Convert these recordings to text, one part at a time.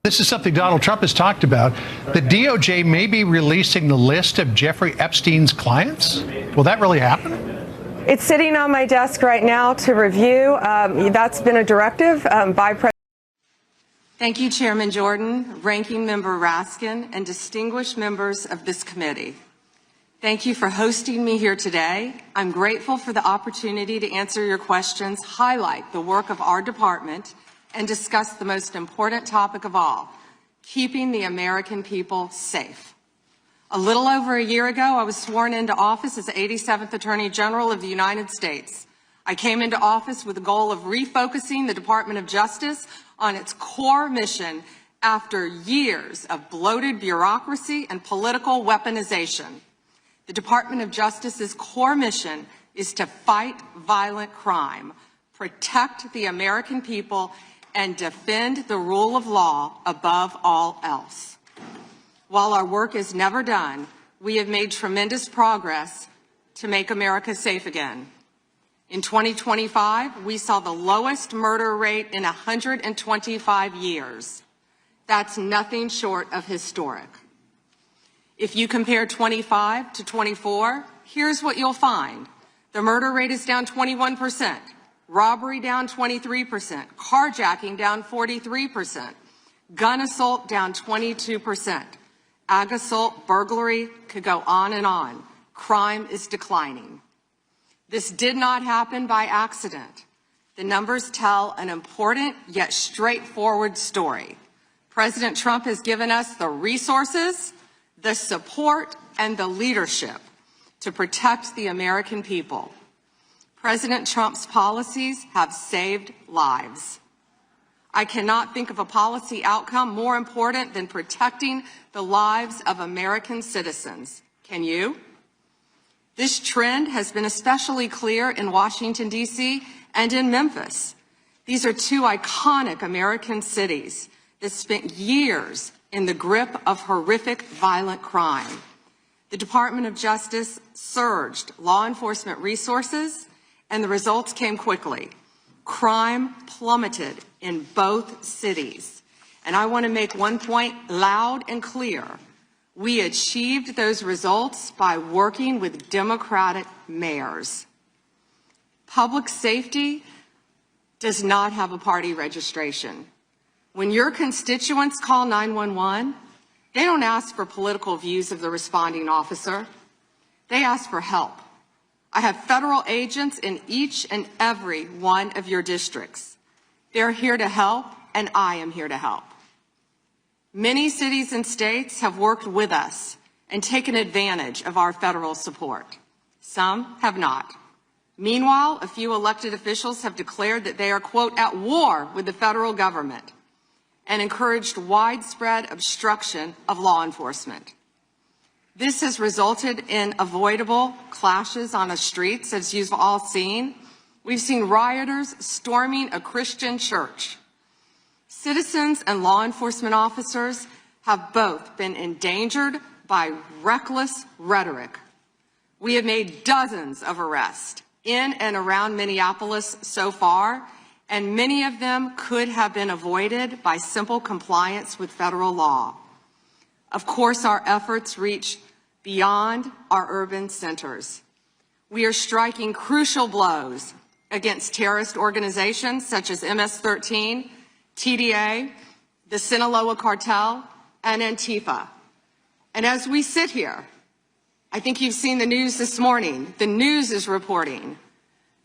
This is something Donald Trump has talked about. The DOJ may be releasing the list of Jeffrey Epstein's clients. Will that really happen? It's sitting on my desk right now to review. That's been a directive by President. Thank you, Chairman Jordan, Ranking Member Raskin, and distinguished members of this committee. Thank you for hosting me here today. I'm grateful for the opportunity to answer your questions, highlight the work of our department, and discuss the most important topic of all, keeping the American people safe. A little over a year ago, I was sworn into office as the 87th Attorney General of the United States. I came into office with the goal of refocusing the Department of Justice on its core mission after years of bloated bureaucracy and political weaponization. The Department of Justice's core mission is to fight violent crime, protect the American people, and defend the rule of law above all else. While our work is never done, we have made tremendous progress to make America safe again. In 2025, we saw the lowest murder rate in 125 years. That's nothing short of historic. If you compare 25 to 24, here's what you'll find. The murder rate is down 21%. Robbery down 23%, carjacking down 43%, gun assault down 22%, ag assault, burglary, could go on and on. Crime is declining. This did not happen by accident. The numbers tell an important yet straightforward story. President Trump has given us the resources, the support, and the leadership to protect the American people. President Trump's policies have saved lives. I cannot think of a policy outcome more important than protecting the lives of American citizens. Can you? This trend has been especially clear in Washington, D.C. and in Memphis. These are two iconic American cities that spent years in the grip of horrific violent crime. The Department of Justice surged law enforcement resources, and the results came quickly. Crime plummeted in both cities. And I want to make one point loud and clear. We achieved those results by working with Democratic mayors. Public safety does not have a party registration. When your constituents call 911, they don't ask for political views of the responding officer. They ask for help. I have federal agents in each and every one of your districts. They're here to help, and I am here to help. Many cities and states have worked with us and taken advantage of our federal support. Some have not. Meanwhile, a few elected officials have declared that they are, quote, at war with the federal government and encouraged widespread obstruction of law enforcement. This has resulted in avoidable clashes on the streets, as you've all seen. We've seen rioters storming a Christian church. Citizens and law enforcement officers have both been endangered by reckless rhetoric. We have made dozens of arrests in and around Minneapolis so far, and many of them could have been avoided by simple compliance with federal law. Of course, our efforts reach beyond our urban centers. We are striking crucial blows against terrorist organizations such as MS-13, TDA, the Sinaloa Cartel, and Antifa. And as we sit here, I think you've seen the news this morning. The news is reporting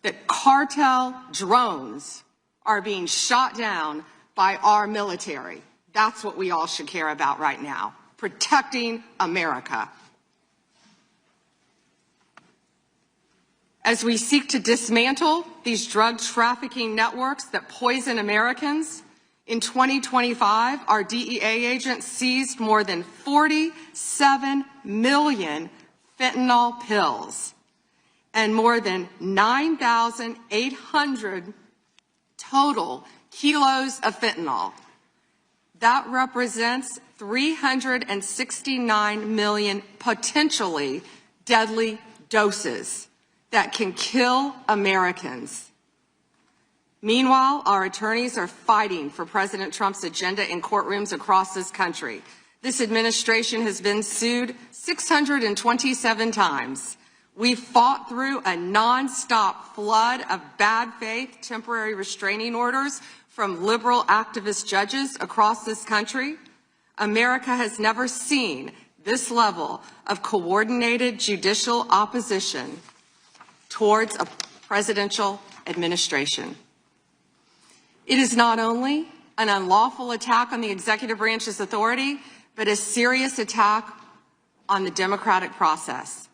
that cartel drones are being shot down by our military. That's what we all should care about right now, protecting America. As we seek to dismantle these drug trafficking networks that poison Americans, in 2025, our DEA agents seized more than 47 million fentanyl pills and more than 9,800 total kilos of fentanyl. That represents 369 million potentially deadly doses that can kill Americans. Meanwhile, our attorneys are fighting for President Trump's agenda in courtrooms across this country. This administration has been sued 627 times. We fought through a nonstop flood of bad faith temporary restraining orders from liberal activist judges across this country. America has never seen this level of coordinated judicial opposition towards a presidential administration. It is not only an unlawful attack on the executive branch's authority, but a serious attack on the democratic process.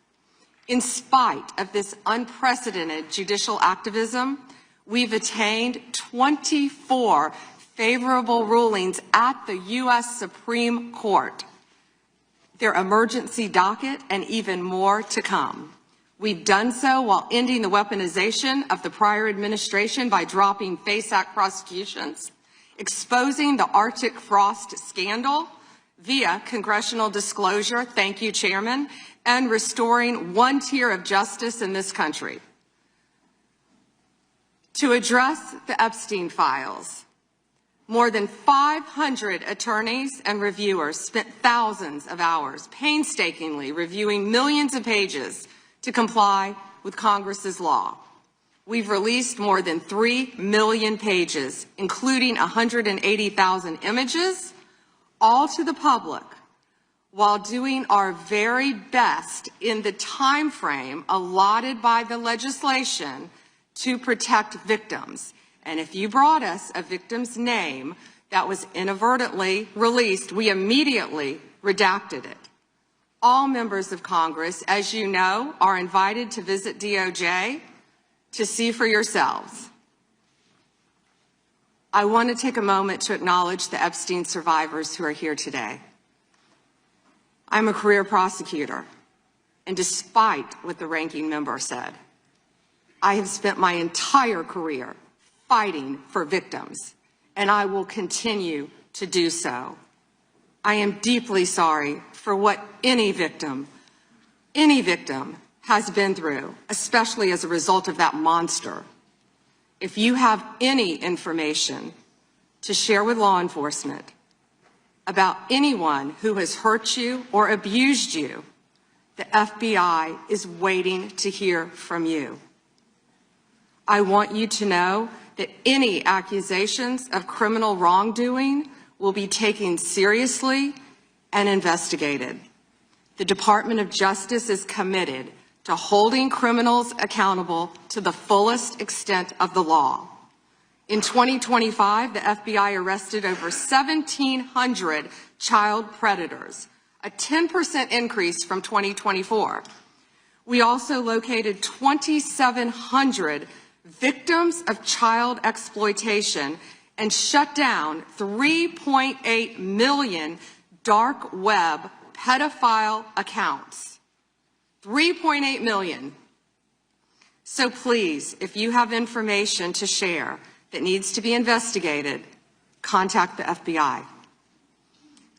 In spite of this unprecedented judicial activism, we've attained 24 favorable rulings at the U.S. Supreme Court, their emergency docket, and even more to come. We've done so while ending the weaponization of the prior administration by dropping FACE Act prosecutions, exposing the Arctic Frost scandal via congressional disclosure, thank you, Chairman, and restoring one tier of justice in this country. To address the Epstein files, more than 500 attorneys and reviewers spent thousands of hours painstakingly reviewing millions of pages to comply with Congress's law. We've released more than 3 million pages, including 180,000 images, all to the public, while doing our very best in the time frame allotted by the legislation to protect victims. And if you brought us a victim's name that was inadvertently released, we immediately redacted it. All members of Congress, as you know, are invited to visit DOJ to see for yourselves. I want to take a moment to acknowledge the Epstein survivors who are here today. I'm a career prosecutor, and despite what the ranking member said, I have spent my entire career fighting for victims, and I will continue to do so. I am deeply sorry for what any victim has been through, especially as a result of that monster. If you have any information to share with law enforcement about anyone who has hurt you or abused you, the FBI is waiting to hear from you. I want you to know that any accusations of criminal wrongdoing will be taken seriously and investigated. The Department of Justice is committed to holding criminals accountable to the fullest extent of the law. In 2025, the FBI arrested over 1,700 child predators, a 10% increase from 2024. We also located 2,700 victims of child exploitation and shut down 3.8 million dark web pedophile accounts. 3.8 million. So please, if you have information to share that needs to be investigated, contact the FBI.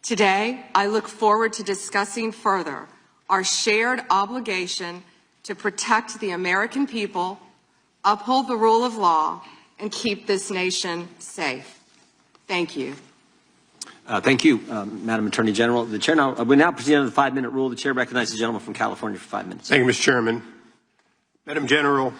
Today, I look forward to discussing further our shared obligation to protect the American people, uphold the rule of law, and keep this nation safe. Thank you. Thank you, Madam Attorney General. The Chair we now proceed under the 5-minute rule. The Chair recognizes the gentleman from California for 5 minutes. Thank you, Mr. Chairman. Madam General,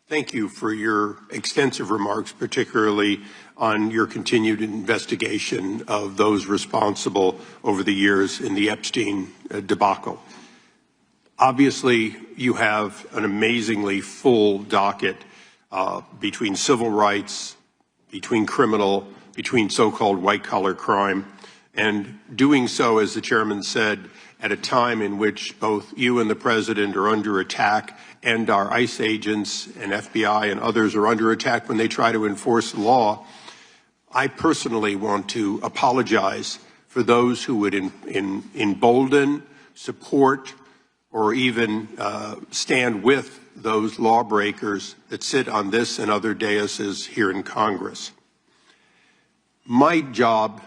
thank you for your extensive remarks, particularly on your continued investigation of those responsible over the years in the Epstein debacle. Obviously, you have an amazingly full docket between civil rights, between criminal, between so-called white-collar crime, and doing so, as the chairman said, at a time in which both you and the president are under attack, and our ICE agents and FBI and others are under attack when they try to enforce the law. I personally want to apologize for those who would embolden, support, or even stand with those lawbreakers that sit on this and other daises here in Congress. My job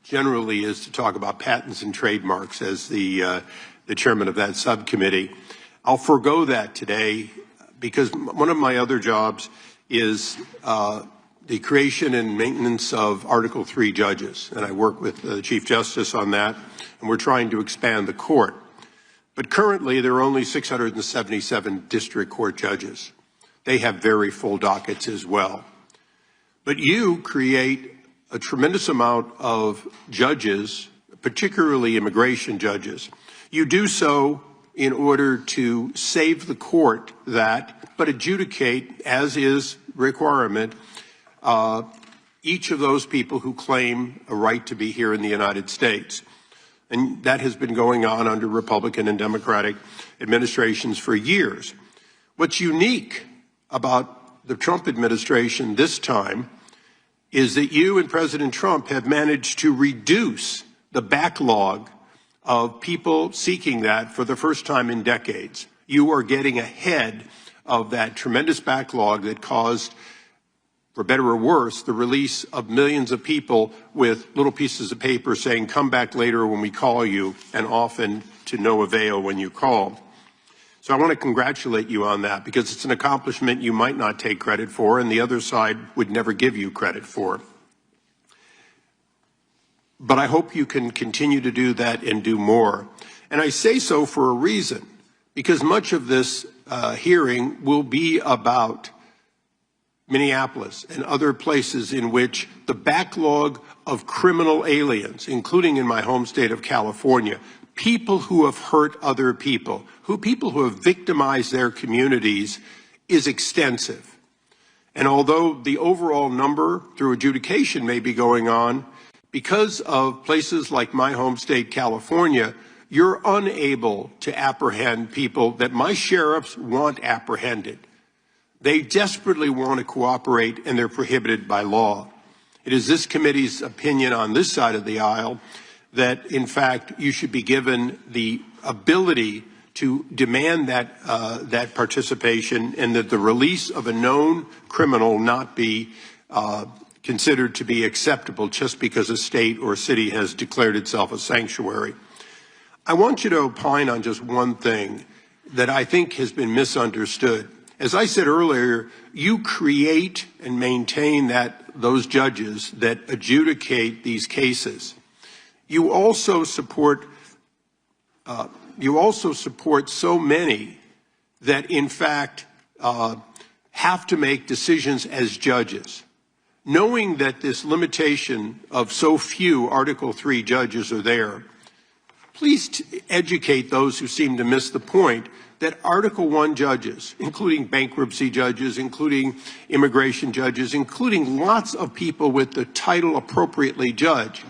generally is to talk about patents and trademarks as the chairman of that subcommittee. I'll forego that today because one of my other jobs is the creation and maintenance of Article 3 judges. And I work with the Chief Justice on that, and we're trying to expand the court. But currently, there are only 677 district court judges. They have very full dockets as well. But you create a tremendous amount of judges, particularly immigration judges. You do so in order to save the court that, but adjudicate, as is requirement, each of those people who claim a right to be here in the United States. And that has been going on under Republican and Democratic administrations for years. What's unique about the Trump administration this time is that you and President Trump have managed to reduce the backlog of people seeking that for the first time in decades. You are getting ahead of that tremendous backlog that caused, for better or worse, the release of millions of people with little pieces of paper saying, come back later when we call you, and often to no avail when you call. So I want to congratulate you on that, because it's an accomplishment you might not take credit for, and the other side would never give you credit for. But I hope you can continue to do that and do more. And I say so for a reason, because much of this hearing will be about Minneapolis and other places in which the backlog of criminal aliens, including in my home state of California, people who have hurt other people, people who have victimized their communities, is extensive. And although the overall number through adjudication may be going on, because of places like my home state, California, you're unable to apprehend people that my sheriffs want apprehended. They desperately want to cooperate, and they're prohibited by law. It is this committee's opinion on this side of the aisle that, in fact, you should be given the ability to demand that participation, and that the release of a known criminal not be considered to be acceptable just because a state or city has declared itself a sanctuary. I want you to opine on just one thing that I think has been misunderstood. As I said earlier, you create and maintain those judges that adjudicate these cases. You also support so many that, in fact, have to make decisions as judges. Knowing that this limitation of so few Article 3 judges are there, please educate those who seem to miss the point that Article 1 judges, including bankruptcy judges, including immigration judges, including lots of people with the title appropriately judge,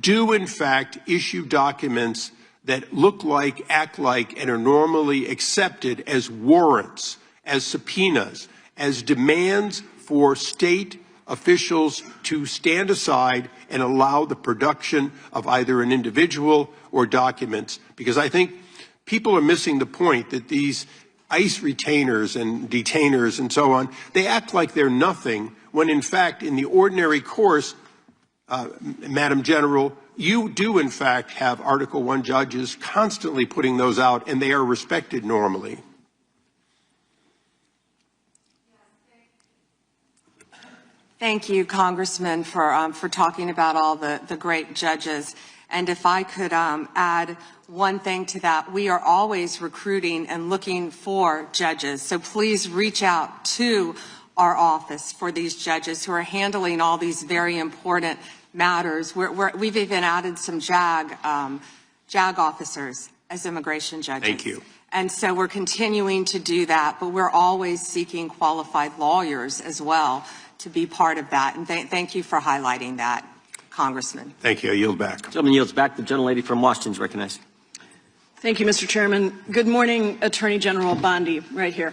do in fact issue documents that look like, act like, and are normally accepted as warrants, as subpoenas, as demands for state officials to stand aside and allow the production of either an individual or documents. Because I think people are missing the point that these ICE retainers and detainers and so on, they act like they're nothing, when in fact, in the ordinary course, Madam General, you do in fact have Article 1 judges constantly putting those out, and they are respected normally. Thank you, Congressman, for talking about all the great judges. And if I could add one thing to that, we are always recruiting and looking for judges. So please reach out to our office for these judges who are handling all these very important matters. We've even added some JAG officers as immigration judges. Thank you. And so we're continuing to do that, but we're always seeking qualified lawyers as well to be part of that. And thank you for highlighting that, Congressman. Thank you. I yield back. Gentleman yields back. The gentlelady from Washington is recognized. Thank you, Mr. Chairman. Good morning, Attorney General Bondi, right here.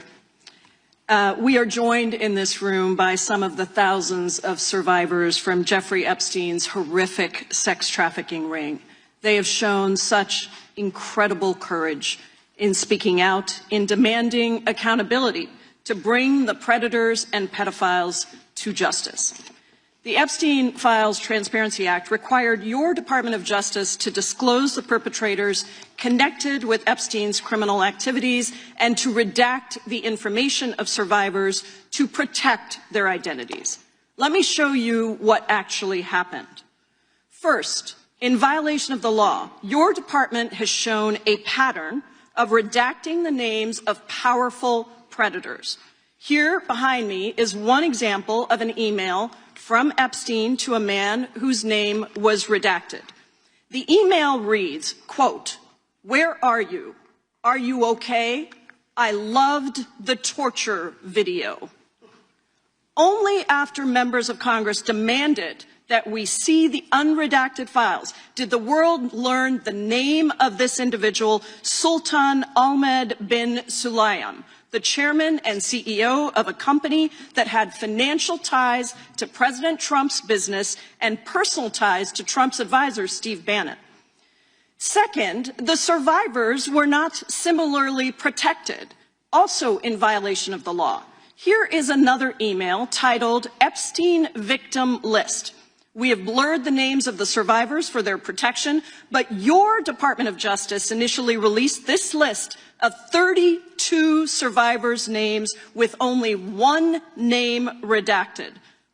We are joined in this room by some of the thousands of survivors from Jeffrey Epstein's horrific sex trafficking ring. They have shown such incredible courage in speaking out, in demanding accountability to bring the predators and pedophiles to justice. The Epstein Files Transparency Act required your Department of Justice to disclose the perpetrators connected with Epstein's criminal activities and to redact the information of survivors to protect their identities. Let me show you what actually happened. First, in violation of the law, your department has shown a pattern of redacting the names of powerful predators. Here behind me is one example of an email from Epstein to a man whose name was redacted. The email reads, quote, "Where are you? Are you okay? I loved the torture video." Only after members of Congress demanded that we see the unredacted files did the world learn the name of this individual, Sultan Ahmed bin Sulayem, the chairman and CEO of a company that had financial ties to President Trump's business and personal ties to Trump's advisor, Steve Bannon. Second, the survivors were not similarly protected, also in violation of the law. Here is another email titled Epstein Victim List. We have blurred the names of the survivors for their protection, but your Department of Justice initially released this list of 32 survivors' names with only one name redacted,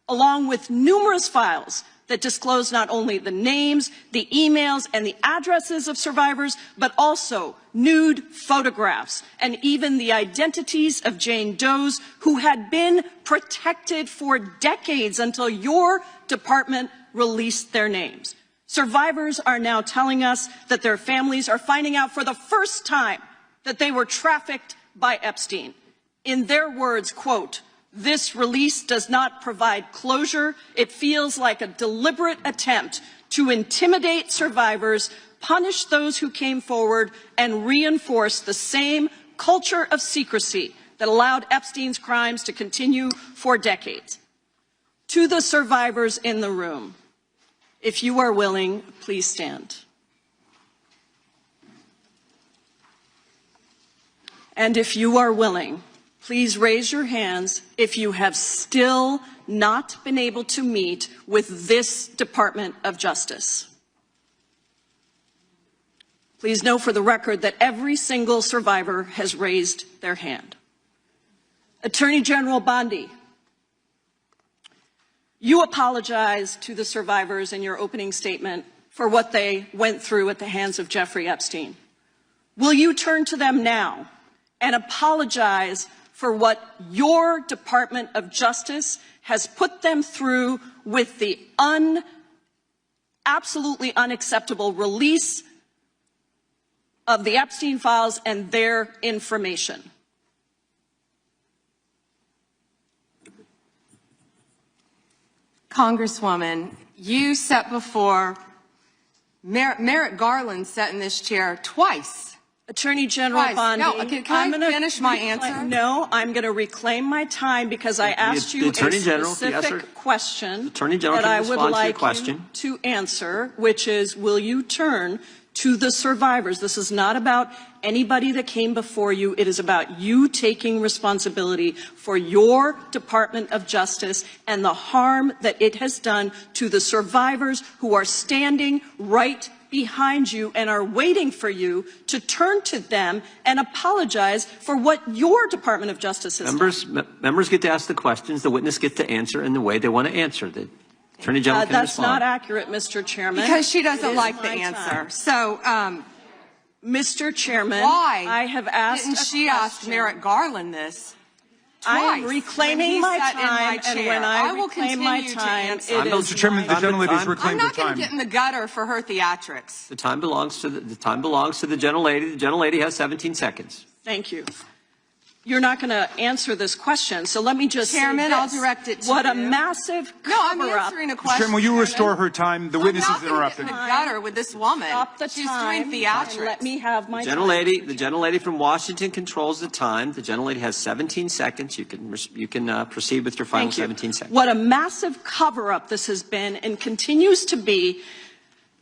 along with numerous files that disclose not only the names, the emails, and the addresses of survivors, but also nude photographs and even the identities of Jane Does who had been protected for decades until your department released their names. Survivors are now telling us that their families are finding out for the first time that they were trafficked by Epstein. In their words, quote, "This release does not provide closure. It feels like a deliberate attempt to intimidate survivors, punish those who came forward, and reinforce the same culture of secrecy that allowed Epstein's crimes to continue for decades." To the survivors in the room, if you are willing, please stand. And if you are willing, please raise your hands if you have still not been able to meet with this Department of Justice. Please know for the record that every single survivor has raised their hand. Attorney General Bondi, you apologized to the survivors in your opening statement for what they went through at the hands of Jeffrey Epstein. Will you turn to them now and apologize for what your Department of Justice has put them through with the absolutely unacceptable release of the Epstein files and their information? Congresswoman, you sat before Merrick Garland sat in this chair twice. Attorney General Bondi, no, can I finish my answer? No, I'm going to reclaim my time because I asked you a specific question that I would like you to answer, which is, will you turn to the survivors? This is not about anybody that came before you. It is about you taking responsibility for your Department of Justice and the harm that it has done to the survivors who are standing right behind you and are waiting for you to turn to them and apologize for what your Department of Justice has done. Members get to ask the questions, the witness gets to answer in the way they want to answer. The Attorney General can That's respond. Not accurate, Mr. Chairman. Because she doesn't like the answer. So, Mr. Chairman, why I have asked didn't she ask Merrick Garland this? I am reclaiming my time, and when I reclaim my time, it is Mr. Chairman, the gentlelady's reclaimed her time. I'm not going to get in the gutter for her theatrics. The time belongs to the gentlelady. The gentlelady has 17 seconds. Thank you. You're not going to answer this question, so let me just Chairman, say this. I'll direct it to what you. a massive cover-up. No, I'm answering a question. Chairman, will you restore her time? The witness is interrupted. I'm not going to get in the gutter with this woman. Stop the She's time doing theatrics. let me have my time. The gentlelady from Washington controls the time. The gentlelady has 17 seconds. You can proceed with your final 17 seconds. What a massive cover-up this has been and continues to be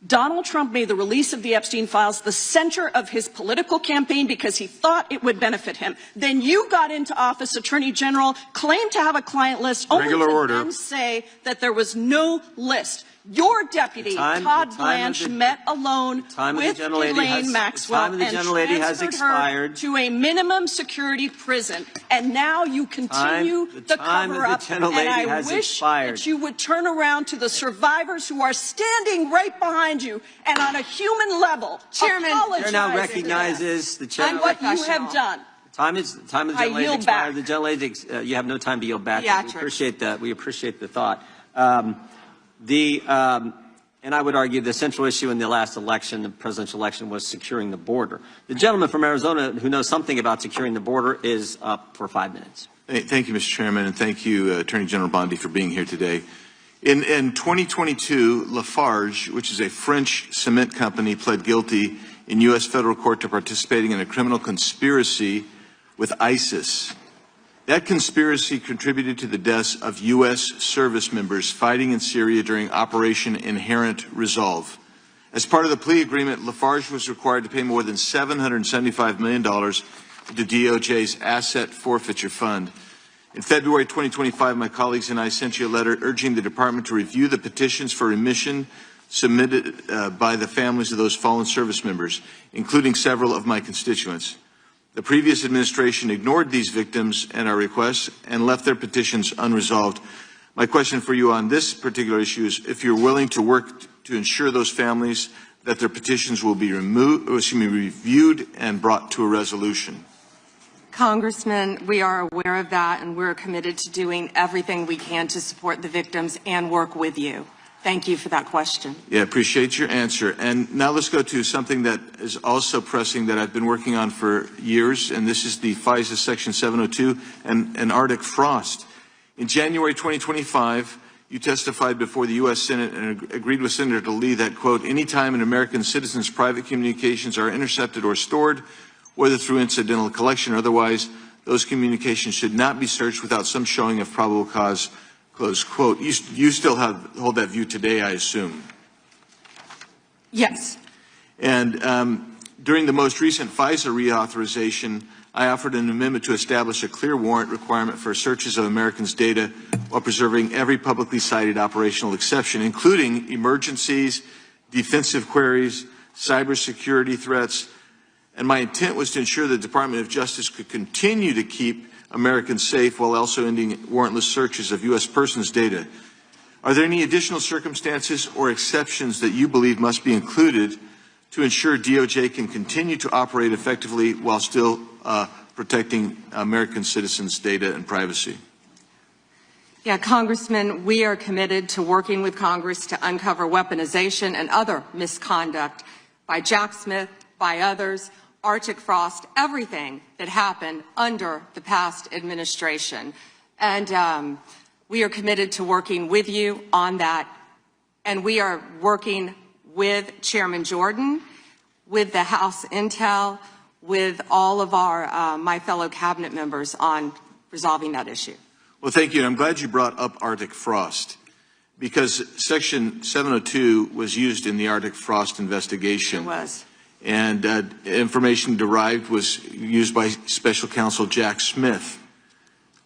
Donald Trump made the release of the Epstein files the center of his political campaign because he thought it would benefit him. Then you got into office, Attorney General, claimed to have a client list, only to then say that there was no list. Your deputy, Todd Blanche, met alone with Elaine Maxwell and transferred her to a minimum security prison. And now you continue the cover-up. And I wish that you would turn around to the survivors who are standing right behind you and on a human level, Chairman, Chair now recognizes the chair. And what you have done. Time of the gentlelady expired. The gentlelady, you have no time to yield back. We appreciate that. We appreciate the thought. And I would argue the central issue in the last election, the presidential election, was securing the border. The gentleman from Arizona who knows something about securing the border is up for 5 minutes. Thank you, Mr. Chairman, and thank you, Attorney General Bondi, for being here today. In 2022, Lafarge, which is a French cement company, pled guilty in U.S. federal court to participating in a criminal conspiracy with ISIS. That conspiracy contributed to the deaths of U.S. service members fighting in Syria during Operation Inherent Resolve. As part of the plea agreement, Lafarge was required to pay more than $775 million to DOJ's Asset Forfeiture Fund. In February 2025, my colleagues and I sent you a letter urging the department to review the petitions for remission submitted by the families of those fallen service members, including several of my constituents. The previous administration ignored these victims and our requests and left their petitions unresolved. My question for you on this particular issue is if you're willing to work to ensure those families that their petitions will be reviewed and brought to a resolution. Congressman, we are aware of that, and we're committed to doing everything we can to support the victims and work with you. Thank you for that question. Yeah, appreciate your answer. And now let's go to something that is also pressing that I've been working on for years, and this is the FISA Section 702 and Arctic frost. In January 2025, you testified before the U.S. Senate and agreed with Senator Lee that, quote, anytime an American citizen's private communications are intercepted or stored, whether through incidental collection or otherwise, those communications should not be searched without some showing of probable cause. Close quote. You still hold that view today, I assume? Yes. And during the most recent FISA reauthorization, I offered an amendment to establish a clear warrant requirement for searches of Americans' data while preserving every publicly cited operational exception, including emergencies, defensive queries, cybersecurity threats. And my intent was to ensure the Department of Justice could continue to keep Americans safe while also ending warrantless searches of U.S. persons' data. Are there any additional circumstances or exceptions that you believe must be included to ensure DOJ can continue to operate effectively while still protecting American citizens' data and privacy? Yeah, Congressman, we are committed to working with Congress to uncover weaponization and other misconduct by Jack Smith, by others, Arctic frost, everything that happened under the past administration. And we are committed to working with you on that. And we are working with Chairman Jordan, with the House Intel, with all of our my fellow cabinet members on resolving that issue. Well, thank you. I'm glad you brought up Arctic frost because Section 702 was used in the Arctic frost investigation. It was. And information derived was used by Special Counsel Jack Smith.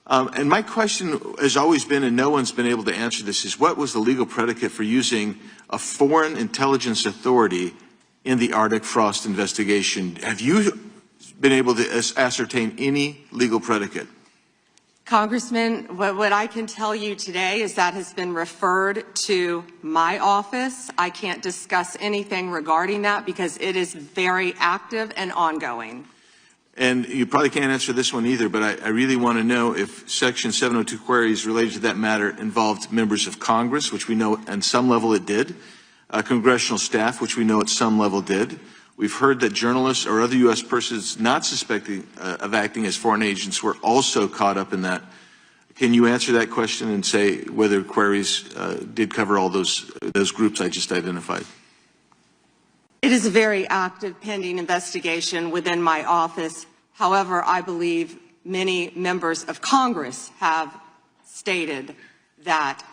And my question has always been, and no one's been able to answer this, is what was the legal predicate for using a foreign intelligence authority in the Arctic frost investigation? Have you been able to ascertain any legal predicate? Congressman, what I can tell you today is that has been referred to my office. I can't discuss anything regarding that because it is very active and ongoing. And you probably can't answer this one either, but I really want to know if Section 702 queries related to that matter involved members of Congress, which we know at some level it did, congressional staff, which we know at some level did. We've heard that journalists or other U.S. persons not suspecting of acting as foreign agents were also caught up in that. Can you answer that question and say whether queries did cover all those groups I just identified? It is a very active pending investigation within my office. However, I believe many members of Congress have stated that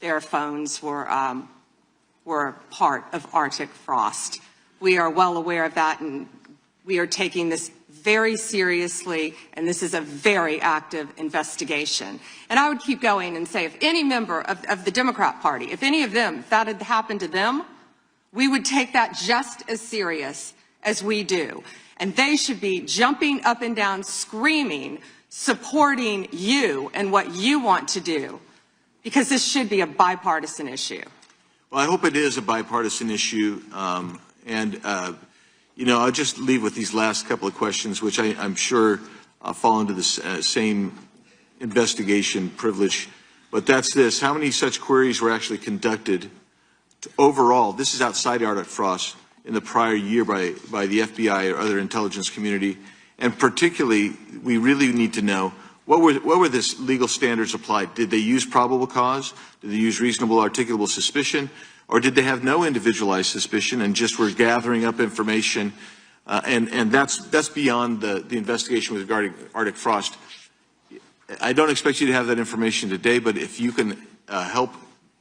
their phones were were part of Arctic frost. We are well aware of that, and we are taking this very seriously, and this is a very active investigation. And I would keep going and say, if any member of the Democrat Party, if any of them, if that had happened to them, we would take that just as serious as we do. And they should be jumping up and down, screaming, supporting you and what you want to do, because this should be a bipartisan issue. Well, I hope it is a bipartisan issue. You know, I'll just leave with these last couple of questions, which I'm sure fall into the same investigation privilege. But that's this: how many such queries were actually conducted overall? This is outside Arctic frost in the prior year by the FBI or other intelligence community. And particularly, we really need to know what were the legal standards applied? Did they use probable cause? Did they use reasonable articulable suspicion? Or did they have no individualized suspicion and just were gathering up information? And that's beyond the investigation regarding Arctic frost. I don't expect you to have that information today, but if you can help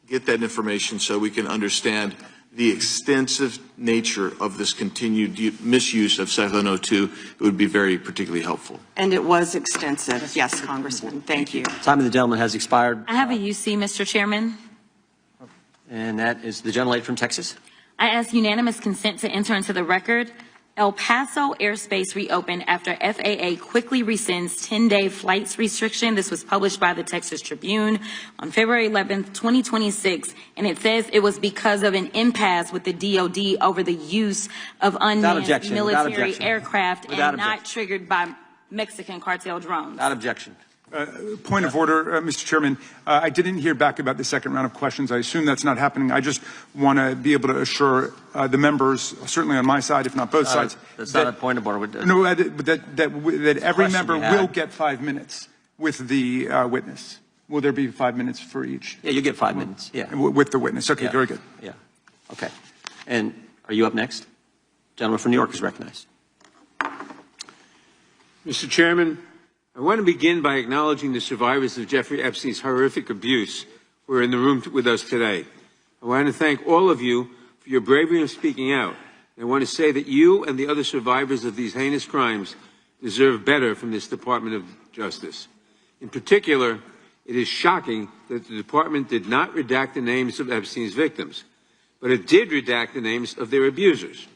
get that information so we can understand the extensive nature of this continued misuse of Cyclone 02, it would be very particularly helpful. And it was extensive. Yes, Congressman. Thank you. Time of the gentleman has expired. I have a UC, Mr. Chairman. And that is the gentlelady from Texas. I ask unanimous consent to enter into the record. El Paso airspace reopened after FAA quickly rescinds 10-day flights restriction. This was published by the Texas Tribune on February 11th, 2026, and it says it was because of an impasse with the DOD over the use of unmanned military aircraft and not triggered by Mexican cartel drones. Without objection. Point of order, Mr. Chairman. I didn't hear back about the second round of questions. I assume that's not happening. I just want to be able to assure the members, certainly on my side, if not both sides. That's not a point of order. No, that every member will get 5 minutes with the witness. Will there be 5 minutes for each? Yeah, you get 5 minutes. Yeah. With the witness. Okay, yeah. very good. Yeah. Okay. And are you up next? Gentleman from New York is recognized. Mr. Chairman, I want to begin by acknowledging the survivors of Jeffrey Epstein's horrific abuse who are in the room with us today. I want to thank all of you for your bravery in speaking out. And I want to say that you and the other survivors of these heinous crimes deserve better from this Department of Justice. In particular, it is shocking that the department did not redact the names of Epstein's victims, but it did redact the names of their abusers.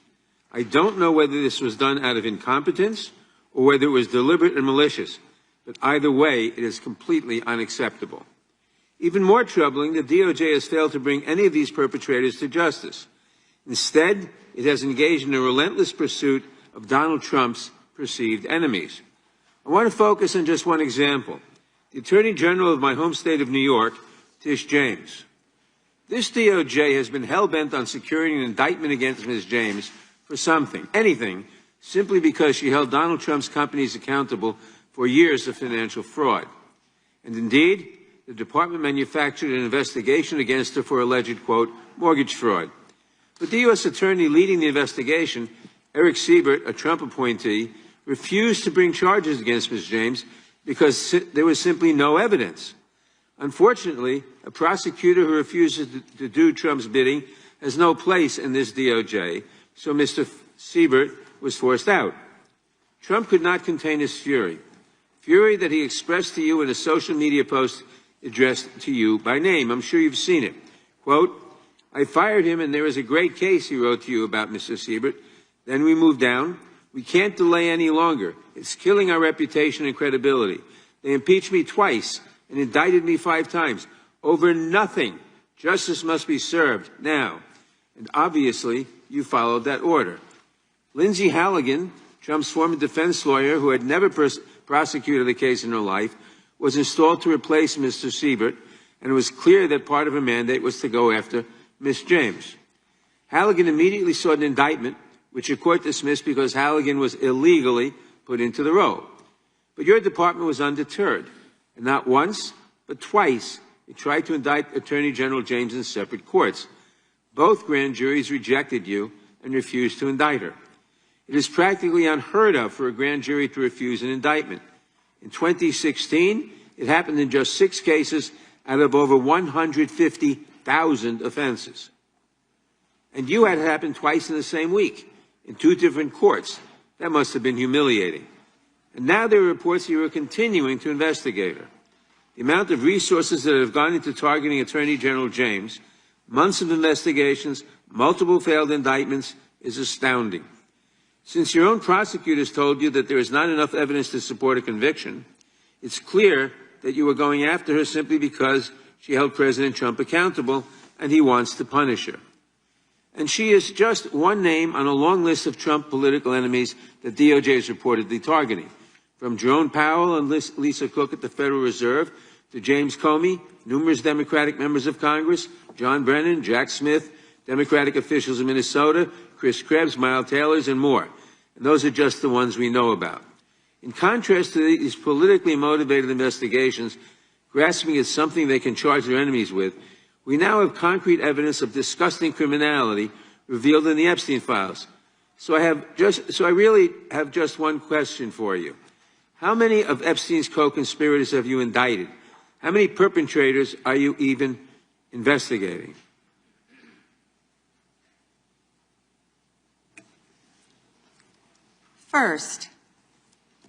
I don't know whether this was done out of incompetence or whether it was deliberate and malicious. But either way, it is completely unacceptable. Even more troubling, the DOJ has failed to bring any of these perpetrators to justice. Instead, it has engaged in a relentless pursuit of Donald Trump's perceived enemies. I want to focus on just one example. The Attorney General of my home state of New York, Tish James. This DOJ has been hell-bent on securing an indictment against Ms. James for something, anything, simply because she held Donald Trump's companies accountable for years of financial fraud. And indeed, the department manufactured an investigation against her for alleged, quote, mortgage fraud. But the U.S. attorney leading the investigation, Eric Siebert, a Trump appointee, refused to bring charges against Ms. James because there was simply no evidence. Unfortunately, a prosecutor who refuses to do Trump's bidding has no place in this DOJ, so Mr. Siebert was forced out. Trump could not contain his fury that he expressed to you in a social media post addressed to you by name. I'm sure you've seen it. Quote, I fired him and there is a great case, he wrote to you about Mr. Siebert. Then we moved down. We can't delay any longer. It's killing our reputation and credibility. They impeached me twice and indicted me 5 times over nothing. Justice must be served now. And obviously, you followed that order. Lindsay Halligan, Trump's former defense lawyer who had never prosecuted a case in her life, was installed to replace Mr. Siebert, and it was clear that part of her mandate was to go after Ms. James. Halligan immediately sought an indictment, which the court dismissed because Halligan was illegally put into the role. But your department was undeterred, and not once, but twice, it tried to indict Attorney General James in separate courts. Both grand juries rejected you and refused to indict her. It is practically unheard of for a grand jury to refuse an indictment. In 2016, it happened in just 6 cases out of over 150,000 offenses. And you had it happen twice in the same week, in 2 different courts. That must have been humiliating. And now there are reports that you are continuing to investigate her. The amount of resources that have gone into targeting Attorney General James, months of investigations, multiple failed indictments, is astounding. Since your own prosecutors told you that there is not enough evidence to support a conviction, it's clear that you were going after her simply because she held President Trump accountable and he wants to punish her. And she is just one name on a long list of Trump political enemies that DOJ is reportedly targeting. From Jerome Powell and Lisa Cook at the Federal Reserve to James Comey, numerous Democratic members of Congress, John Brennan, Jack Smith, Democratic officials in Minnesota, Chris Krebs, Miles Taylors, and more. And those are just the ones we know about. In contrast to these politically motivated investigations, grasping at something they can charge their enemies with, we now have concrete evidence of disgusting criminality revealed in the Epstein files. So I really have just one question for you. How many of Epstein's co-conspirators have you indicted? How many perpetrators are you even investigating? First,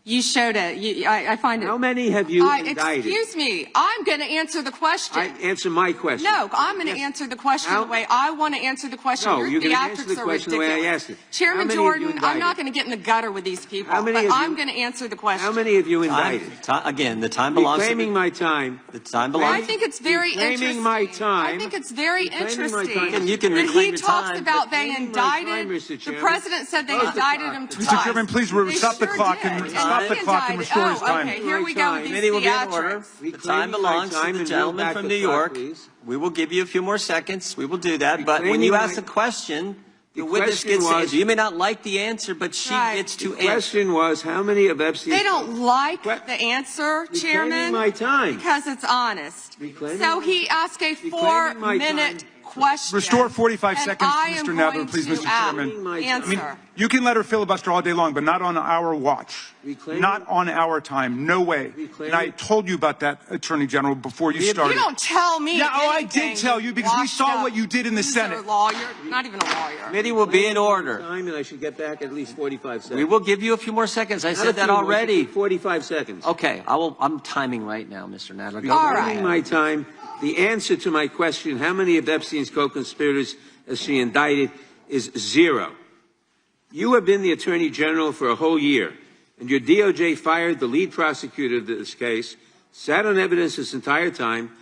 you showed it. I find it. How many have you indicted? Excuse me. I'm going to answer the question. Answer my question. No, I'm going to answer the question the way I want to answer the question. No, Your you're going to answer the theatrics are question the ridiculous. way I asked it. Chairman Jordan, I'm not going to get in the gutter with these people, but I'm going to answer the question. How many have you indicted? Again, the time belongs to Reclaiming my time. The time belongs. I think it's very interesting. Reclaiming my time. I think it's very interesting. You can that reclaim he your talks time. about they indicted. The President said they indicted him twice. Mr. Chairman, please stop the clock and restore his time. Okay, here we go with these Committee will be in order. theatrics. The time belongs to the gentleman from New York. We will give you a few more seconds. We will do that. But when you ask a question, the witness gets to answer. You may not like the answer, but she gets to answer. The question was, how many of Epstein's... They don't like the answer, Chairman, my time. because it's honest. So he asked a 4-minute question. Restore 45 and seconds, I am Mr. Nadler, going please, to Mr. Chairman. Answer. You can let her filibuster all day long, but not on our watch. Not on our time. No way. And I told you about that, Attorney General, before you started. You don't tell me. Yeah, I did tell you because we saw what you did in the Senate. You're a lawyer, not even a lawyer. Committee will be in order. Time, and I should get back at least 45 seconds. We will give you a few more seconds. I said that already. 45 seconds. Okay, I'm timing right now, Mr. Nadler. All right. My time. The answer to my question, how many of Epstein's co-conspirators has she indicted, is 0. You have been the Attorney General for a whole year, and your DOJ fired the lead prosecutor of this case, sat on evidence this entire time,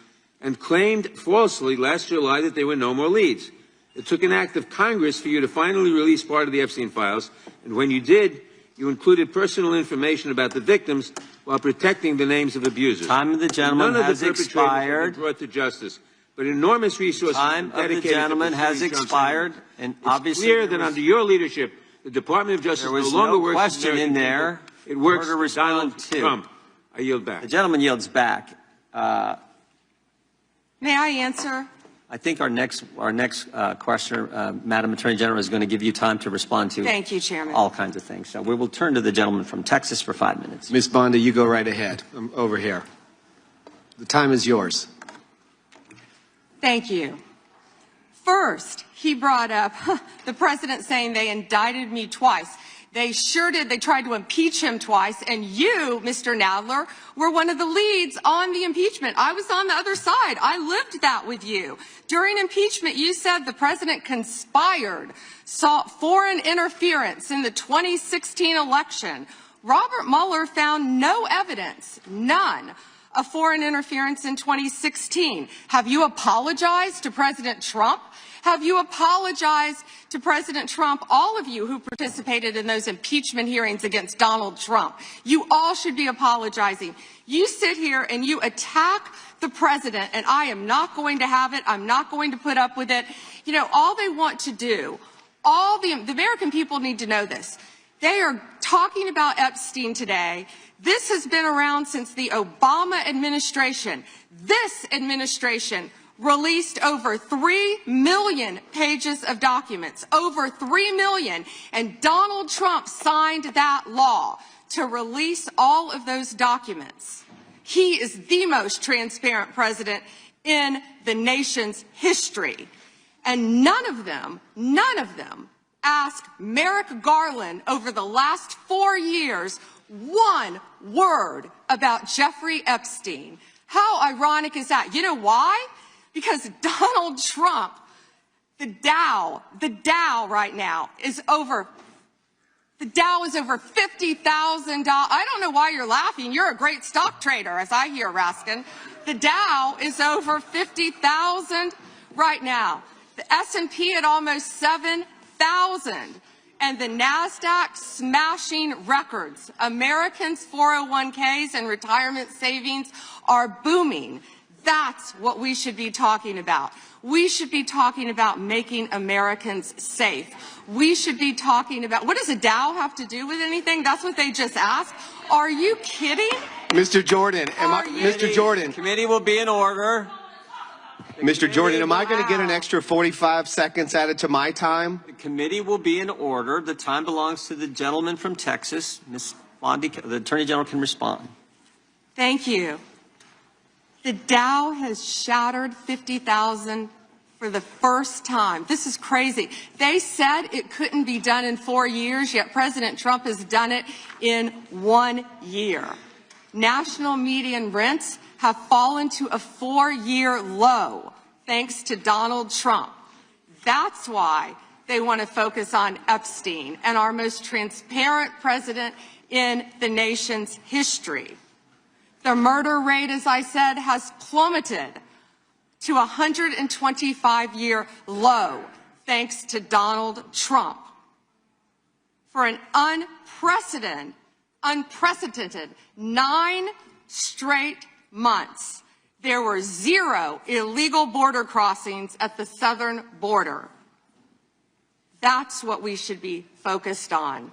and claimed falsely last July that there were no more leads. It took an act of Congress for you to finally release part of the Epstein files, and when you did, you included personal information about the victims while protecting the names of abusers. Time of the gentleman has expired. Have been brought to justice, but enormous resources Time of the gentleman has expired, and obviously it's clear that under your leadership, the Department of Justice there was no longer no works question in there. It works to for respond Donald to. Trump. I yield back. The gentleman yields back. May I answer? I think our next questioner, Madam Attorney General, is going to give you time to respond to. Thank you, Chairman. All kinds of things. So we will turn to the gentleman from Texas for 5 minutes. Ms. Bondi, you go right ahead. I'm over here. The time is yours. Thank you. First, he brought up the president saying they indicted me twice. They sure did. They tried to impeach him twice. And you, Mr. Nadler, were one of the leads on the impeachment. I was on the other side. I lived that with you. During impeachment, you said the president conspired, sought foreign interference in the 2016 election. Robert Mueller found no evidence, none, of foreign interference in 2016. Have you apologized to President Trump? Have you apologized to President Trump, all of you who participated in those impeachment hearings against Donald Trump? You all should be apologizing. You sit here and you attack the president, and I am not going to have it. I'm not going to put up with it. You know, all they want to do, the American people need to know this. They are talking about Epstein today. This has been around since the Obama administration. This administration released over 3 million pages of documents, over 3 million, and Donald Trump signed that law to release all of those documents. He is the most transparent president in the nation's history. And none of them asked Merrick Garland over the last 4 years one word about Jeffrey Epstein. How ironic is that? You know why? Because Donald Trump, the Dow right now is over, the Dow is over $50,000. I don't know why you're laughing. You're a great stock trader, as I hear, Raskin. The Dow is over 50,000 right now. The S&P at almost 7,000. And the NASDAQ smashing records. Americans' 401ks and retirement savings are booming. That's what we should be talking about. We should be talking about making Americans safe. We should be talking about, what does a Dow have to do with anything? That's what they just asked. Are you kidding? Mr. Jordan, Mr. Jordan. Committee will be in order. Mr. Jordan, am I going to get an extra 45 seconds added to my time? The committee will be in order. The time belongs to the gentleman from Texas. Ms. Bondi, the Attorney General can respond. Thank you. The Dow has shattered 50,000 for the first time. This is crazy. They said it couldn't be done in 4 years, yet President Trump has done it in 1 year. National median rents have fallen to a 4-year low, thanks to Donald Trump. That's why they want to focus on Epstein and our most transparent president in the nation's history. The murder rate, as I said, has plummeted to a 125-year low, thanks to Donald Trump. For an unprecedented 9 straight months, there were 0 illegal border crossings at the southern border. That's what we should be focused on.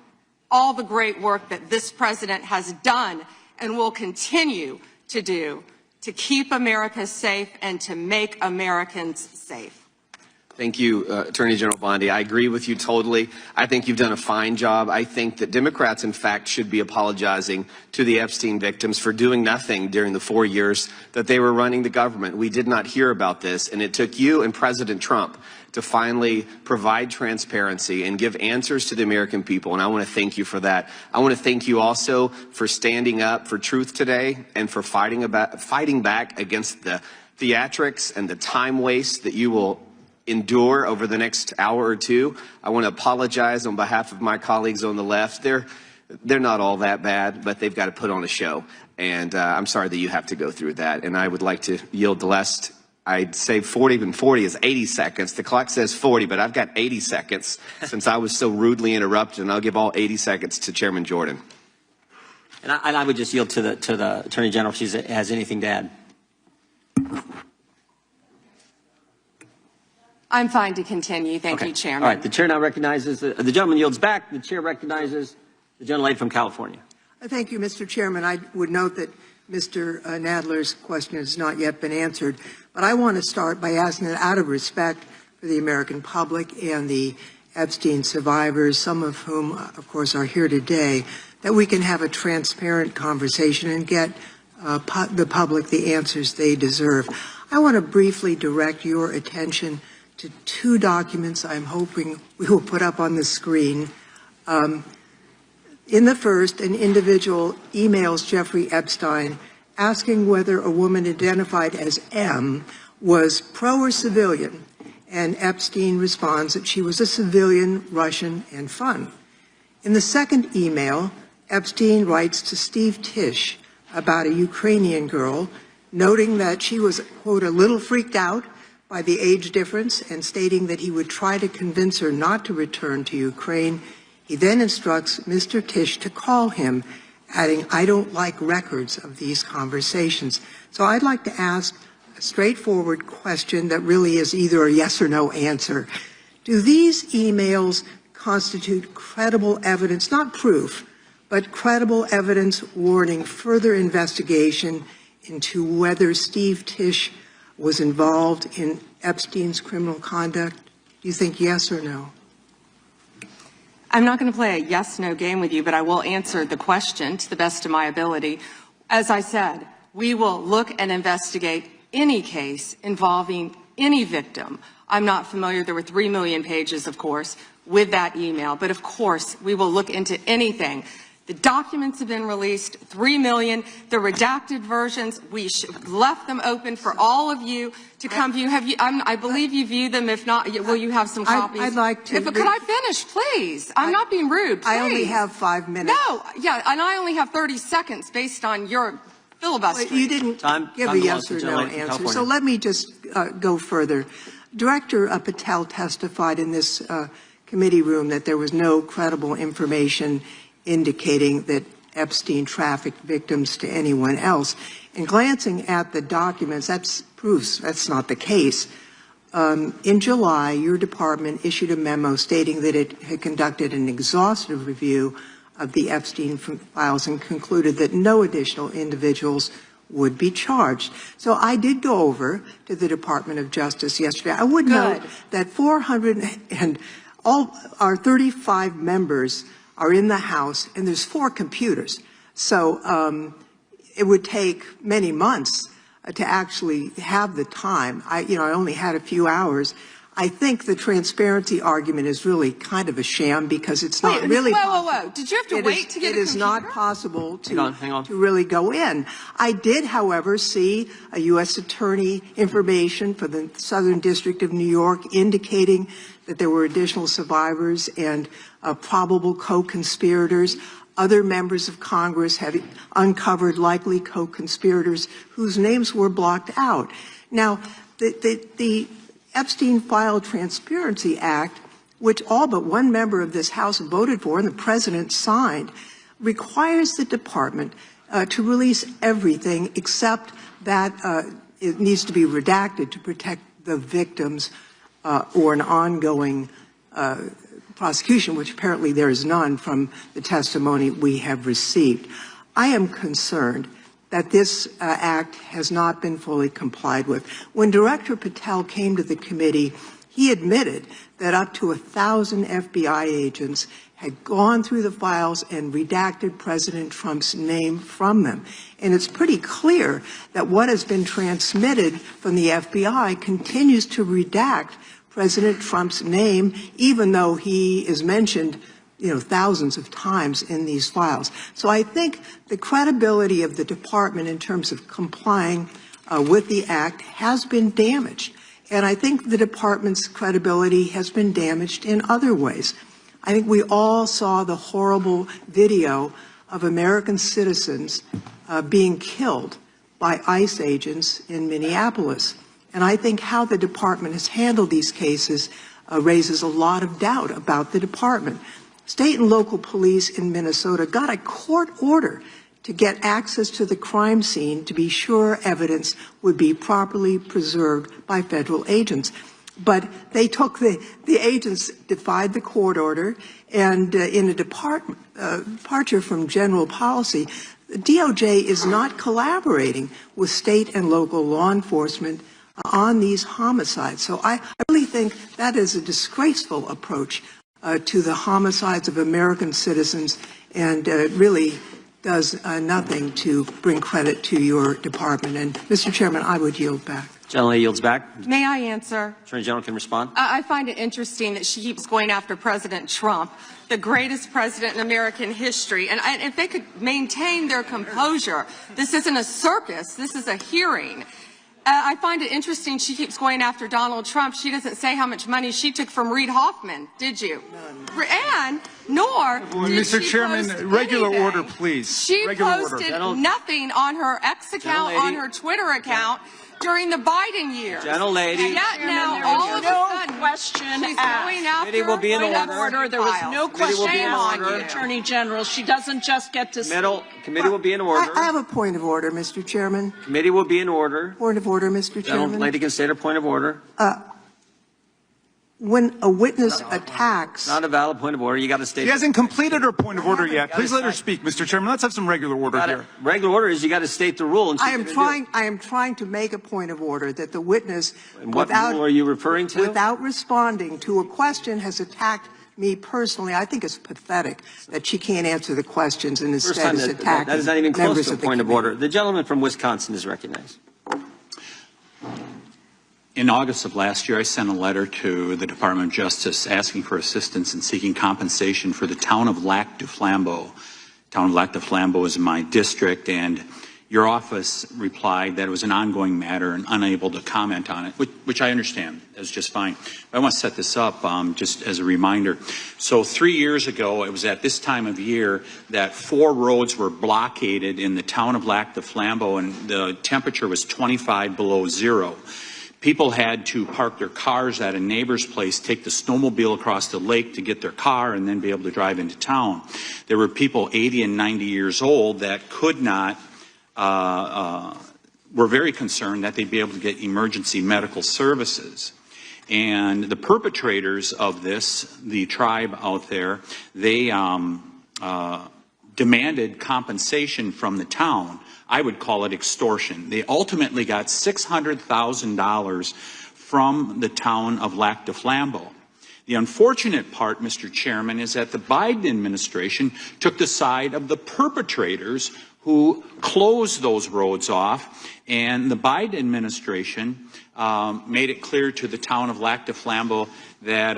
All the great work that this president has done and will continue to do to keep America safe and to make Americans safe. Thank you, Attorney General Bondi. I agree with you totally. I think you've done a fine job. I think that Democrats, in fact, should be apologizing to the Epstein victims for doing nothing during the 4 years that they were running the government. We did not hear about this, and it took you and President Trump to finally provide transparency and give answers to the American people, and I want to thank you for that. I want to thank you also for standing up for truth today and for fighting back against the theatrics and the time waste that you will endure over the next hour or two. I want to apologize on behalf of my colleagues on the left. They're not all that bad, but they've got to put on a show. And I'm sorry that you have to go through that. And I would like to yield the last, I'd say 40, even 40 is 80 seconds. The clock says 40, but I've got 80 seconds since I was so rudely interrupted, and I'll give all 80 seconds to Chairman Jordan. And I would just yield to the Attorney General if she has anything to add. I'm fine to continue. Thank you, Chairman. All right. The chair now recognizes, the gentleman yields back. The chair recognizes the gentlelady from California. Thank you, Mr. Chairman. I would note that Mr. Nadler's question has not yet been answered, but I want to start by asking that out of respect for the American public and the Epstein survivors, some of whom, of course, are here today, that we can have a transparent conversation and get the public the answers they deserve. I want to briefly direct your attention to 2 documents I'm hoping we will put up on the screen. In the first, an individual emails Jeffrey Epstein asking whether a woman identified as M was pro or civilian, and Epstein responds that she was a civilian, Russian, and fun. In the second email, Epstein writes to Steve Tisch about a Ukrainian girl, noting that she was, quote, a little freaked out by the age difference and stating that he would try to convince her not to return to Ukraine. He then instructs Mr. Tisch to call him, adding, I don't like records of these conversations. So I'd like to ask a straightforward question that really is either a yes or no answer. Do these emails constitute credible evidence, not proof, but credible evidence warning further investigation into whether Steve Tisch was involved in Epstein's criminal conduct? Do you think yes or no? I'm not going to play a yes-no game with you, but I will answer the question to the best of my ability. As I said, we will look and investigate any case involving any victim I'm not familiar. There were 3 million pages, of course, with that email. But of course, we will look into anything. The documents have been released, 3 million. The redacted versions, we left them open for all of you to come view. I believe you view them. If not, will you have some copies? I'd like to. Could I finish, please? I'm not being rude. Please. I only have 5 minutes. No, yeah, and I only have 30 seconds based on your filibuster. You didn't give a yes or no answer, so let me just go further. Director Patel testified in this committee room that there was no credible information indicating that Epstein trafficked victims to anyone else. And glancing at the documents, that proves that's not the case. In July, your department issued a memo stating that it had conducted an exhaustive review of the Epstein files and concluded that no additional individuals would be charged. So I did go over to the Department of Justice yesterday. I would note that 400 and all our 35 members are in the House, and there's 4 computers. So it would take many months to actually have the time. I only had a few hours. I think the transparency argument is really kind of a sham because it's not really possible. Whoa. Did you have to wait to get a computer? It is not possible to really go in. I did, however, see a U.S. attorney information for the Southern District of New York indicating that there were additional survivors and probable co-conspirators. Other members of Congress have uncovered likely co-conspirators whose names were blocked out. Now, the Epstein File Transparency Act, which all but one member of this House voted for and the President signed, requires the Department to release everything except that it needs to be redacted to protect the victims or an ongoing prosecution, which apparently there is none from the testimony we have received. I am concerned that this act has not been fully complied with. When Director Patel came to the committee, he admitted that up to 1,000 FBI agents had gone through the files and redacted President Trump's name from them. And it's pretty clear that what has been transmitted from the FBI continues to redact President Trump's name, even though he is mentioned thousands of times in these files. So I think the credibility of the department in terms of complying with the act has been damaged. And I think the department's credibility has been damaged in other ways. I think we all saw the horrible video of American citizens being killed by ICE agents in Minneapolis. And I think how the department has handled these cases raises a lot of doubt about the department. State and local police in Minnesota got a court order to get access to the crime scene to be sure evidence would be properly preserved by federal agents. But they took the agents defied the court order, and in a departure from general policy, the DOJ is not collaborating with state and local law enforcement on these homicides. So I really think that is a disgraceful approach to the homicides of American citizens, and really does nothing to bring credit to your department. And, Mr. Chairman, I would yield back. Gentleman yields back. May I answer? Attorney General can respond. I find it interesting that she keeps going after President Trump, the greatest president in American history. And if they could maintain their composure, this isn't a circus, this is a hearing. I find it interesting she keeps going after Donald Trump. She doesn't say how much money she took from Reid Hoffman, did you? And nor did Mr. Chairman, regular order, please. She posted nothing on her X account, on her Twitter account during the Biden year. Gentlelady. And yet now all of a sudden question she's going after Committee will be in order. There was no question on you, Attorney General. She doesn't just get to Committee will be in order. I have a point of order, Mr. Chairman. Committee will be in order. Point of order, Mr. Chairman. Lady can state her point of order. When a witness attacks... Not a valid point of order. You got to state... She hasn't completed her point of order yet. Please let her speak, Mr. Chairman. Let's have some regular order here. Regular order is you got to state the rule. And I am trying to make a point of order that the witness, what rule are you referring to? Without responding to a question, has attacked me personally. I think it's pathetic that she can't answer the questions and instead is attacking that is not even close to a the point of order. The gentleman from Wisconsin is recognized. In August of last year, I sent a letter to the Department of Justice asking for assistance in seeking compensation for the town of Lac du Flambeau. Town of Lac du Flambeau is in my district, and your office replied that it was an ongoing matter and unable to comment on it, which I understand is just fine. But I want to set this up just as a reminder. So 3 years ago, it was at this time of year that 4 roads were blockaded in the town of Lac du Flambeau, and the temperature was 25 below zero. People had to park their cars at a neighbor's place, take the snowmobile across the lake to get their car, and then be able to drive into town. There were people 80 and 90 years old that could not were very concerned that they'd be able to get emergency medical services. And the perpetrators of this, the tribe out there, they demanded compensation from the town. I would call it extortion. They ultimately got $600,000 from the town of Lac du Flambeau. The unfortunate part, Mr. Chairman, is that the Biden administration took the side of the perpetrators who closed those roads off, and the Biden administration made it clear to the town of Lac du Flambeau that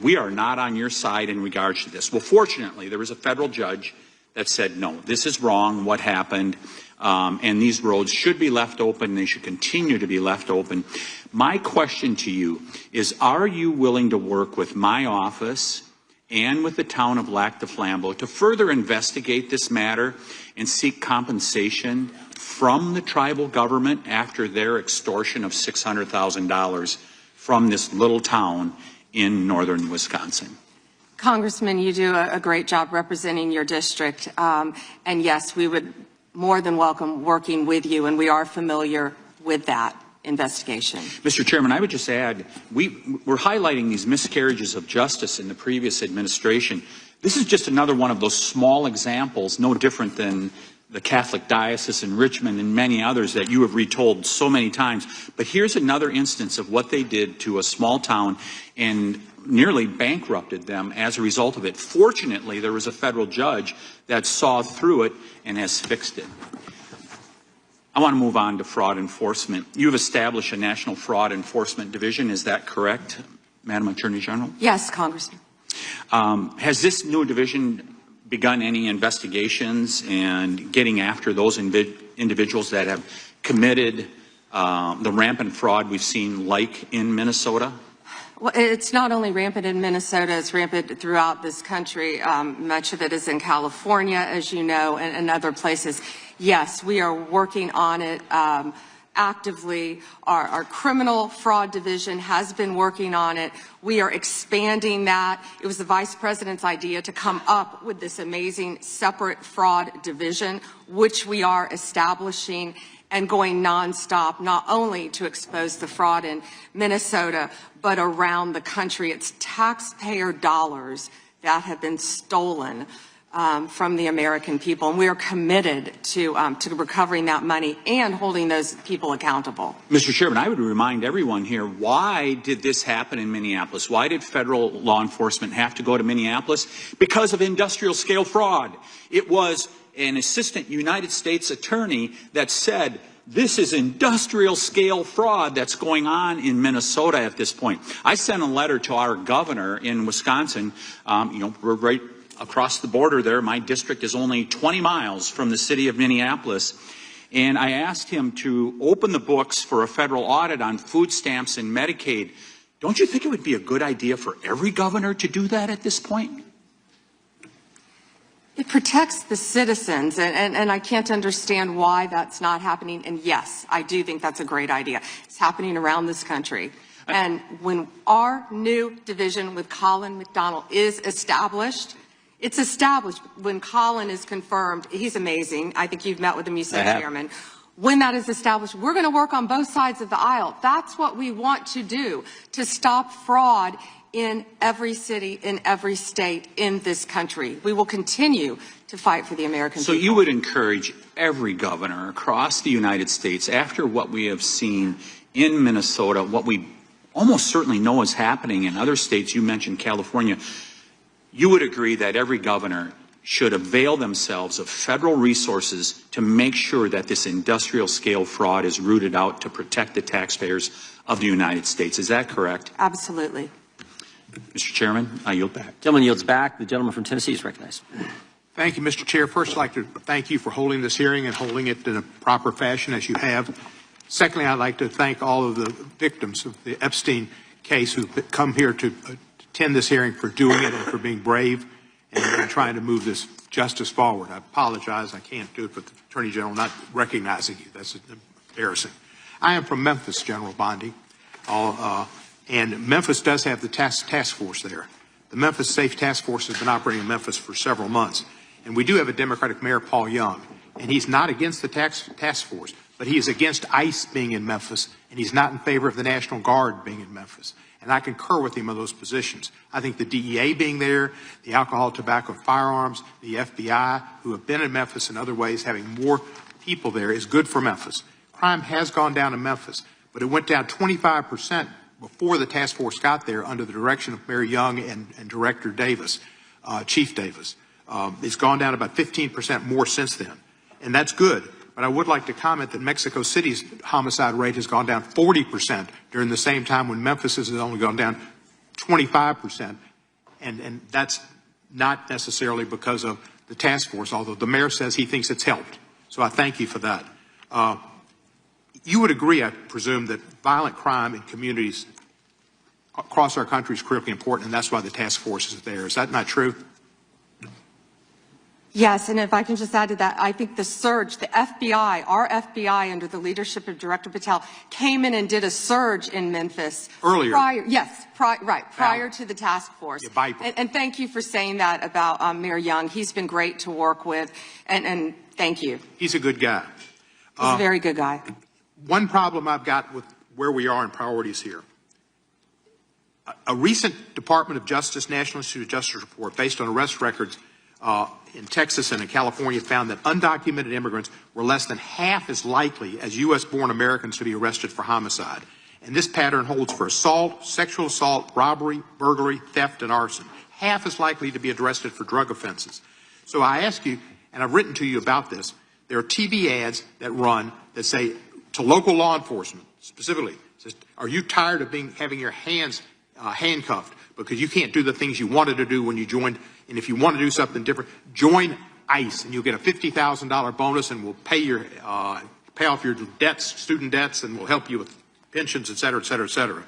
we are not on your side in regards to this. Well, fortunately, there was a federal judge that said, no, this is wrong, what happened, and these roads should be left open, they should continue to be left open. My question to you is, are you willing to work with my office and with the town of Lac du Flambeau to further investigate this matter and seek compensation from the tribal government after their extortion of $600,000 from this little town in northern Wisconsin? Congressman, you do a great job representing your district. And yes, we would more than welcome working with you, and we are familiar with that investigation. Mr. Chairman, I would just add, we're highlighting these miscarriages of justice in the previous administration. This is just another one of those small examples, no different than the Catholic Diocese in Richmond and many others that you have retold so many times. But here's another instance of what they did to a small town and nearly bankrupted them as a result of it. Fortunately, there was a federal judge that saw through it and has fixed it. I want to move on to fraud enforcement. You've established a National Fraud Enforcement Division. Is that correct, Madam Attorney General? Yes, Congressman. Has this new division begun any investigations and getting after those individuals that have committed the rampant fraud we've seen, like in Minnesota? Well, it's not only rampant in Minnesota, it's rampant throughout this country. Much of it is in California, as you know, and other places. Yes, we are working on it actively. Our criminal fraud division has been working on it. We are expanding that. It was the Vice President's idea to come up with this amazing separate fraud division, which we are establishing and going nonstop, not only to expose the fraud in Minnesota, but around the country. It's taxpayer dollars that have been stolen from the American people, and we are committed to recovering that money and holding those people accountable. Mr. Chairman, I would remind everyone here, why did this happen in Minneapolis? Why did federal law enforcement have to go to Minneapolis? Because of industrial scale fraud. It was an assistant United States attorney that said, this is industrial scale fraud that's going on in Minnesota at this point. I sent a letter to our governor in Wisconsin. We're right across the border there. My district is only 20 miles from the city of Minneapolis. And I asked him to open the books for a federal audit on food stamps and Medicaid. Don't you think it would be a good idea for every governor to do that at this point? It protects the citizens, and I can't understand why that's not happening. And yes, I do think that's a great idea. It's happening around this country. And when our new division with Colin McDonald is established, it's established. When Colin is confirmed, he's amazing. I think you've met with him, you said, Chairman. When that is established, we're going to work on both sides of the aisle. That's what we want to do, to stop fraud in every city, in every state in this country. We will continue to fight for the American people. So you would encourage every governor across the United States, after what we have seen in Minnesota, what we almost certainly know is happening in other states, you mentioned California, you would agree that every governor should avail themselves of federal resources to make sure that this industrial scale fraud is rooted out to protect the taxpayers of the United States. Is that correct? Absolutely. Mr. Chairman, I yield back. Gentleman yields back. The gentleman from Tennessee is recognized. Thank you, Mr. Chair. First, I'd like to thank you for holding this hearing and holding it in a proper fashion as you have. Secondly, I'd like to thank all of the victims of the Epstein case who've come here to attend this hearing, for doing it and for being brave and trying to move this justice forward. I apologize. I can't do it with the Attorney General not recognizing you. That's embarrassing. I am from Memphis, General Bondi, and Memphis does have the task force there. The Memphis Safe Task Force has been operating in Memphis for several months. And we do have a Democratic Mayor, Paul Young, and he's not against the task force, but he is against ICE being in Memphis, and he's not in favor of the National Guard being in Memphis. And I concur with him on those positions. I think the DEA being there, the alcohol, tobacco, firearms, the FBI, who have been in Memphis in other ways, having more people there is good for Memphis. Crime has gone down in Memphis, but it went down 25% before the task force got there under the direction of Mayor Young and Director Davis, Chief Davis. It's gone down about 15% more since then, and that's good. But I would like to comment that Mexico City's homicide rate has gone down 40% during the same time, when Memphis has only gone down 25%. And that's not necessarily because of the task force, although the mayor says he thinks it's helped. So I thank you for that. You would agree, I presume, that violent crime in communities across our country is critically important, and that's why the task force is there. Is that not true? Yes, and if I can just add to that, I think the surge, the FBI, our FBI under the leadership of Director Patel, came in and did a surge in Memphis. Earlier. Prior to the task force. Yeah, and thank you for saying that about Mayor Young. He's been great to work with, and thank you. He's a good guy. He's a very good guy. One problem I've got with where we are in priorities here. A recent Department of Justice, National Institute of Justice report based on arrest records in Texas and in California found that undocumented immigrants were less than half as likely as U.S.-born Americans to be arrested for homicide. And this pattern holds for assault, sexual assault, robbery, burglary, theft, and arson. Half as likely to be arrested for drug offenses. So I ask you, and I've written to you about this, there are TV ads that run that say to local law enforcement, specifically, says, are you tired of having your hands handcuffed because you can't do the things you wanted to do when you joined? And if you want to do something different, join ICE, and you'll get a $50,000 bonus, and we'll pay off your debts, student debts, and we'll help you with pensions, et cetera, et cetera, et cetera.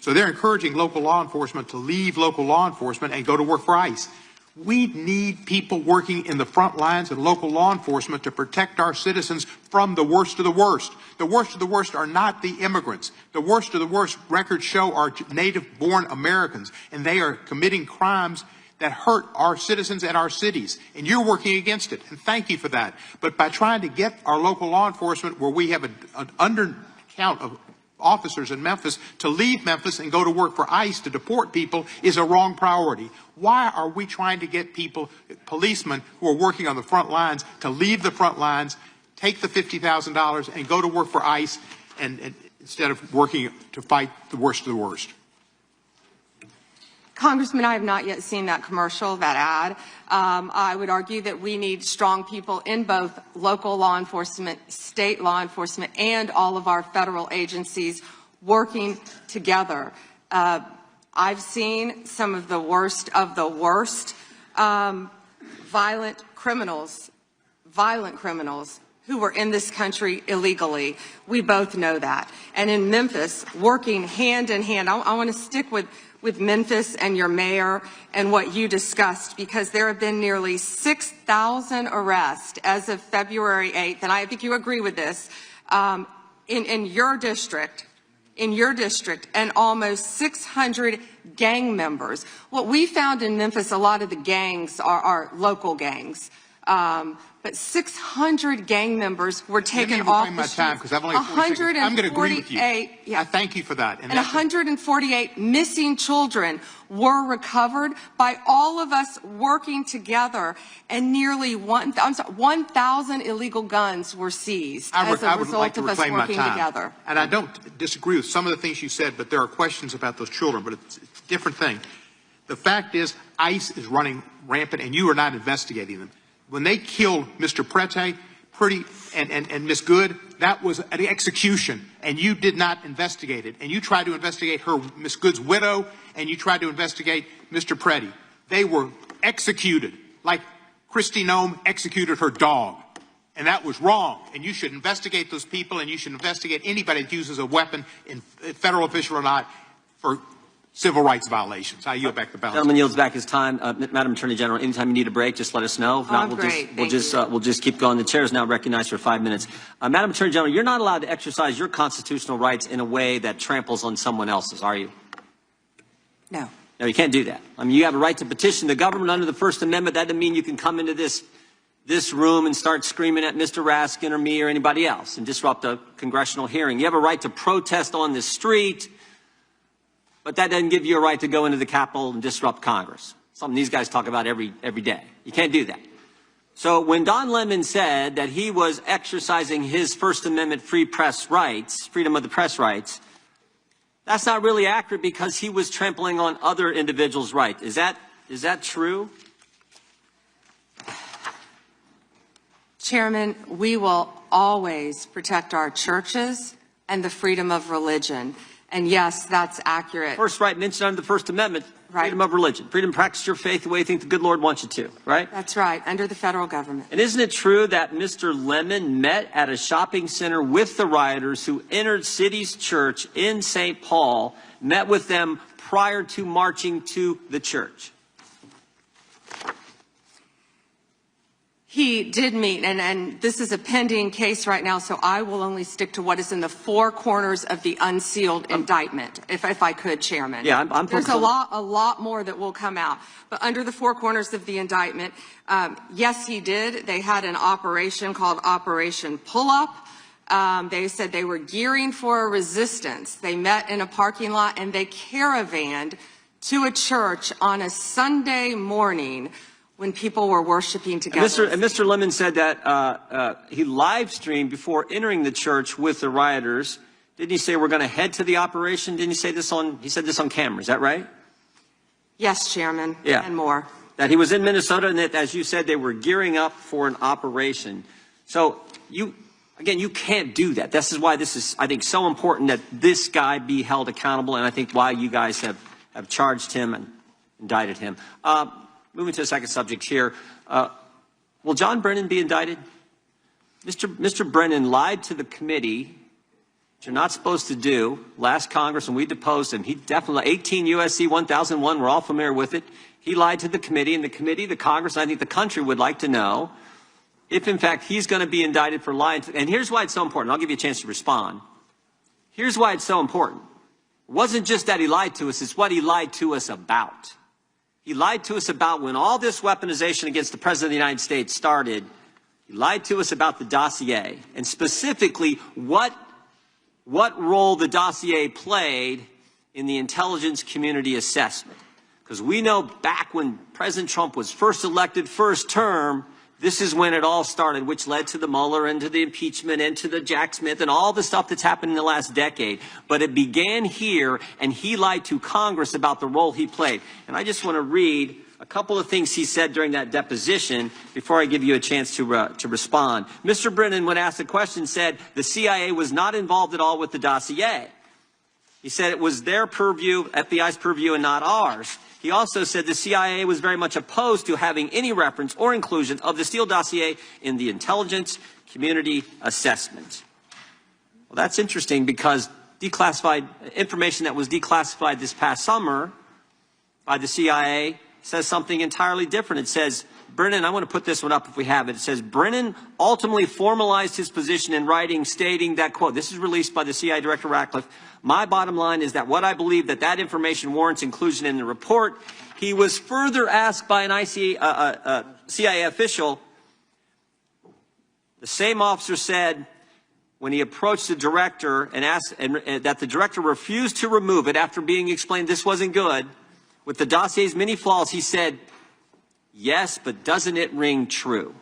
So they're encouraging local law enforcement to leave local law enforcement and go to work for ICE. We need people working in the front lines and local law enforcement to protect our citizens from the worst of the worst. The worst of the worst are not the immigrants. The worst of the worst, records show, are native-born Americans, and they are committing crimes that hurt our citizens and our cities, and you're working against it, and thank you for that. But by trying to get our local law enforcement, where we have an undercount of officers in Memphis, to leave Memphis and go to work for ICE to deport people is a wrong priority. Why are we trying to get people, policemen who are working on the front lines, to leave the front lines, take the $50,000 and go to work for ICE and instead of working to fight the worst of the worst? Congressman, I have not yet seen that commercial, that ad. I would argue that we need strong people in both local law enforcement, state law enforcement, and all of our federal agencies working together. I've seen some of the worst violent criminals who were in this country illegally. We both know that. And in Memphis, working hand in hand, I want to stick with Memphis and your mayor and what you discussed, because there have been nearly 6,000 arrests as of February 8th, and I think you agree with this, in your district, and almost 600 gang members. What we found in Memphis, a lot of the gangs are local gangs. But 600 gang members were taken off the streets. I'm going to agree with you. I thank you for that. And 148 missing children were recovered by all of us working together, and nearly 1,000 illegal guns were seized as a result of us working together. And I don't disagree with some of the things you said, but there are questions about those children, but it's a different thing. The fact is, ICE is running rampant, and you are not investigating them. When they killed Mr. Prete, and Ms. Good, that was an execution, and you did not investigate it. And you tried to investigate Ms. Good's widow, and you tried to investigate Mr. Prete. They were executed, like Kristi Noem executed her dog. And that was wrong. And you should investigate those people, and you should investigate anybody that uses a weapon, in federal official or not, for civil rights violations. I yield back the balance. Gentleman yields back his time. Madam Attorney General, anytime you need a break, just let us know. If not, we'll just keep going. The chair is now recognized for 5 minutes. Madam Attorney General, you're not allowed to exercise your constitutional rights in a way that tramples on someone else's, are you? No. No, you can't do that. I mean, you have a right to petition the government under the First Amendment. That doesn't mean you can come into this room and start screaming at Mr. Raskin or me or anybody else and disrupt a congressional hearing. You have a right to protest on the street, but that doesn't give you a right to go into the Capitol and disrupt Congress. Something these guys talk about every day. You can't do that. So when Don Lemon said that he was exercising his First Amendment free press rights, freedom of the press rights, that's not really accurate because he was trampling on other individuals' rights. Is that true? Chairman, we will always protect our churches and the freedom of religion. And yes, that's accurate. First right mentioned under the First Amendment, freedom of religion, freedom to practice your faith the way you think the good Lord wants you to, right? That's right, under the federal government. And isn't it true that Mr. Lemon met at a shopping center with the rioters who entered City's Church in St. Paul, met with them prior to marching to the church? He did meet, and this is a pending case right now, so I will only stick to what is in the four corners of the unsealed indictment, if I could, Chairman. Yeah, There's a lot more that will come out. But under the four corners of the indictment, yes, he did. They had an operation called Operation Pull-Up. They said they were gearing for a resistance. They met in a parking lot, and they caravanned to a church on a Sunday morning when people were worshiping together. And Mr. Lemon said that he live streamed before entering the church with the rioters. Didn't he say we're going to head to the operation? Didn't he say this he said this on camera, is that right? Yes, Chairman, yeah. And more. That he was in Minnesota and that, as you said, they were gearing up for an operation. So you can't do that. This is why this is, I think, so important that this guy be held accountable, and I think why you guys have charged him and indicted him. Moving to the second subject here, will John Brennan be indicted? Mr. Brennan lied to the committee, which you're not supposed to do, last Congress when we deposed him. He definitely, 18 U.S.C. 1001, we're all familiar with it. He lied to the committee, and the Congress, and I think the country would like to know if, in fact, he's going to be indicted for lying. And here's why it's so important. I'll give you a chance to respond. Here's why it's so important. It wasn't just that he lied to us, it's what he lied to us about. He lied to us about when all this weaponization against the President of the United States started. He lied to us about the dossier, and specifically what role the dossier played in the intelligence community assessment. Because we know back when President Trump was first elected, first term, this is when it all started, which led to the Mueller and to the impeachment and to the Jack Smith and all the stuff that's happened in the last decade. But it began here, and he lied to Congress about the role he played. And I just want to read a couple of things he said during that deposition before I give you a chance to respond. Mr. Brennan, when asked the question, said the CIA was not involved at all with the dossier. He said it was their purview, FBI's purview, and not ours. He also said the CIA was very much opposed to having any reference or inclusion of the Steele dossier in the intelligence community assessment. Well, that's interesting because declassified information that was declassified this past summer by the CIA says something entirely different. It says, Brennan, I want to put this one up if we have it. It says, Brennan ultimately formalized his position in writing, stating that, quote, this is released by the CIA Director Ratcliffe, my bottom line is that what I believe that information warrants inclusion in the report. He was further asked by an CIA official. The same officer said when he approached the director and asked that the director refused to remove it after being explained this wasn't good. With the dossier's many flaws, he said, yes, but doesn't it ring true?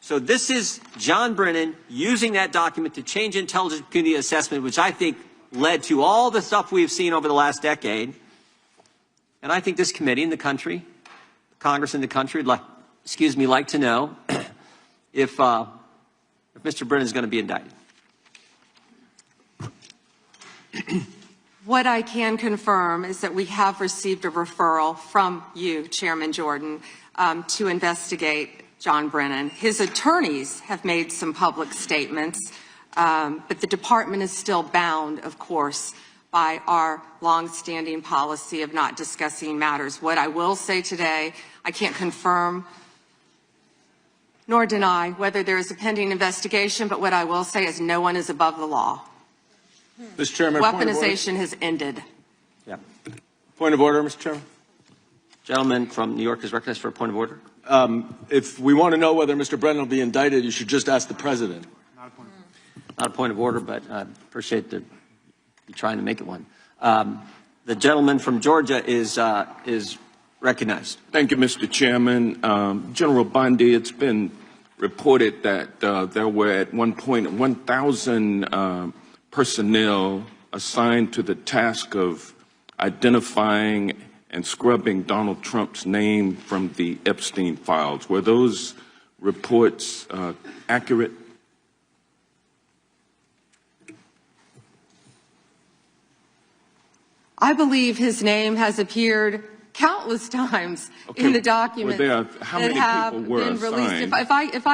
So this is John Brennan using that document to change intelligence community assessment, which I think led to all the stuff we've seen over the last decade. And I think this committee in the country, Congress in the country, like to know if Mr. Brennan is going to be indicted. What I can confirm is that we have received a referral from you, Chairman Jordan, to investigate John Brennan. His attorneys have made some public statements, but the department is still bound, of course, by our longstanding policy of not discussing matters. What I will say today, I can't confirm nor deny whether there is a pending investigation, but what I will say is no one is above the law. Mr. Chairman, Weaponization has ended. Yeah. Point of order, Mr. Chairman. Gentleman from New York is recognized for a point of order. If we want to know whether Mr. Brennan will be indicted, you should just ask the president. Not a point of order, but I appreciate you trying to make it one. The gentleman from Georgia is recognized. Thank you, Mr. Chairman. General Bondi, it's been reported that there were at one point 1,000 personnel assigned to the task of identifying and scrubbing Donald Trump's name from the Epstein files. Were those reports accurate? I believe his name has appeared countless times in the documents how that many have people were been released. assigned? If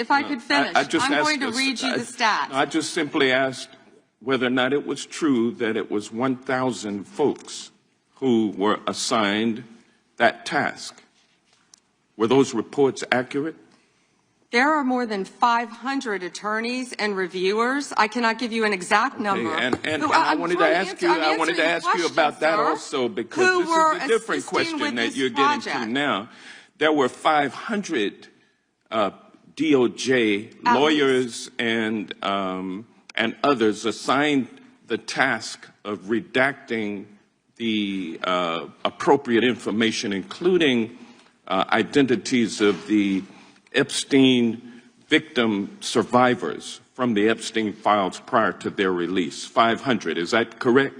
I could finish, I'm going to read you the stats. I just simply asked whether or not it was true that it was 1,000 folks who were assigned that task. Were those reports accurate? There are more than 500 attorneys and reviewers. I cannot give you an exact number. And I wanted to ask you about that also, because this is a different question that you're getting to now. There were 500 DOJ lawyers and others assigned the task of redacting the appropriate information, including identities of the Epstein victim survivors from the Epstein files prior to their release. 500, is that correct?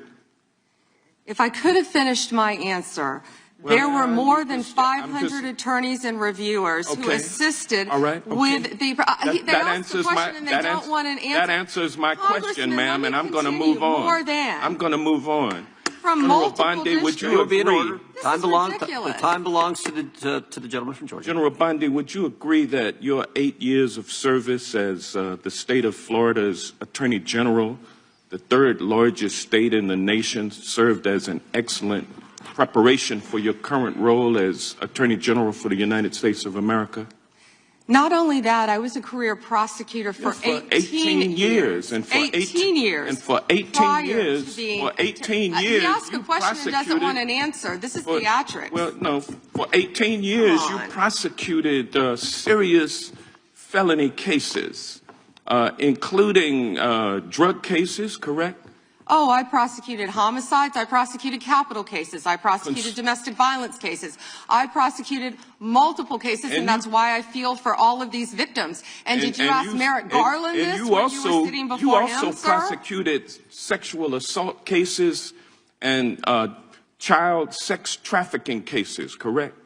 If I could have finished my answer, there were more than 500 attorneys and reviewers who assisted with the. They asked the question and they don't want an answer. That answers my question, ma'am, and I'm going to move on. I'm going to move on. From General Bondi, would you agree? Time belongs to the gentleman from Georgia. General Bondi, would you agree that your 8 years of service as the state of Florida's Attorney General, the third largest state in the nation, served as an excellent preparation for your current role as Attorney General for the United States of America? Not only that, I was a career prosecutor for 18 years. And for 18 years. And for 18 years. He asked a question and doesn't want an answer. This is theatrics. Well, no. For 18 years, you prosecuted serious felony cases, including drug cases, correct? Oh, I prosecuted homicides. I prosecuted capital cases. I prosecuted domestic violence cases. I prosecuted multiple cases, and that's why I feel for all of these victims. And did you ask Merrick Garland this when you were sitting before him, sir? You also prosecuted sexual assault cases and child sex trafficking cases, correct?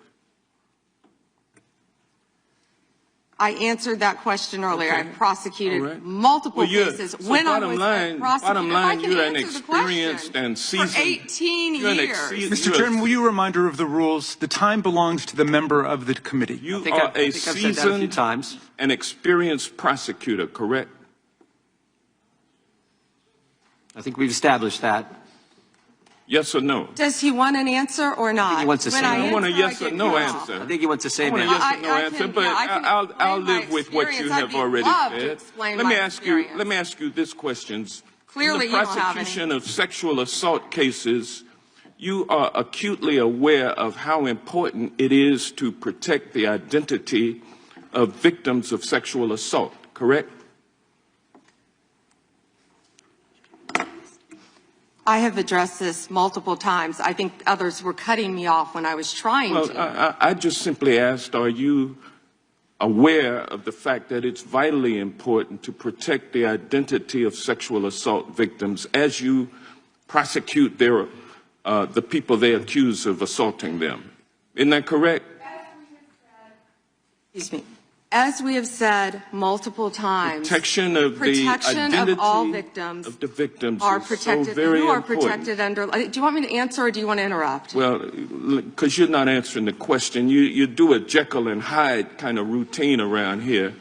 I answered that question earlier. I prosecuted multiple cases when I was a prosecutor. Bottom line, you're an experienced and seasoned. For 18 years. Mr. Chairman, will you remind her of the rules? The time belongs to the member of the committee. You are a seasoned and experienced prosecutor, correct? I think we've established that. Yes or no? Does he want an answer or not? I think he wants to say I want a yes or no answer. I think he wants to say a yes or no answer, but I'll live with what you have already said. Let me ask you this question. Clearly, in the prosecution of sexual assault cases, you are acutely aware of how important it is to protect the identity of victims of sexual assault, correct? I have addressed this multiple times. I think others were cutting me off when I was trying to. I just simply asked, are you aware of the fact that it's vitally important to protect the identity of sexual assault victims as you prosecute their the people they accuse of assaulting them. Isn't that correct? Excuse me. As we have said multiple times, Protection of the identity of all victims of the victims are is protected. so very Who are important. protected under? Do you want me to answer or do you want to interrupt? Well, because you're not answering the question. You do a Jekyll and Hyde kind of routine around here,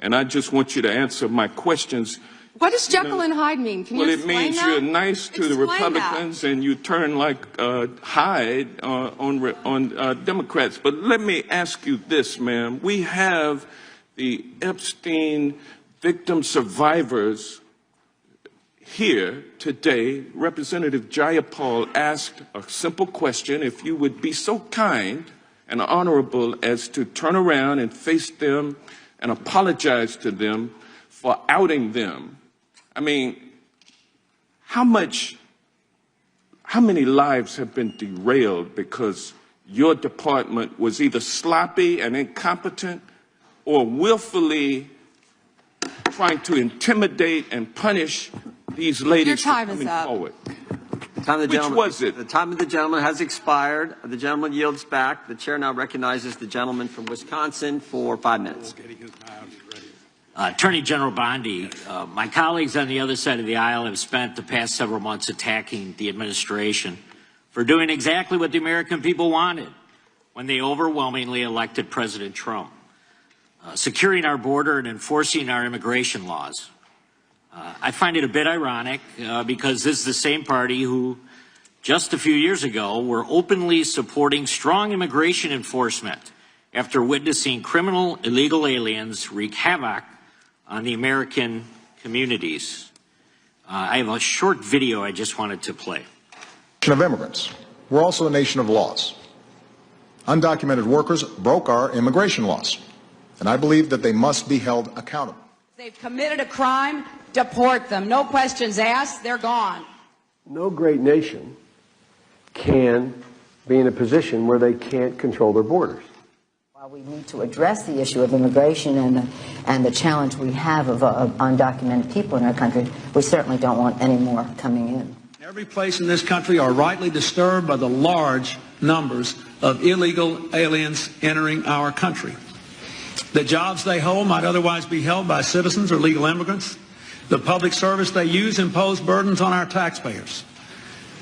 and I just want you to answer my questions. What does Jekyll and Hyde mean? Can you explain that? Well, it means you're nice to the Republicans and you turn like Hyde on Democrats. But let me ask you this, ma'am. We have the Epstein victim survivors here today. Representative Jayapal asked a simple question. If you would be so kind and honorable as to turn around and face them and apologize to them for outing them. I mean, how many lives have been derailed because your department was either sloppy and incompetent or willfully trying to intimidate and punish these ladies for coming forward? Which was it? The time of the gentleman has expired. The gentleman yields back. The chair now recognizes the gentleman from Wisconsin for 5 minutes. Attorney General Bondi, my colleagues on the other side of the aisle have spent the past several months attacking the administration for doing exactly what the American people wanted when they overwhelmingly elected President Trump, securing our border and enforcing our immigration laws. I find it a bit ironic because this is the same party who just a few years ago were openly supporting strong immigration enforcement after witnessing criminal illegal aliens wreak havoc on the American communities. I have a short video I just wanted to play. Of immigrants. We're also a nation of laws. Undocumented workers broke our immigration laws, and I believe that they must be held accountable. They've committed a crime, deport them. No questions asked, they're gone. No great nation can be in a position where they can't control their borders. While we need to address the issue of immigration and the challenge we have of undocumented people in our country, we certainly don't want any more coming in. Every place in this country are rightly disturbed by the large numbers of illegal aliens entering our country. The jobs they hold might otherwise be held by citizens or legal immigrants. The public service they use impose burdens on our taxpayers.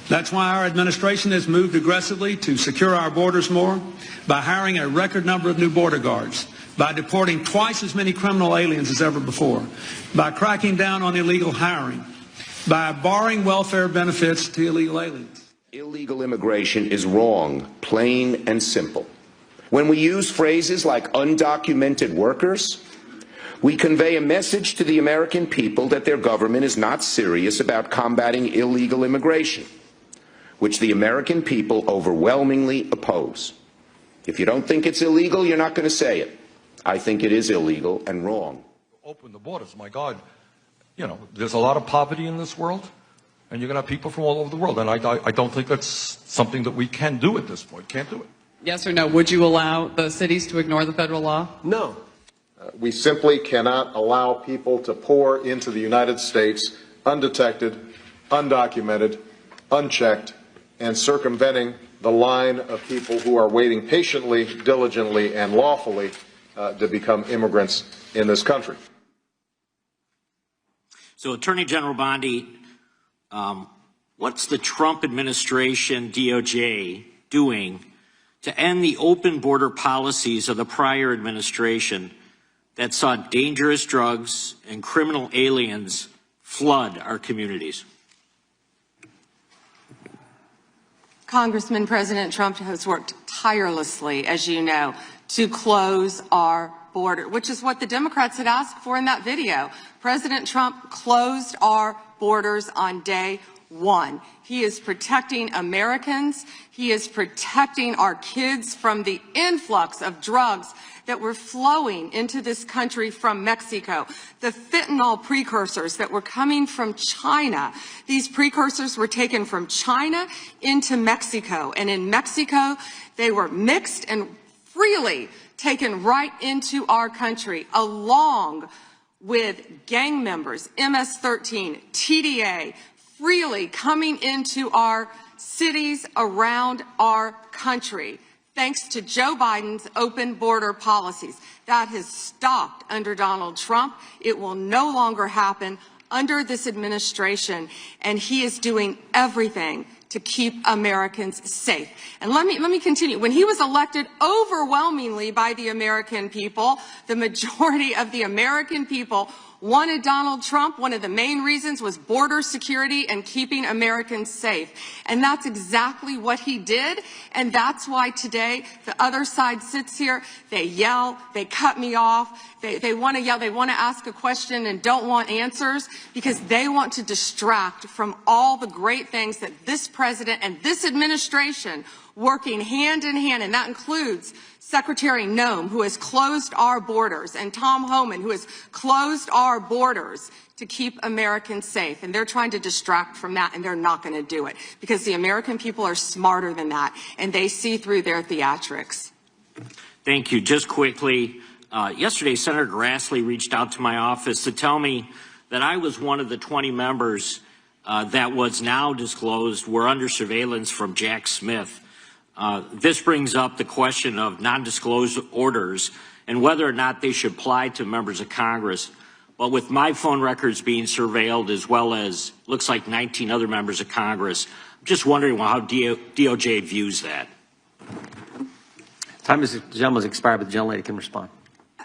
That's why our administration has moved aggressively to secure our borders more by hiring a record number of new border guards, by deporting twice as many criminal aliens as ever before, by cracking down on illegal hiring, by barring welfare benefits to illegal aliens. Illegal immigration is wrong, plain and simple. When we use phrases like undocumented workers, we convey a message to the American people that their government is not serious about combating illegal immigration, which the American people overwhelmingly oppose. If you don't think it's illegal, you're not going to say it. I think it is illegal and wrong. Open the borders, my God. You know, there's a lot of poverty in this world, and you're going to have people from all over the world, and I don't think that's something that we can do at this point. Can't do it. Yes or no? Would you allow the cities to ignore the federal law? No. We simply cannot allow people to pour into the United States undetected, undocumented, unchecked, and circumventing the line of people who are waiting patiently, diligently, and lawfully to become immigrants in this country. So, Attorney General Bondi, what's the Trump administration, DOJ, doing to end the open border policies of the prior administration that saw dangerous drugs and criminal aliens flood our communities? Congressman, President Trump has worked tirelessly, as you know, to close our border, which is what the Democrats had asked for in that video. President Trump closed our borders on day one. He is protecting Americans. He is protecting our kids from the influx of drugs that were flowing into this country from Mexico, the fentanyl precursors that were coming from China. These precursors were taken from China into Mexico, and in Mexico they were mixed and freely taken right into our country, along with gang members, MS-13, TDA, freely coming into our cities around our country, thanks to Joe Biden's open border policies. That has stopped under Donald Trump. It will no longer happen under this administration, and he is doing everything to keep Americans safe. And let me continue. When he was elected overwhelmingly by the American people, the majority of the American people wanted Donald Trump. One of the main reasons was border security and keeping Americans safe. And that's exactly what he did. And that's why today the other side sits here, they yell, they cut me off, they want to yell, they want to ask a question and don't want answers because they want to distract from all the great things that this president and this administration working hand in hand, and that includes Secretary Noem, who has closed our borders, and Tom Homan, who has closed our borders to keep Americans safe. And they're trying to distract from that, and they're not going to do it because the American people are smarter than that, and they see through their theatrics. Thank you. Just quickly, yesterday Senator Grassley reached out to my office to tell me that I was one of the 20 members that was now disclosed were under surveillance from Jack Smith. This brings up the question of non-disclosure orders and whether or not they should apply to members of Congress. But with my phone records being surveilled, as well as looks like 19 other members of Congress, I'm just wondering how DOJ views that. Time is the gentleman's expired, but the gentlelady can respond.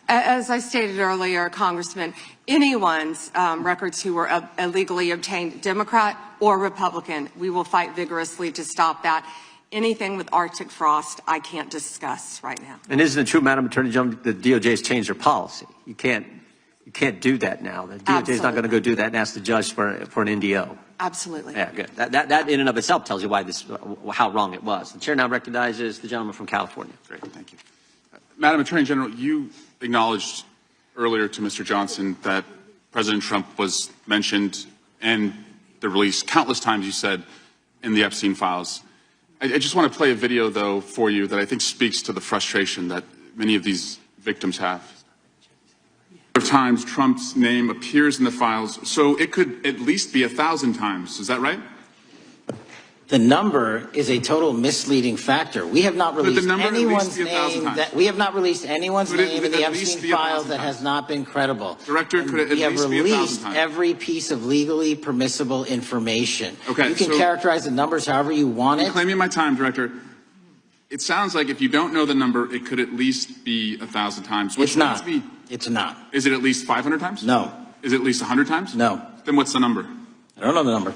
As I stated earlier, Congressman, anyone's records who were illegally obtained, Democrat or Republican, we will fight vigorously to stop that. Anything with Arctic frost, I can't discuss right now. And isn't it true, Madam Attorney General, the DOJ has changed their policy? You can't do that now. The DOJ is not going to go do that and ask the judge for an NDO. Absolutely. Yeah, good. That in and of itself tells you why how wrong it was. The chair now recognizes the gentleman from California. Great, thank you. Madam Attorney General, you acknowledged earlier to Mr. Johnson that President Trump was mentioned and the release countless times, you said, in the Epstein files. I just want to play a video, though, for you that I think speaks to the frustration that many of these victims have. Times Trump's name appears in the files, so it could at least be 1,000 times. Is that right? The number is a total misleading factor. We have not released anyone's name in the Epstein files that has not been credible. Director, could it at least be 1,000 times? We have released every piece of legally permissible information. Okay, you can characterize the numbers however you want it. I'm claiming my time, Director. It sounds like if you don't know the number, it could at least be 1,000 times. It's not. It's not. Is it at least 500 times? No. Is it at least 100 times? No. Then what's the number? I don't know the number.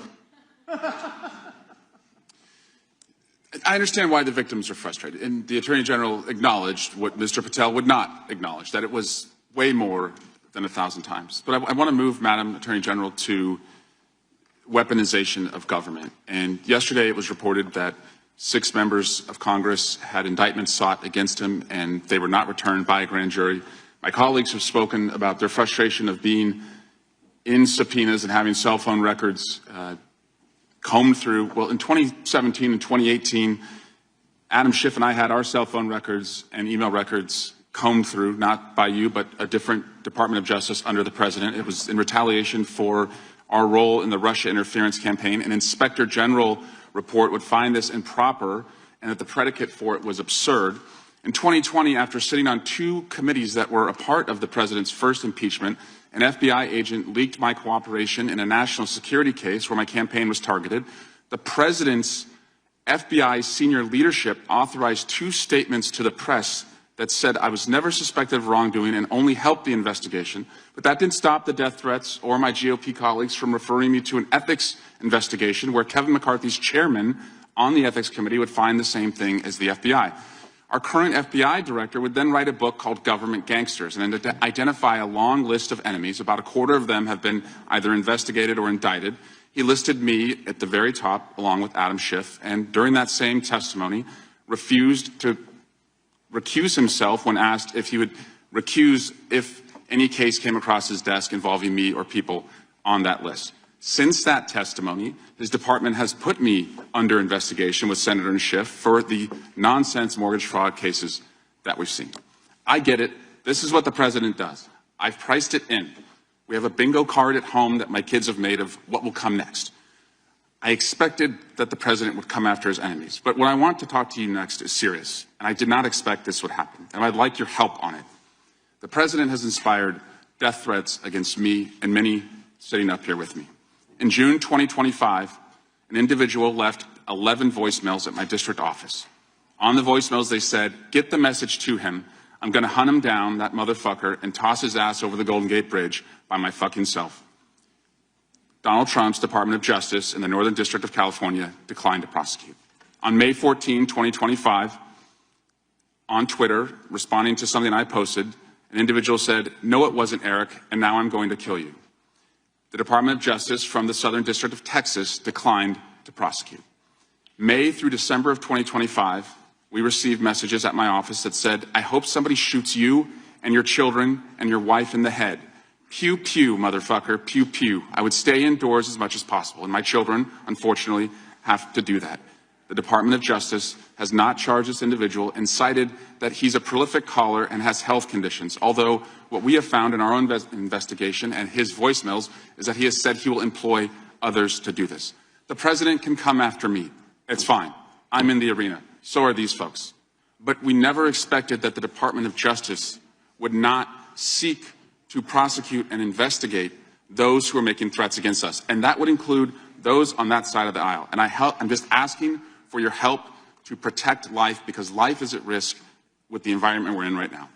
I understand why the victims are frustrated, and the Attorney General acknowledged what Mr. Patel would not acknowledge, that it was way more than 1,000 times. But I want to move, Madam Attorney General, to weaponization of government. And yesterday it was reported that 6 members of Congress had indictments sought against him, and they were not returned by a grand jury. My colleagues have spoken about their frustration of being in subpoenas and having cell phone records combed through. Well, in 2017 and 2018, Adam Schiff and I had our cell phone records and email records combed through, not by you, but a different Department of Justice under the President. It was in retaliation for our role in the Russia interference campaign. An Inspector General report would find this improper and that the predicate for it was absurd. In 2020, after sitting on 2 committees that were a part of the President's first impeachment, an FBI agent leaked my cooperation in a national security case where my campaign was targeted. The President's FBI senior leadership authorized 2 statements to the press that said I was never suspected of wrongdoing and only helped the investigation. But that didn't stop the death threats or my GOP colleagues from referring me to an ethics investigation where Kevin McCarthy's chairman on the ethics committee would find the same thing as the FBI. Our current FBI director would then write a book called Government Gangsters and identify a long list of enemies. About a quarter of them have been either investigated or indicted. He listed me at the very top, along with Adam Schiff, and during that same testimony, refused to recuse himself when asked if he would recuse if any case came across his desk involving me or people on that list. Since that testimony, his department has put me under investigation with Senator Schiff for the nonsense mortgage fraud cases that we've seen. I get it. This is what the President does. I've priced it in. We have a bingo card at home that my kids have made of what will come next. I expected that the president would come after his enemies. But what I want to talk to you next is serious, and I did not expect this would happen, and I'd like your help on it. The president has inspired death threats against me and many sitting up here with me. In June 2025, an individual left 11 voicemails at my district office. On the voicemails, they said, "Get the message to him. I'm going to hunt him down, that motherfucker, and toss his ass over the Golden Gate Bridge by my fucking self." Donald Trump's Department of Justice in the Northern District of California declined to prosecute. On May 14, 2025, on Twitter, responding to something I posted, an individual said, "No, it wasn't Eric, and now I'm going to kill you." The Department of Justice from the Southern District of Texas declined to prosecute. May through December of 2025, we received messages at my office that said, "I hope somebody shoots you and your children and your wife in the head. Pew, pew, motherfucker, pew, pew." I would stay indoors as much as possible, and my children, unfortunately, have to do that. The Department of Justice has not charged this individual and cited that he's a prolific caller and has health conditions, although what we have found in our own investigation and his voicemails is that he has said he will employ others to do this. The president can come after me. It's fine. I'm in the arena. So are these folks. But we never expected that the Department of Justice would not seek to prosecute and investigate those who are making threats against us. And that would include those on that side of the aisle. And I'm just asking for your help to protect life, because life is at risk with the environment we're in right now.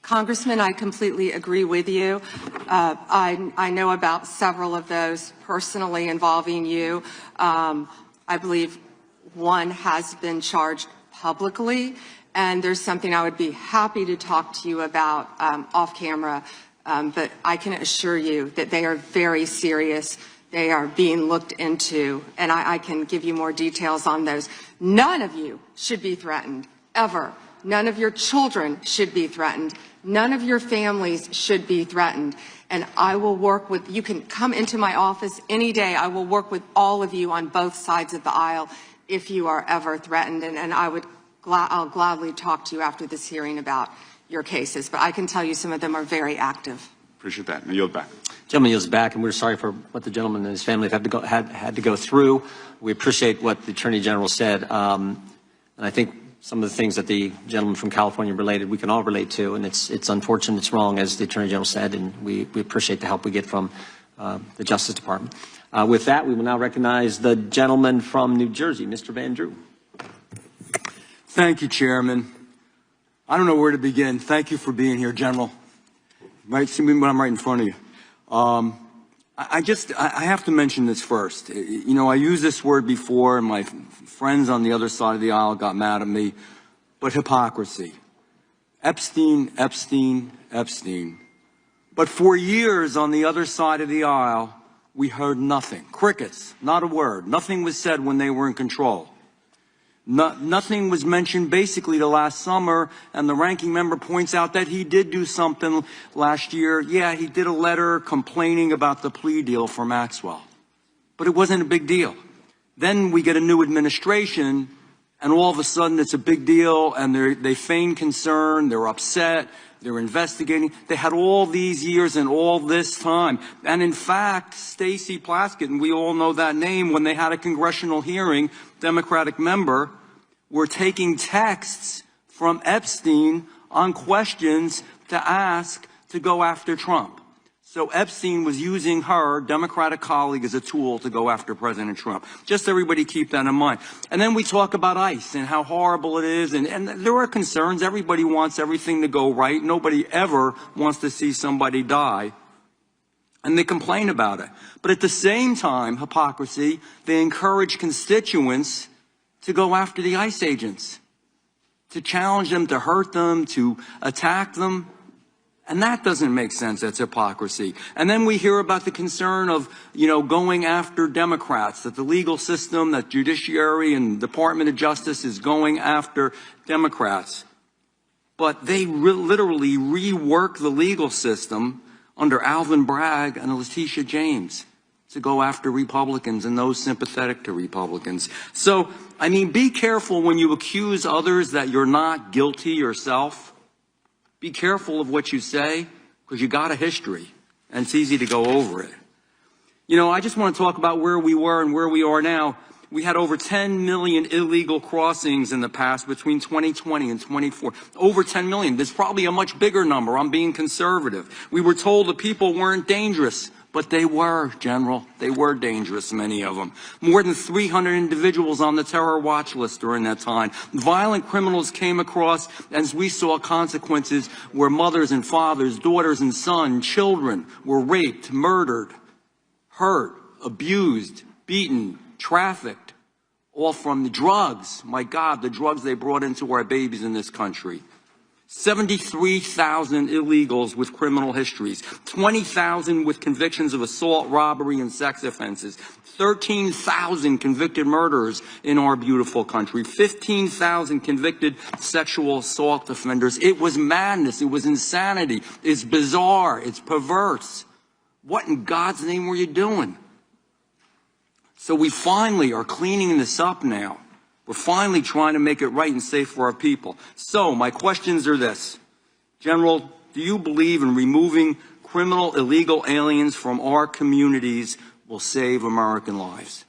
Congressman, I completely agree with you. I know about several of those personally involving you. I believe one has been charged publicly, and there's something I would be happy to talk to you about off camera, but I can assure you that they are very serious. They are being looked into, and I can give you more details on those. None of you should be threatened, ever. None of your children should be threatened. None of your families should be threatened. And I will work with, you can come into my office any day. I will work with all of you on both sides of the aisle if you are ever threatened. And I'll gladly talk to you after this hearing about your cases. But I can tell you some of them are very active. Appreciate that. And I yield back. Gentleman yields back, and we're sorry for what the gentleman and his family have had to go through. We appreciate what the Attorney General said. And I think some of the things that the gentleman from California related, we can all relate to, and it's unfortunate, it's wrong, as the Attorney General said, and we appreciate the help we get from the Justice Department. With that, we will now recognize the gentleman from New Jersey, Mr. Van Drew. Thank you, Chairman. I don't know where to begin. Thank you for being here, General. Right, see me when I'm right in front of you. I have to mention this first. You know, I used this word before, and my friends on the other side of the aisle got mad at me, but hypocrisy. Epstein, Epstein, Epstein. But for years on the other side of the aisle, we heard nothing. Crickets, not a word. Nothing was said when they were in control. Nothing was mentioned basically till last summer, and the ranking member points out that he did do something last year. Yeah, he did a letter complaining about the plea deal for Maxwell, but it wasn't a big deal. Then we get a new administration, and all of a sudden it's a big deal, and they feign concern, they're upset, they're investigating. They had all these years and all this time. And in fact, Stacey Plaskett, and we all know that name, when they had a congressional hearing, Democratic member, were taking texts from Epstein on questions to ask to go after Trump. So Epstein was using her Democratic colleague as a tool to go after President Trump. Just everybody keep that in mind. And then we talk about ICE and how horrible it is. And there are concerns. Everybody wants everything to go right. Nobody ever wants to see somebody die. And they complain about it. But at the same time, hypocrisy, they encourage constituents to go after the ICE agents, to challenge them, to hurt them, to attack them. And that doesn't make sense. That's hypocrisy. And then we hear about the concern of, going after Democrats, that the legal system, that judiciary and Department of Justice is going after Democrats. But they literally rework the legal system under Alvin Bragg and Letitia James to go after Republicans and those sympathetic to Republicans. So, be careful when you accuse others that you're not guilty yourself. Be careful of what you say, because you got a history, and it's easy to go over it. You know, I just want to talk about where we were and where we are now. We had over 10 million illegal crossings in the past between 2020 and 24. Over 10 million. There's probably a much bigger number. I'm being conservative. We were told the people weren't dangerous, but they were, General. They were dangerous, many of them. More than 300 individuals on the terror watch list during that time. Violent criminals came across, as we saw consequences where mothers and fathers, daughters and sons, children were raped, murdered, hurt, abused, beaten, trafficked, all from the drugs. My God, the drugs they brought into our babies in this country. 73,000 illegals with criminal histories, 20,000 with convictions of assault, robbery, and sex offenses, 13,000 convicted murderers in our beautiful country, 15,000 convicted sexual assault offenders. It was madness. It was insanity. It's bizarre. It's perverse. What in God's name were you doing? So we finally are cleaning this up now. We're finally trying to make it right and safe for our people. So my questions are this. General, do you believe in removing criminal illegal aliens from our communities will save American lives?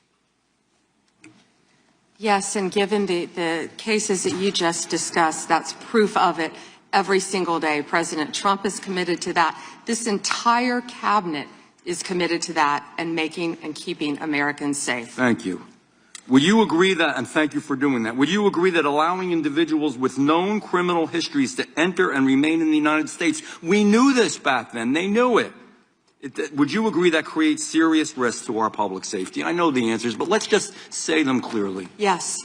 Yes, and given the cases that you just discussed, that's proof of it every single day. President Trump is committed to that. This entire cabinet is committed to that and making and keeping Americans safe. Thank you. Would you agree that, and thank you for doing that, would you agree that allowing individuals with known criminal histories to enter and remain in the United States, we knew this back then, they knew it. Would you agree that creates serious risks to our public safety? I know the answers, but let's just say them clearly. Yes.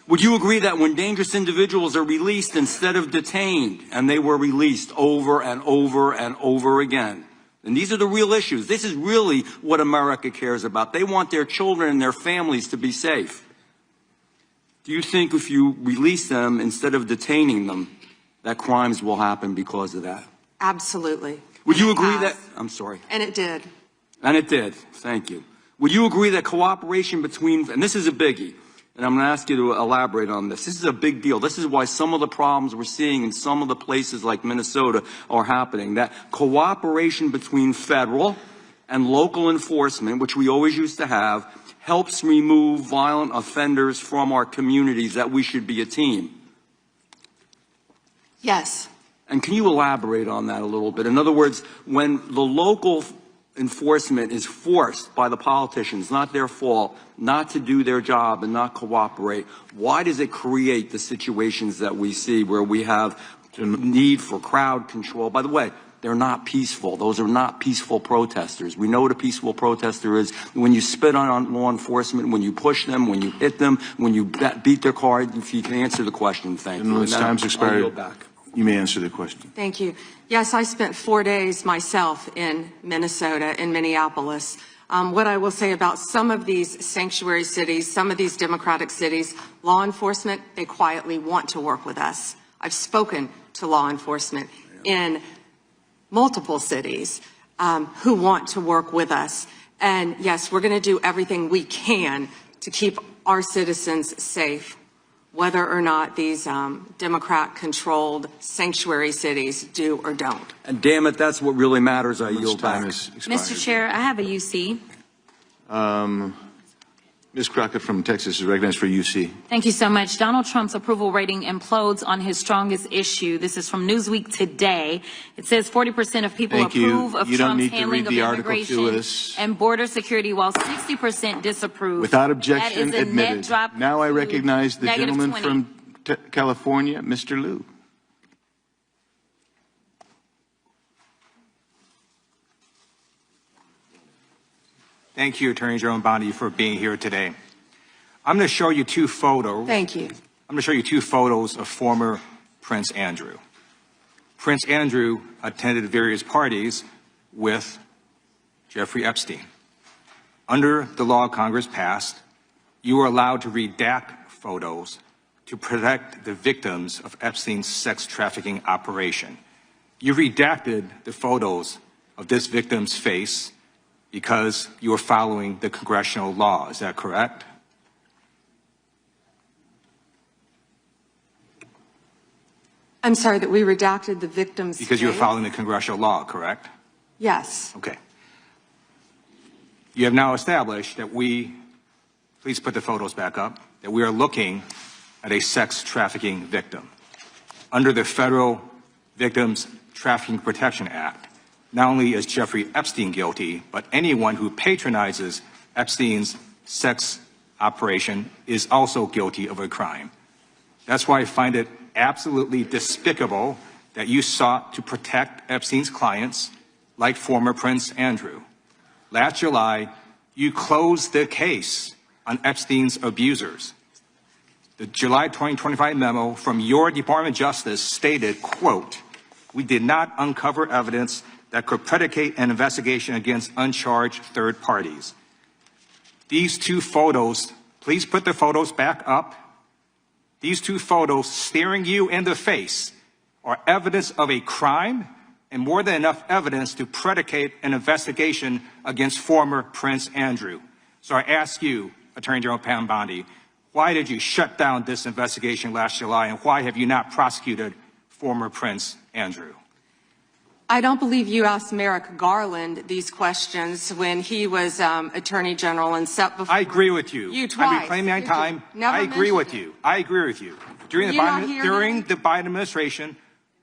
Would you agree that when dangerous individuals are released instead of detained, and they were released over and over and over again, and these are the real issues. This is really what America cares about. They want their children and their families to be safe. Do you think if you release them instead of detaining them, that crimes will happen because of that? Absolutely. Would you agree that, I'm sorry. And it did. And it did. Thank you. Would you agree that cooperation between, and this is a biggie, and I'm going to ask you to elaborate on this. This is a big deal. This is why some of the problems we're seeing in some of the places like Minnesota are happening. That cooperation between federal and local enforcement, which we always used to have, helps remove violent offenders from our communities, that we should be a team. Yes. And can you elaborate on that a little bit? In other words, when the local enforcement is forced by the politicians, not their fault, not to do their job and not cooperate, why does it create the situations that we see where we have the need for crowd control? By the way, they're not peaceful. Those are not peaceful protesters. We know what a peaceful protester is. When you spit on law enforcement, when you push them, when you hit them, when you beat their car. If you can answer the question, thank you. And time's expired. You may answer the question. Thank you. Yes, I spent 4 days myself in Minnesota, in Minneapolis. What I will say about some of these sanctuary cities, some of these democratic cities, law enforcement, they quietly want to work with us. I've spoken to law enforcement in multiple cities who want to work with us. And yes, we're going to do everything we can to keep our citizens safe, whether or not these Democrat-controlled sanctuary cities do or don't. And damn it, that's what really matters. I yield back. Mr. Chair, I have a UC. Ms. Crockett from Texas is recognized for UC. Thank you so much. Donald Trump's approval rating implodes on his strongest issue. This is from Newsweek today. It says 40% of people approve of Trump's handling of immigration and border security, while 60% disapprove. Without objection, that is a admitted. net drop. Now I recognize the gentleman 20. from California, Mr. Liu. Thank you, Attorney General Bondi, for being here today. I'm going to show you two photos. Thank you. I'm going to show you two photos of former Prince Andrew. Prince Andrew attended various parties with Jeffrey Epstein. Under the law Congress passed, you are allowed to redact photos to protect the victims of Epstein's sex trafficking operation. You redacted the photos of this victim's face because you are following the congressional law. Is that correct? I'm sorry, that we redacted the victim's Because you were following the congressional law, correct? Yes. Okay. You have now established that please put the photos back up, that we are looking at a sex trafficking victim. Under the Federal Victims Trafficking Protection Act, not only is Jeffrey Epstein guilty, but anyone who patronizes Epstein's sex operation is also guilty of a crime. That's why I find it absolutely despicable that you sought to protect Epstein's clients, like former Prince Andrew. Last July, you closed the case on Epstein's abusers. The July 2025 memo from your Department of Justice stated, quote, "We did not uncover evidence that could predicate an investigation against uncharged third parties." These two photos, please put the photos back up. These two photos staring you in the face are evidence of a crime and more than enough evidence to predicate an investigation against former Prince Andrew. So I ask you, Attorney General Pam Bondi, why did you shut down this investigation last July, and why have you not prosecuted former Prince Andrew? I don't believe you asked Merrick Garland these questions when he was Attorney General and set before I agree with you. You twice. I'm reclaiming my time. I agree with you. I agree with you. During the Biden administration,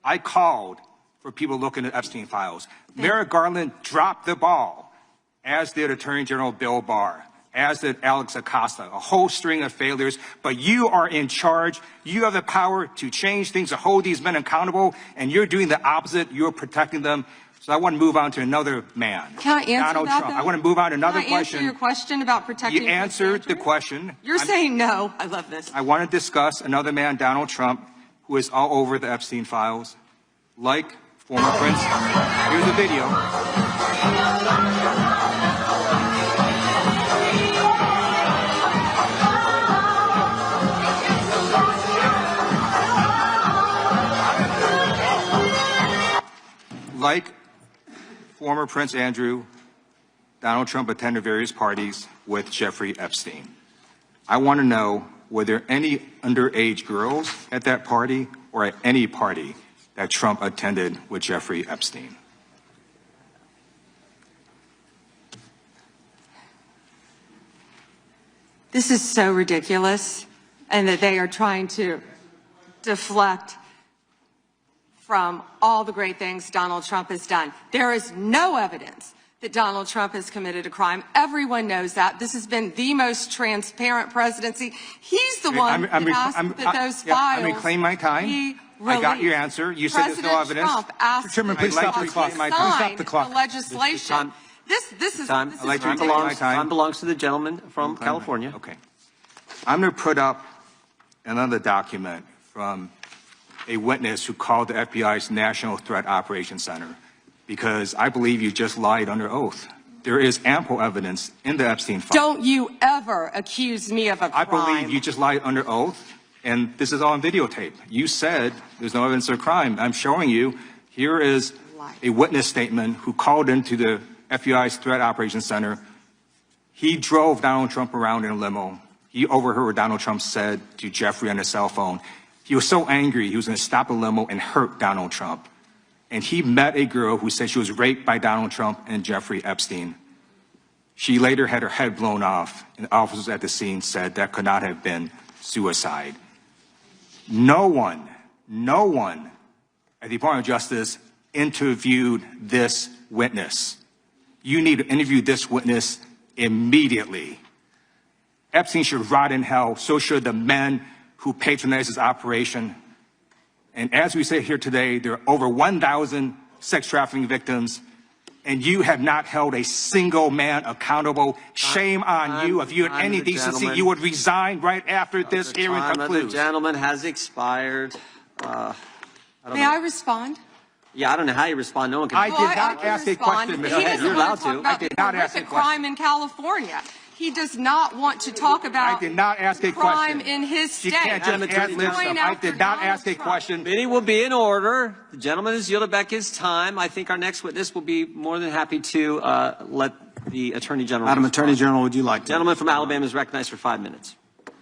I called for people looking at Epstein files. Merrick Garland dropped the ball, as did Attorney General Bill Barr, as did Alex Acosta, a whole string of failures. But you are in charge. You have the power to change things, to hold these men accountable, and you're doing the opposite. You're protecting them. So I want to move on to another man. Can I answer Donald that, Trump. though? I want to move on to another question. Can I answer question. your question about protecting You answered the question. You're saying no. I love this. I want to discuss another man, Donald Trump, who is all over the Epstein files, like former Prince. Here's a video. Like former Prince Andrew, Donald Trump attended various parties with Jeffrey Epstein. I want to know, were there any underage girls at that party or at any party that Trump attended with Jeffrey Epstein? This is so ridiculous, and that they are trying to deflect from all the great things Donald Trump has done. There is no evidence that Donald Trump has committed a crime. Everyone knows that. This has been the most transparent presidency. He's the one that asked that those files I'm reclaiming my time. I got your answer. You said there's no evidence. Trump asked Chairman, please stop the clock. Sign the clock. the legislation. This is time belongs to the gentleman from California. Okay. I'm going to put up another document from a witness who called the FBI's National Threat Operations Center, because I believe you just lied under oath. There is ample evidence in the Epstein file. Don't you ever accuse me of a crime. I believe you just lied under oath, and this is all on videotape. You said there's no evidence of crime. I'm showing you. Here is a witness statement who called into the FBI's Threat Operations Center. He drove Donald Trump around in a limo. He overheard what Donald Trump said to Jeffrey on his cell phone. He was so angry, he was going to stop a limo and hurt Donald Trump. And he met a girl who said she was raped by Donald Trump and Jeffrey Epstein. She later had her head blown off, and officers at the scene said that could not have been suicide. No one at the Department of Justice interviewed this witness. You need to interview this witness immediately. Epstein should rot in hell. So should the men who patronized his operation. And as we say here today, there are over 1,000 sex trafficking victims, and you have not held a single man accountable. Shame on you. If you had any decency, you would resign right after this hearing concludes. The gentleman has expired. May I respond? Yeah, I don't know how you respond. No one can. I did not ask a question, Ms. You're allowed to. I did not ask a question. Crime in California. He does not want to talk about I did not ask a crime question. in his state. You can't just I did not ask a question. Meeting will be in order. The gentleman has yielded back his time. I think our next witness will be more than happy to let the Attorney General Madam respond. Attorney General, would you like to? Gentleman from Alabama is recognized for 5 minutes.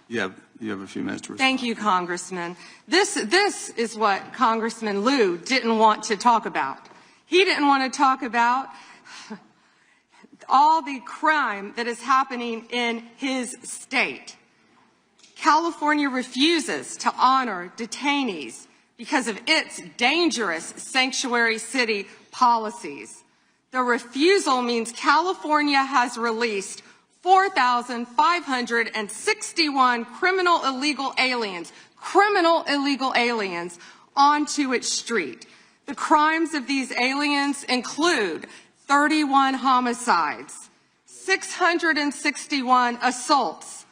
You have a few minutes to respond. Thank you, Congressman. This is what Congressman Liu didn't want to talk about. He didn't want to talk about crime that is happening in his state. California refuses to honor detainees because of its dangerous sanctuary city policies. The refusal means California has released 4,561 criminal illegal aliens onto its street. The crimes of these aliens include 31 homicides, 661 assaults,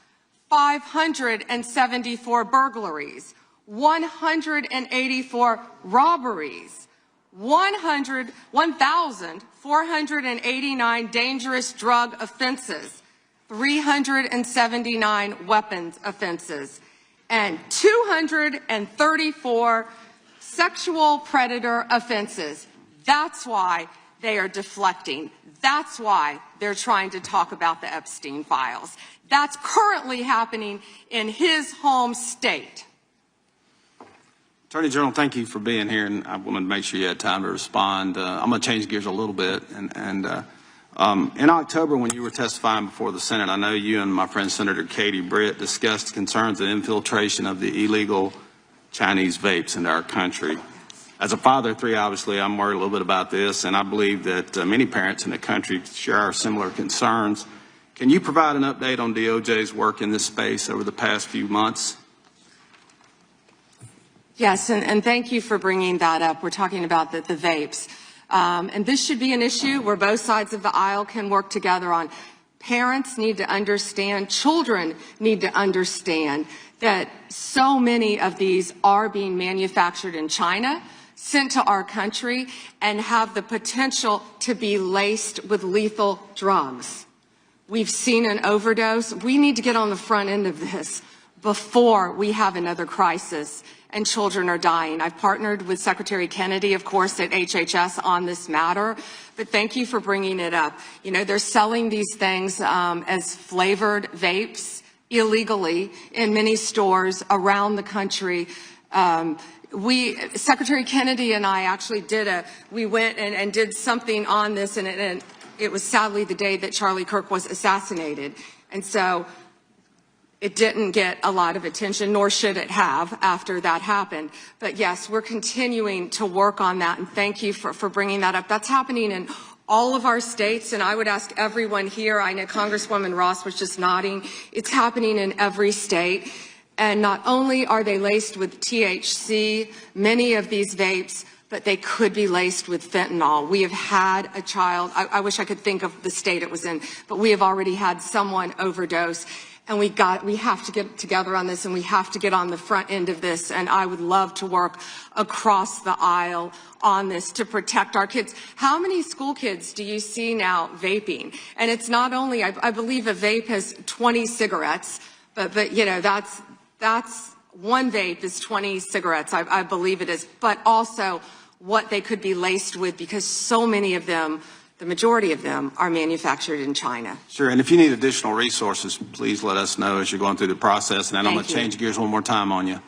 574 burglaries, 184 robberies, 1,489 dangerous drug offenses, 379 weapons offenses, and 234 sexual predator offenses. That's why they are deflecting. That's why they're trying to talk about the Epstein files. That's currently happening in his home state. Attorney General, thank you for being here, and I wanted to make sure you had time to respond. I'm going to change gears a little bit. In October, when you were testifying before the Senate, I know you and my friend Senator Katie Britt discussed concerns of infiltration of the illegal Chinese vapes into our country. As a father of three, obviously, I'm worried a little bit about this, and I believe that many parents in the country share our similar concerns. Can you provide an update on DOJ's work in this space over the past few months? Yes, and thank you for bringing that up. We're talking about the vapes. And this should be an issue where both sides of the aisle can work together on. Parents need to understand, children need to understand that so many of these are being manufactured in China, sent to our country, and have the potential to be laced with lethal drugs. We've seen an overdose. We need to get on the front end of this before we have another crisis and children are dying. I've partnered with Secretary Kennedy, of course, at HHS on this matter, but thank you for bringing it up. You know, they're selling these things as flavored vapes illegally in many stores around the country. Secretary Kennedy and I actually we went and did something on this, and it was sadly the day that Charlie Kirk was assassinated. And so it didn't get a lot of attention, nor should it have after that happened. But yes, we're continuing to work on that, and thank you for bringing that up. That's happening in all of our states, and I would ask everyone here, I know Congresswoman Ross was just nodding, it's happening in every state. And not only are they laced with THC, many of these vapes, but they could be laced with fentanyl. We have had a child, I wish I could think of the state it was in, but we have already had someone overdose. And we have to get together on this, and we have to get on the front end of this. And I would love to work across the aisle on this to protect our kids. How many school kids do you see now vaping? And it's not only, I believe a vape has 20 cigarettes, but you know, that's one vape is 20 cigarettes, I believe it is, but also what they could be laced with, because so many of them, the majority of them, are manufactured in China. Sure, and if you need additional resources, please let us know as you're going through the process. And then I'm going to change gears one more time on you.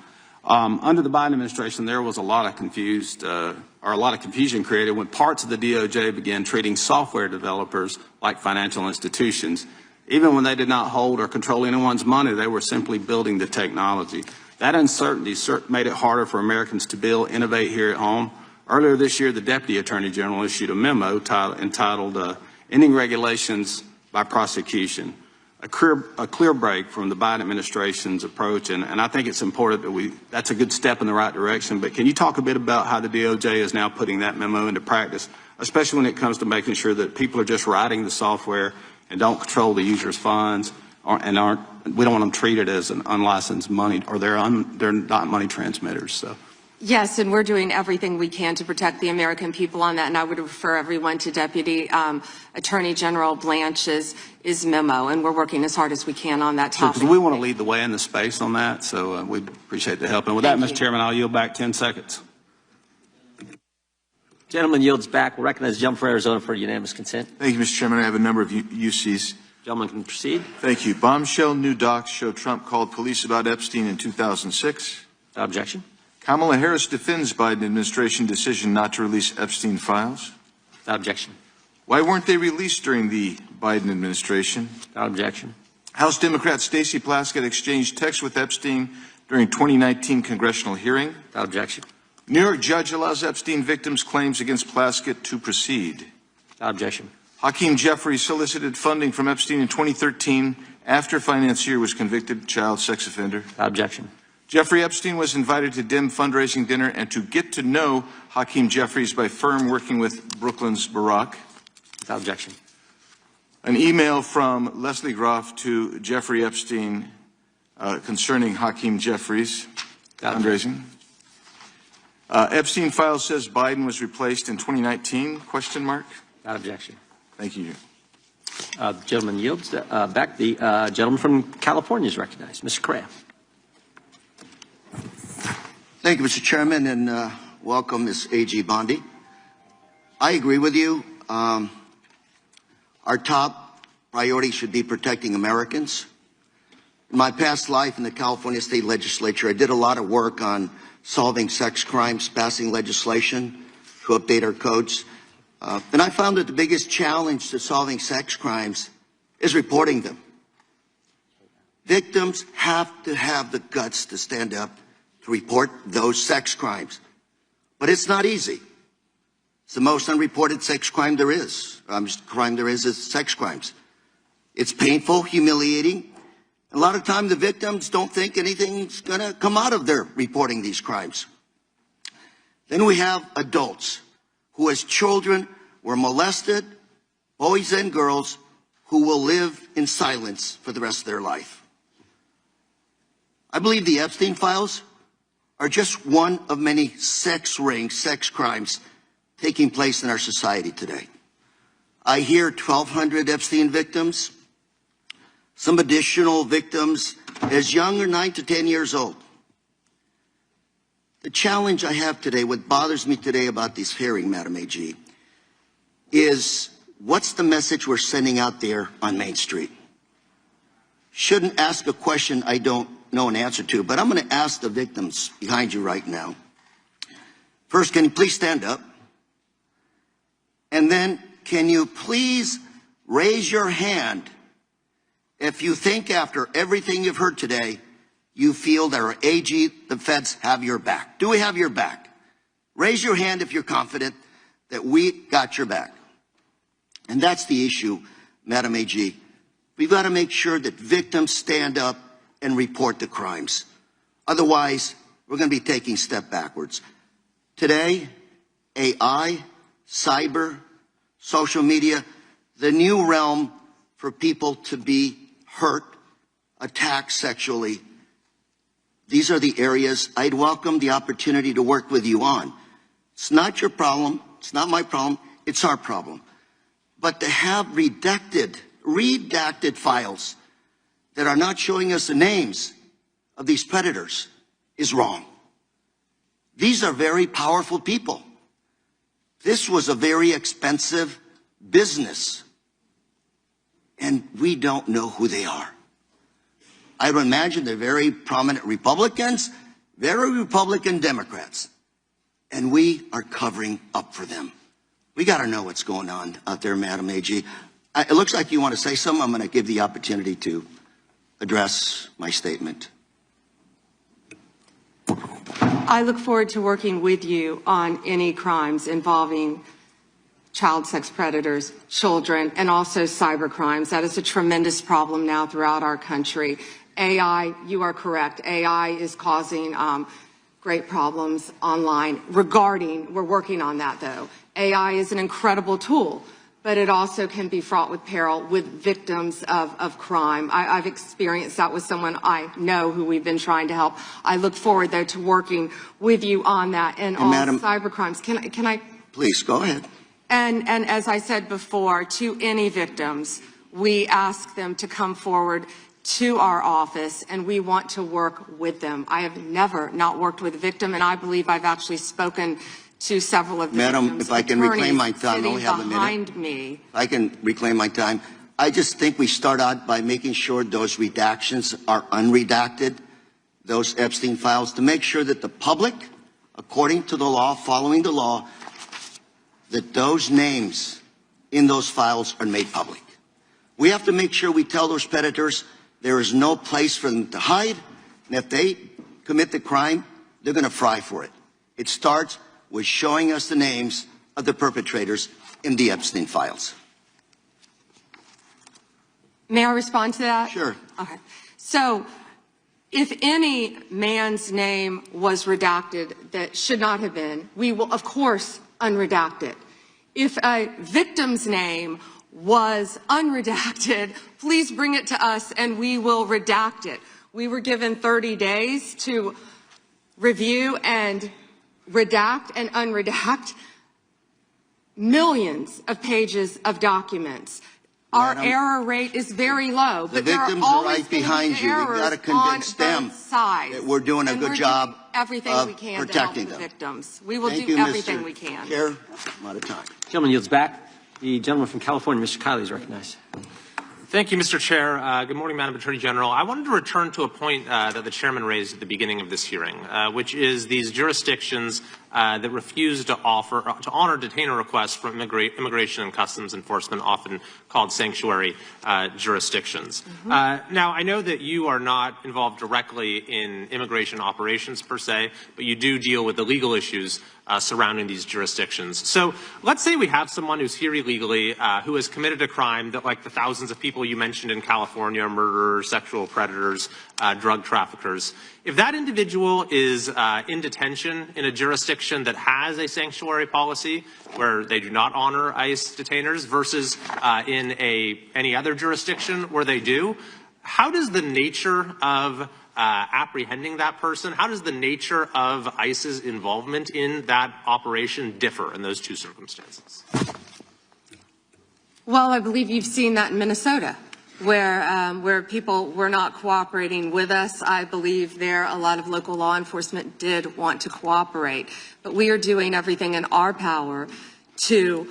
Under the Biden administration, there was a lot of confusion created when parts of the DOJ began treating software developers like financial institutions. Even when they did not hold or control anyone's money, they were simply building the technology. That uncertainty made it harder for Americans to build, innovate here at home. Earlier this year, the Deputy Attorney General issued a memo entitled Ending Regulations by Prosecution, a clear break from the Biden administration's approach, and I think it's important that that's a good step in the right direction. But can you talk a bit about how the DOJ is now putting that memo into practice, especially when it comes to making sure that people are just writing the software and don't control the user's funds, we don't want them treated as an unlicensed money, or they're not money transmitters. So. Yes, and we're doing everything we can to protect the American people on that, and I would refer everyone to Deputy Attorney General Blanche's memo, and we're working as hard as we can on that topic. Sure, we want to lead the way in the space on that, so we appreciate the help. And with that, Mr. Chairman, I'll yield back 10 seconds. Gentleman yields back. We'll recognize the gentleman from Arizona for unanimous consent. Thank you, Mr. Chairman. I have a number of UCs. Gentleman can proceed. Thank you. Bombshell new docs show Trump called police about Epstein in 2006. Without objection. Kamala Harris defends Biden administration decision not to release Epstein files. Without objection. Why weren't they released during the Biden administration. Without objection. House Democrat Stacey Plaskett exchanged texts with Epstein during 2019 congressional hearing. Without objection. New York judge allows Epstein victims' claims against Plaskett to proceed. Without objection. Hakeem Jeffries solicited funding from Epstein in 2013 after financier was convicted child sex offender. Without objection. Jeffrey Epstein was invited to Dem fundraising dinner and to get to know Hakeem Jeffries by firm working with Brooklyn's Barack. Without objection. An email from Leslie Groff to Jeffrey Epstein concerning Hakeem Jeffries fundraising. Epstein file says Biden was replaced in 2019, question mark? Without objection. Thank you. The gentleman yields back. The gentleman from California is recognized. Mr. Correa. Thank you, Mr. Chairman, and welcome, Ms. A.G. Bondi. I agree with you. Our top priority should be protecting Americans. In my past life in the California State Legislature, I did a lot of work on solving sex crimes, passing legislation to update our codes. And I found that the biggest challenge to solving sex crimes is reporting them. Victims have to have the guts to stand up to report those sex crimes. But it's not easy. It's the most unreported sex crime there is. Crime there is sex crimes. It's painful, humiliating. A lot of time the victims don't think anything's going to come out of their reporting these crimes. Then we have adults who as children were molested, boys and girls who will live in silence for the rest of their life. I believe the Epstein files are just one of many sex rings, sex crimes taking place in our society today. I hear 1,200 Epstein victims, some additional victims as young as 9 to 10 years old. The challenge I have today, what bothers me today about this hearing, Madam AG, is what's the message we're sending out there on Main Street? Shouldn't ask a question I don't know an answer to, but I'm going to ask the victims behind you right now. First, can you please stand up? And then, can you please raise your hand if you think after everything you've heard today, you feel that our AG, the feds, have your back? Do we have your back? Raise your hand if you're confident that we got your back. And that's the issue, Madam AG. We've got to make sure that victims stand up and report the crimes. Otherwise, we're going to be taking a step backwards. Today, AI, cyber, social media, the new realm for people to be hurt, attacked sexually. These are the areas I'd welcome the opportunity to work with you on. It's not your problem. It's not my problem. It's our problem. But to have redacted files that are not showing us the names of these predators is wrong. These are very powerful people. This was a very expensive business, and we don't know who they are. I would imagine they're very prominent Republicans, very Republican Democrats, and we are covering up for them. We got to know what's going on out there, Madam AG. It looks like you want to say something. I'm going to give the opportunity to address my statement. I look forward to working with you on any crimes involving child sex predators, children, and also cyber crimes. That is a tremendous problem now throughout our country. AI, you are correct. AI is causing great problems online we're working on that though. AI is an incredible tool, but it also can be fraught with peril with victims of crime. I've experienced that with someone I know who we've been trying to help. I look forward, though, to working with you on that and on cyber crimes. Can I? Please, go ahead. And as I said before, to any victims, we ask them to come forward to our office, and we want to work with them. I have never not worked with a victim, and I believe I've actually spoken to several of the Madam, if I can reclaim my time, I only have a minute. If I can reclaim my time. I just think we start out by making sure those redactions are unredacted, those Epstein files, to make sure that the public, according to the law, following the law, that those names in those files are made public. We have to make sure we tell those predators there is no place for them to hide, and if they commit the crime, they're going to fry for it. It starts with showing us the names of the perpetrators in the Epstein files. May I respond to that? Sure. Okay. So, if any man's name was redacted that should not have been, we will, of course, unredact it. If a victim's name was unredacted, please bring it to us and we will redact it. We were given 30 days to review and redact and unredact millions of pages of documents. Our error rate is very low, but there are always are right behind you. We've got to convince them that we're doing a good job everything we can to help the victims. We will do everything we can. Chair, I'm out of time. Gentleman yields back. The gentleman from California, Mr. Kiley, is recognized. Thank you, Mr. Chair. Good morning, Madam Attorney General. I wanted to return to a point that the chairman raised at the beginning of this hearing, which is these jurisdictions that refuse to honor detainer requests from Immigration and Customs Enforcement, often called sanctuary jurisdictions. Now, I know that you are not involved directly in immigration operations per se, but you do deal with the legal issues surrounding these jurisdictions. So let's say we have someone who's here illegally, who has committed a crime that, like the thousands of people you mentioned in California, murderers, sexual predators, drug traffickers. If that individual is in detention in a jurisdiction that has a sanctuary policy where they do not honor ICE detainers versus in any other jurisdiction where they do, how does the nature of apprehending that person, how does the nature of ICE's involvement in that operation differ in those two circumstances? Well, I believe you've seen that in Minnesota, where people were not cooperating with us. I believe there a lot of local law enforcement did want to cooperate, but we are doing everything in our power to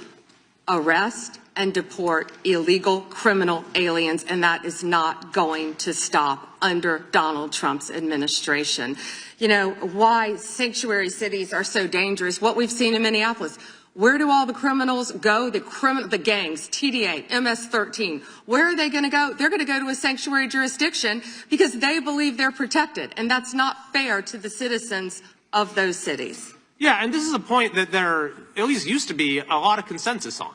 arrest and deport illegal criminal aliens, and that is not going to stop under Donald Trump's administration. You know, why sanctuary cities are so dangerous, what we've seen in Minneapolis. Where do all the criminals go? The gangs, TDA, MS-13. Where are they going to go? They're going to go to a sanctuary jurisdiction because they believe they're protected, and that's not fair to the citizens of those cities. Yeah, and this is a point that there at least used to be a lot of consensus on.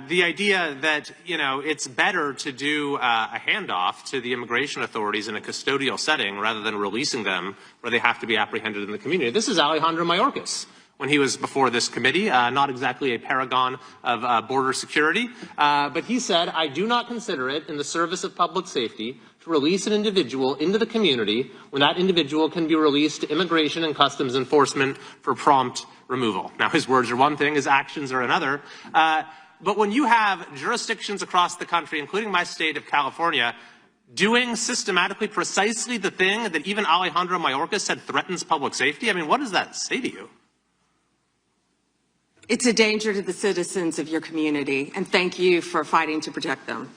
The idea that, you know, it's better to do a handoff to the immigration authorities in a custodial setting rather than releasing them where they have to be apprehended in the community. This is Alejandro Mayorkas when he was before this committee, not exactly a paragon of border security, but he said, "I do not consider it in the service of public safety to release an individual into the community when that individual can be released to Immigration and Customs Enforcement for prompt removal." Now, his words are one thing, his actions are another. But when you have jurisdictions across the country, including my state of California, doing systematically precisely the thing that even Alejandro Mayorkas said threatens public safety, I mean, what does that say to you? It's a danger to the citizens of your community, and thank you for fighting to protect them.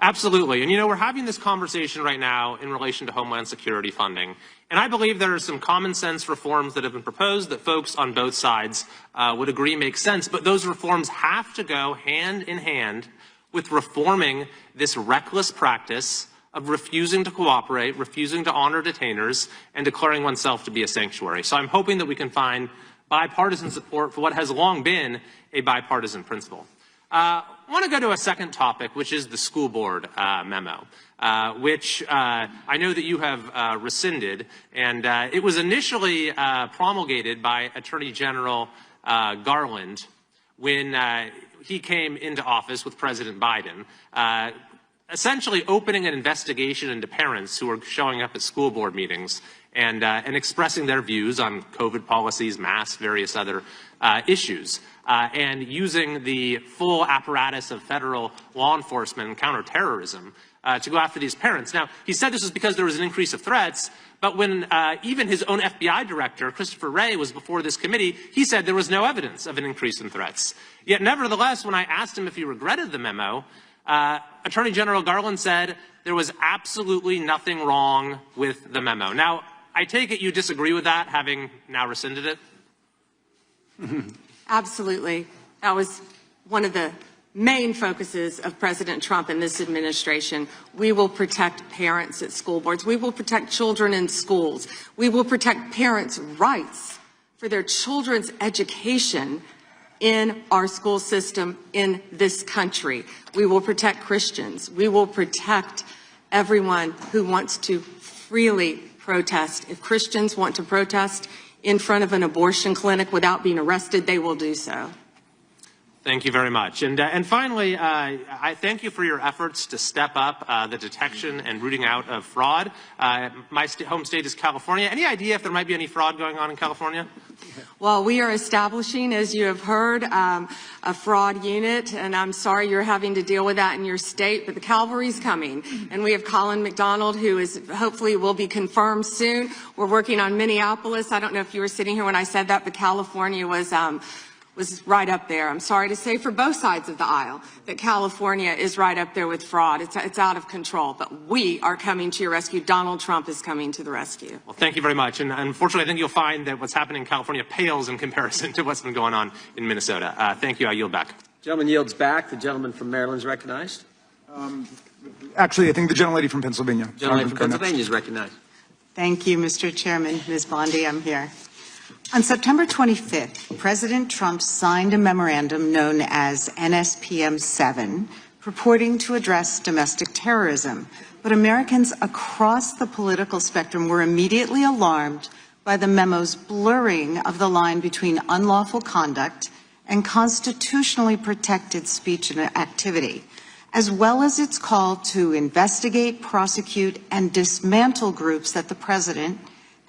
Absolutely. And, you know, we're having this conversation right now in relation to Homeland Security funding. And I believe there are some common sense reforms that have been proposed that folks on both sides would agree make sense. But those reforms have to go hand in hand with reforming this reckless practice of refusing to cooperate, refusing to honor detainers, and declaring oneself to be a sanctuary. So I'm hoping that we can find bipartisan support for what has long been a bipartisan principle. I want to go to a second topic, which is the school board memo, which I know that you have rescinded. And it was initially promulgated by Attorney General Garland when he came into office with President Biden, essentially opening an investigation into parents who were showing up at school board meetings and expressing their views on COVID policies, masks, various other issues, and using the full apparatus of federal law enforcement and counterterrorism to go after these parents. Now, he said this was because there was an increase of threats, but when even his own FBI director, Christopher Wray, was before this committee, he said there was no evidence of an increase in threats. Yet, nevertheless, when I asked him if he regretted the memo, Attorney General Garland said there was absolutely nothing wrong with the memo. Now, I take it you disagree with that, having now rescinded it? Absolutely. That was one of the main focuses of President Trump and this administration. We will protect parents at school boards. We will protect children in schools. We will protect parents' rights for their children's education in our school system in this country. We will protect Christians. We will protect everyone who wants to freely protest. If Christians want to protest in front of an abortion clinic without being arrested, they will do so. Thank you very much. And finally, I thank you for your efforts to step up the detection and rooting out of fraud. My home state is California. Any idea if there might be any fraud going on in California? Well, we are establishing, as you have heard, a fraud unit, and I'm sorry you're having to deal with that in your state, but the cavalry's coming. And we have Colin McDonald, who is hopefully will be confirmed soon. We're working on Minneapolis. I don't know if you were sitting here when I said that, but California was right up there. I'm sorry to say for both sides of the aisle that California is right up there with fraud. It's out of control, but we are coming to your rescue. Donald Trump is coming to the rescue. Well, thank you very much. And unfortunately, I think you'll find that what's happening in California pales in comparison to what's been going on in Minnesota. Thank you. I yield back. Gentleman yields back. The gentleman from Maryland is recognized. Actually, I think the gentlelady from Pennsylvania. Gentleman from Pennsylvania is recognized. Thank you, Mr. Chairman. Ms. Bondi, I'm here. On September 25th, President Trump signed a memorandum known as NSPM 7, purporting to address domestic terrorism. But Americans across the political spectrum were immediately alarmed by the memo's blurring of the line between unlawful conduct and constitutionally protected speech and activity, as well as its call to investigate, prosecute, and dismantle groups that the president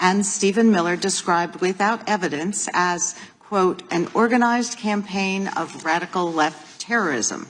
and Stephen Miller described without evidence as, quote, an organized campaign of radical left terrorism.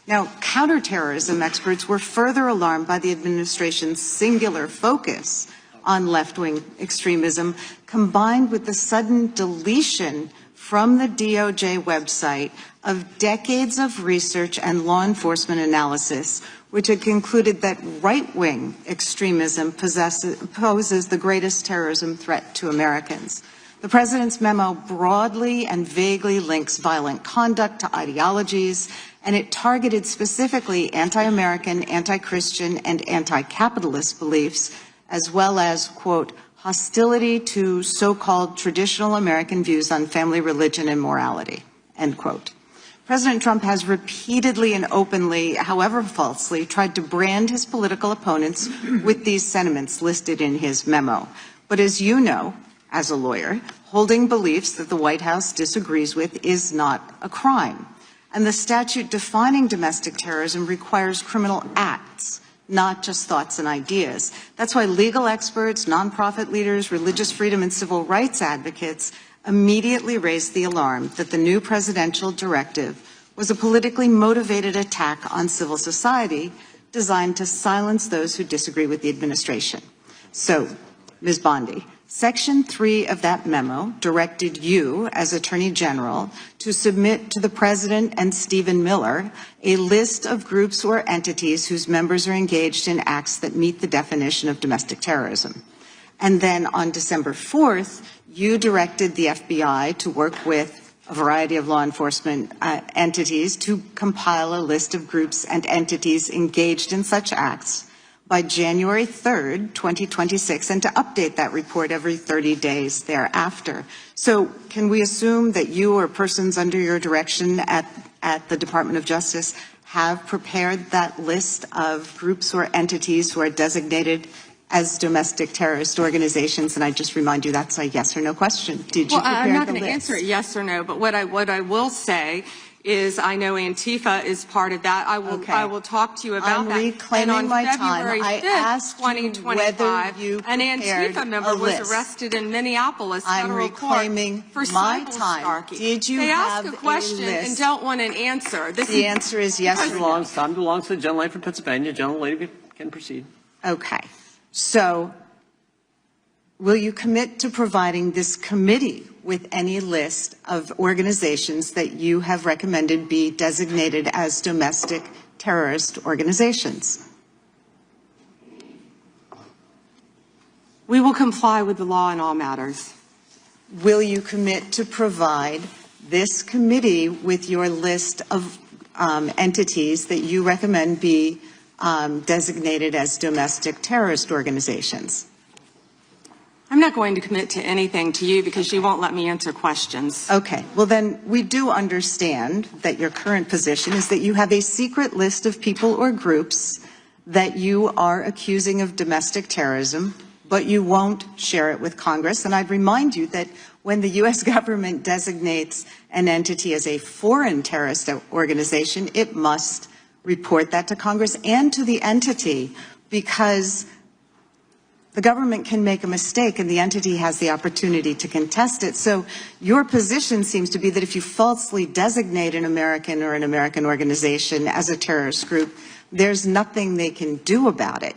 Now, counterterrorism experts were further alarmed by the administration's singular focus on left-wing extremism, combined with the sudden deletion from the DOJ website of decades of research and law enforcement analysis, which had concluded that right-wing extremism poses the greatest terrorism threat to Americans. The president's memo broadly and vaguely links violent conduct to ideologies, and it targeted specifically anti-American, anti-Christian, and anti-capitalist beliefs, as well as, quote, hostility to so-called traditional American views on family, religion, and morality, end quote. President Trump has repeatedly and openly, however falsely, tried to brand his political opponents with these sentiments listed in his memo. But as you know, as a lawyer, holding beliefs that the White House disagrees with is not a crime. And the statute defining domestic terrorism requires criminal acts, not just thoughts and ideas. That's why legal experts, nonprofit leaders, religious freedom and civil rights advocates immediately raised the alarm that the new presidential directive was a politically motivated attack on civil society designed to silence those who disagree with the administration. So, Ms. Bondi, Section 3 of that memo directed you, as Attorney General, to submit to the President and Stephen Miller a list of groups or entities whose members are engaged in acts that meet the definition of domestic terrorism. And then on December 4th, you directed the FBI to work with a variety of law enforcement entities to compile a list of groups and entities engaged in such acts by January 3rd, 2026, and to update that report every 30 days thereafter. So can we assume that you or persons under your direction at the Department of Justice have prepared that list of groups or entities who are designated as domestic terrorist organizations? And I just remind you that's a yes or no question. Did you prepare the list? I'm not going to answer it yes or no, but what I will say is I know Antifa is part of that. I will talk to you about that. I'm reclaiming my time. I asked you whether you an Antifa member was arrested in Minneapolis federal court for my time. Did you have a question and don't want an answer? The answer is yes or no. Time belongs to the gentlelady from Pennsylvania. Gentlelady can proceed. Okay. So, will you commit to providing this committee with any list of organizations that you have recommended be designated as domestic terrorist organizations? We will comply with the law in all matters. Will you commit to provide this committee with your list of entities that you recommend be designated as domestic terrorist organizations? I'm not going to commit to anything to you because you won't let me answer questions. Okay. Well, then we do understand that your current position is that you have a secret list of people or groups that you are accusing of domestic terrorism, but you won't share it with Congress. And I'd remind you that when the U.S. government designates an entity as a foreign terrorist organization, it must report that to Congress and to the entity, because the government can make a mistake and the entity has the opportunity to contest it. So your position seems to be that if you falsely designate an American or an American organization as a terrorist group, there's nothing they can do about it.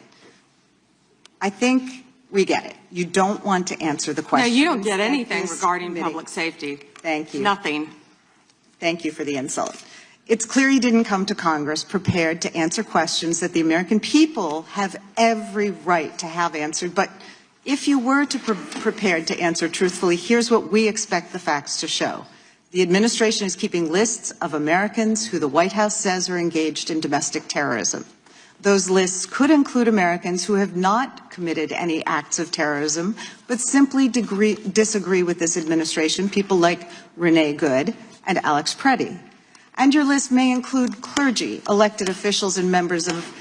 I think we get it. You don't want to answer the question. No, you don't get anything regarding public safety. Thank you. Nothing. Thank you for the insult. It's clear you didn't come to Congress prepared to answer questions that the American people have every right to have answered. But if you were prepared to answer truthfully, here's what we expect the facts to show. The administration is keeping lists of Americans who the White House says are engaged in domestic terrorism. Those lists could include Americans who have not committed any acts of terrorism, but simply disagree with this administration, people like Renee Good and Alex Preddy. And your list may include clergy, elected officials, and members of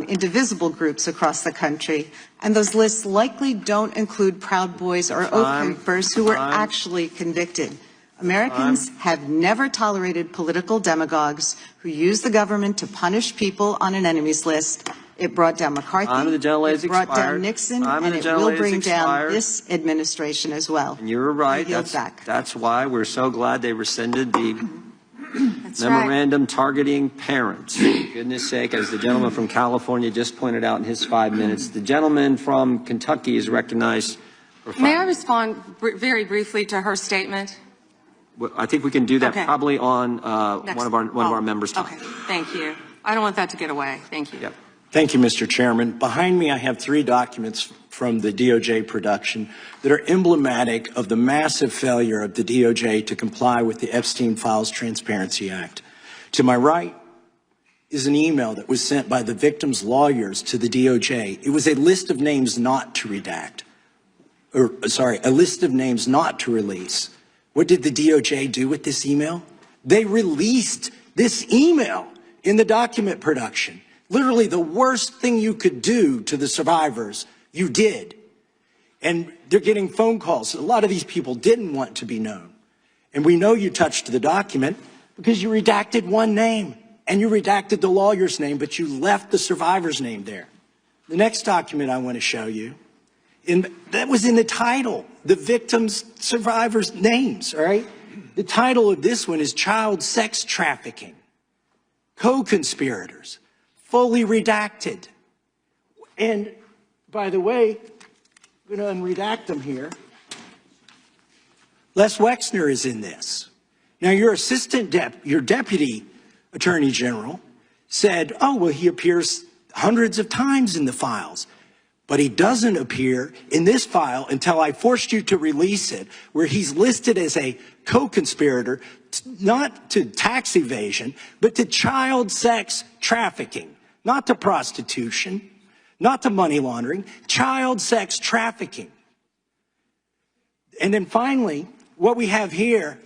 indivisible groups across the country. And those lists likely don't include Proud Boys or Oath Keepers who were actually convicted. Americans have never tolerated political demagogues who use the government to punish people on an enemies list. It brought down McCarthy, it brought down Nixon, and it will bring down this administration as well. And you're right. That's why we're so glad they rescinded the memorandum targeting parents. For goodness sake, as the gentleman from California just pointed out in his 5 minutes, the gentleman from Kentucky is recognized for 5 May I respond very briefly to her statement? I think we can do that probably on one of our members' time. Okay, thank you. I don't want that to get away. Thank you. Yep. Thank you, Mr. Chairman. Behind me, I have 3 documents from the DOJ production that are emblematic of the massive failure of the DOJ to comply with the Epstein Files Transparency Act. To my right is an email that was sent by the victim's lawyers to the DOJ. It was a list of names not to redact, a list of names not to release. What did the DOJ do with this email? They released this email in the document production. Literally the worst thing you could do to the survivors, you did. And they're getting phone calls. A lot of these people didn't want to be known. And we know you touched the document because you redacted one name and you redacted the lawyer's name, but you left the survivor's name there. The next document I want to show you, that was in the title, the victims' survivors' names, all right? The title of this one is Child Sex Trafficking, Co-Conspirators, fully redacted. And by the way, I'm going to unredact them here. Les Wexner is in this. Now, your your deputy attorney general said, oh, well, he appears hundreds of times in the files. But he doesn't appear in this file until I forced you to release it, where he's listed as a co-conspirator, not to tax evasion, but to child sex trafficking, not to prostitution, not to money laundering, child sex trafficking. And then finally, what we have here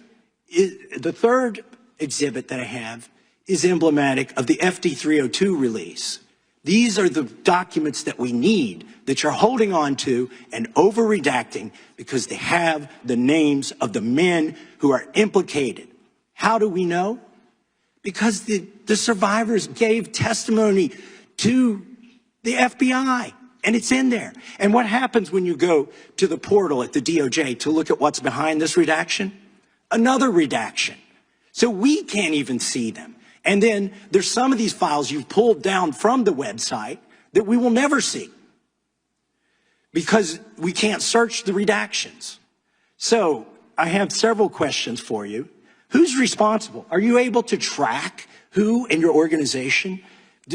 is the third exhibit that I have is emblematic of the FD 302 release. These are the documents that we need that you're holding on to and over-redacting because they have the names of the men who are implicated. How do we know? Because the survivors gave testimony to the FBI, and it's in there. And what happens when you go to the portal at the DOJ to look at what's behind this redaction? Another redaction. So we can't even see them. And then there's some of these files you've pulled down from the website that we will never see because we can't search the redactions. So I have several questions for you. Who's responsible? Are you able to track who in your organization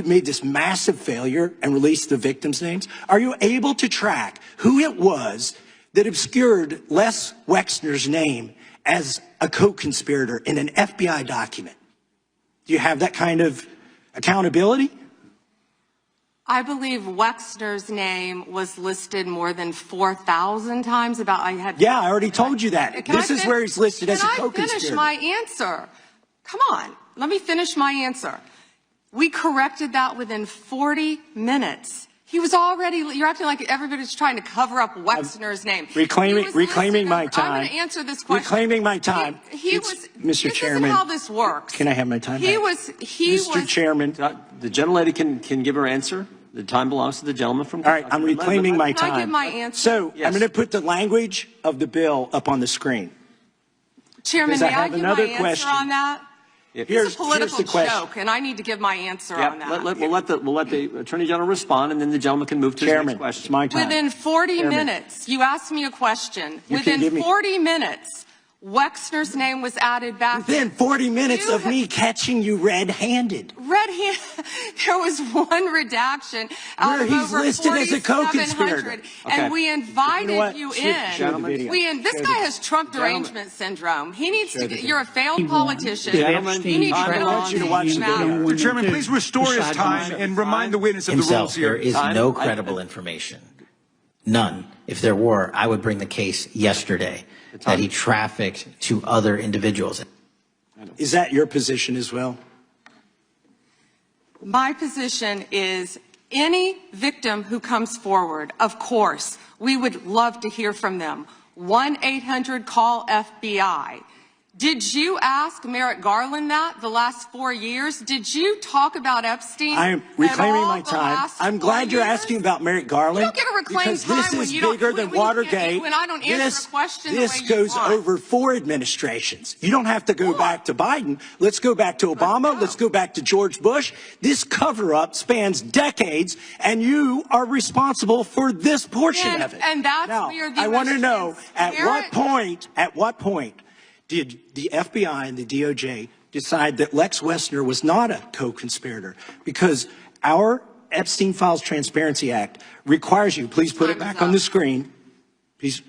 made this massive failure and released the victims' names? Are you able to track who it was that obscured Les Wexner's name as a co-conspirator in an FBI document? Do you have that kind of accountability? I believe Wexner's name was listed more than 4,000 times. Yeah, I already told you that. This is where he's listed as a co-conspirator. Can I finish my answer? Come on, let me finish my answer. We corrected that within 40 minutes. He was already, you're acting like everybody's trying to cover up Wexner's name. Reclaiming my time. I'm going to answer this question. Reclaiming my time. Mr. Chairman. This is how this works. Can I have my time back? Mr. Chairman. The gentlelady can give her answer. The time belongs to the gentleman from Kentucky. All right, I'm reclaiming my time. Can I give my answer? So I'm going to put the language of the bill up on the screen. Chairman, may I give my answer on that? It's a political joke, and I need to give my answer on that. We'll let the Attorney General respond, and then the gentleman can move to the next question. It's my time. Within 40 minutes, you asked me a question. Within 40 minutes, Wexner's name was added back. Within 40 minutes of me catching you red-handed. There was one redaction out where of he's over listed as a co-conspirator. And we invited you in. This guy has Trump derangement syndrome. He needs to get, you're a failed politician. You need to get on to watch the matter. Mr. Chairman, please restore his time and remind the witness of the rules here. There is no credible information. None. If there were, I would bring the case yesterday that he trafficked to other individuals. Is that your position as well? My position is any victim who comes forward, of course, we would love to hear from them. 1-800-CALL-FBI. Did you ask Merrick Garland that the last 4 years? Did you talk about Epstein? I am reclaiming my time. I'm glad you're asking about Merrick Garland. You don't get to reclaim time because this is bigger than Watergate. When I don't answer a question this goes over 4 administrations. You don't have to go back to Biden. Let's go back to Obama. Let's go back to George Bush. This cover-up spans decades, and you are responsible for this portion of it. And that's where I want to know at what point did the FBI and the DOJ decide that Lex Wessner was not a co-conspirator? Because our Epstein Files Transparency Act requires you, please put it back on the screen, please,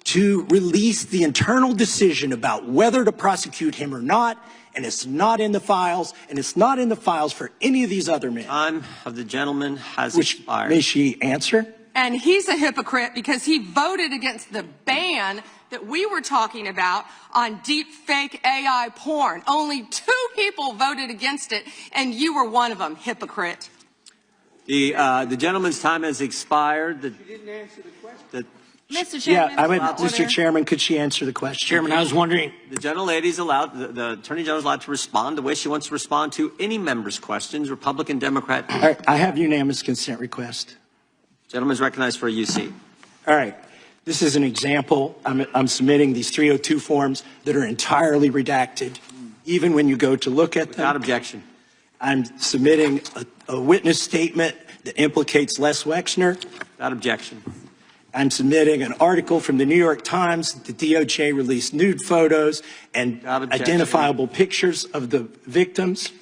to release the internal decision about whether to prosecute him or not, and it's not in the files, and it's not in the files for any of these other men. Time of the gentleman has expired. May she answer? And he's a hypocrite because he voted against the ban that we were talking about on deep fake AI porn. Only 2 people voted against it, and you were one of them, hypocrite. The gentleman's time has expired. Mr. Chairman. Mr. Chairman, could she answer the question? Chairman, I was wondering. The gentlelady's allowed, the Attorney General's allowed to respond the way she wants to respond to any member's questions, Republican, Democrat. All right, I have unanimous consent request. Gentleman's recognized for a UC. All right. This is an example. I'm submitting these 302 forms that are entirely redacted, even when you go to look at them. Without objection. I'm submitting a witness statement that implicates Les Wexner. Without objection. I'm submitting an article from the New York Times that the DOJ released nude photos and identifiable pictures of the victims.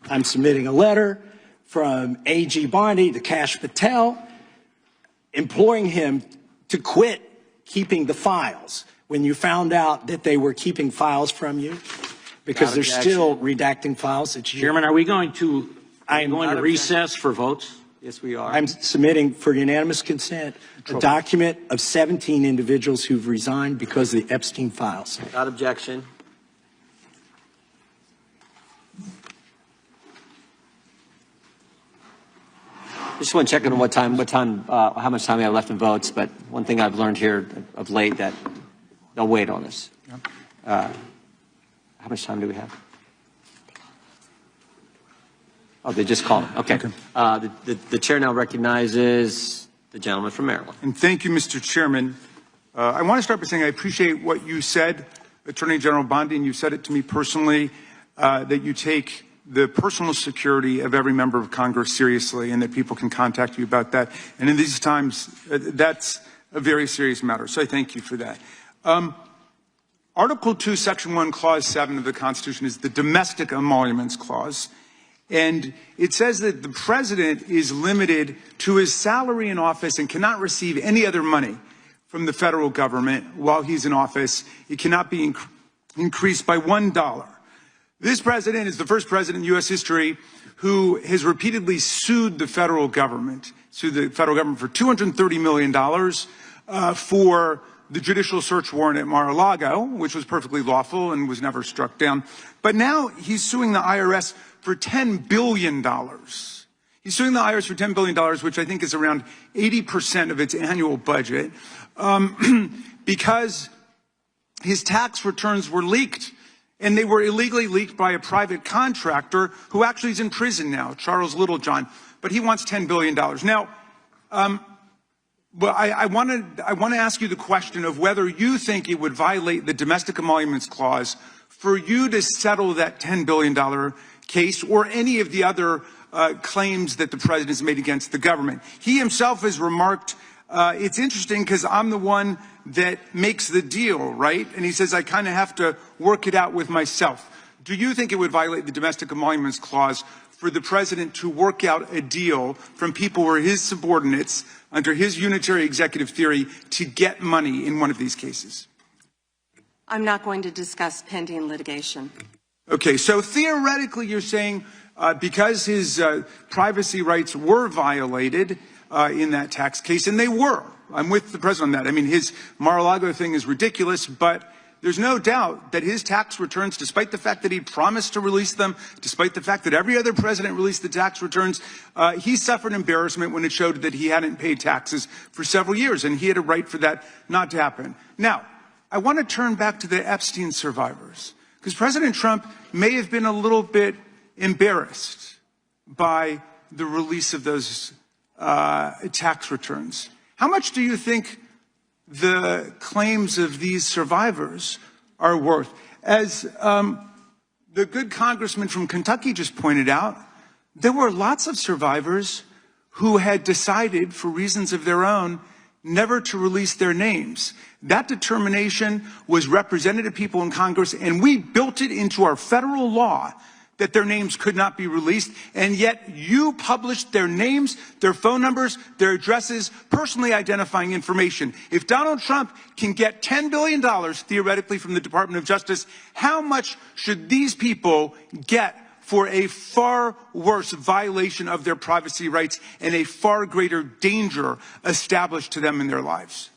I'm submitting a letter from A.G. Bondi to Kash Patel, imploring him to quit keeping the files when you found out that they were keeping files from you, because they're still redacting files that you... Chairman, are we going to recess for votes? Yes, we are. I'm submitting for unanimous consent a document of 17 individuals who've resigned because of the Epstein files. Without objection. I just want to check on how much time we have left in votes, but one thing I've learned here of late that they'll wait on us. How much time do we have? Oh, they just called. Okay. The chair now recognizes the gentleman from Maryland. And thank you, Mr. Chairman. I want to start by saying I appreciate what you said, Attorney General Bondi, and you said it to me personally, that you take the personal security of every member of Congress seriously, and that people can contact you about that. And in these times, that's a very serious matter. So I thank you for that. Article 2, Section 1, Clause 7 of the Constitution is the Domestic Emoluments Clause. And it says that the president is limited to his salary in office and cannot receive any other money from the federal government while he's in office. It cannot be increased by $1. This president is the first president in U.S. history who has repeatedly sued the federal government for $230 million for the judicial search warrant at Mar-a-Lago, which was perfectly lawful and was never struck down. But now he's suing the IRS for $10 billion. He's suing the IRS for $10 billion, which I think is around 80% of its annual budget, because his tax returns were leaked. And they were illegally leaked by a private contractor who actually is in prison now, Charles Littlejohn. But he wants $10 billion. Now, I want to ask you the question of whether you think it would violate the Domestic Emoluments Clause for you to settle that $10 billion case or any of the other claims that the president has made against the government. He himself has remarked, it's interesting because I'm the one that makes the deal, right? And he says, I kind of have to work it out with myself. Do you think it would violate the Domestic Emoluments Clause for the president to work out a deal from people who are his subordinates under his unitary executive theory to get money in one of these cases? I'm not going to discuss pending litigation. Okay, so theoretically you're saying because his privacy rights were violated in that tax case, and they were. I'm with the president on that. I mean, his Mar-a-Lago thing is ridiculous, but there's no doubt that his tax returns, despite the fact that he promised to release them, despite the fact that every other president released the tax returns, he suffered embarrassment when it showed that he hadn't paid taxes for several years, and he had a right for that not to happen. Now, I want to turn back to the Epstein survivors, because President Trump may have been a little bit embarrassed by the release of those tax returns. How much do you think the claims of these survivors are worth? As the good congressman from Kentucky just pointed out, there were lots of survivors who had decided, for reasons of their own, never to release their names. That determination was represented to people in Congress, and we built it into our federal law that their names could not be released, and yet you published their names, their phone numbers, their addresses, personally identifying information. If Donald Trump can get $10 billion, theoretically, from the Department of Justice, how much should these people get for a far worse violation of their privacy rights and a far greater danger established to them in their lives?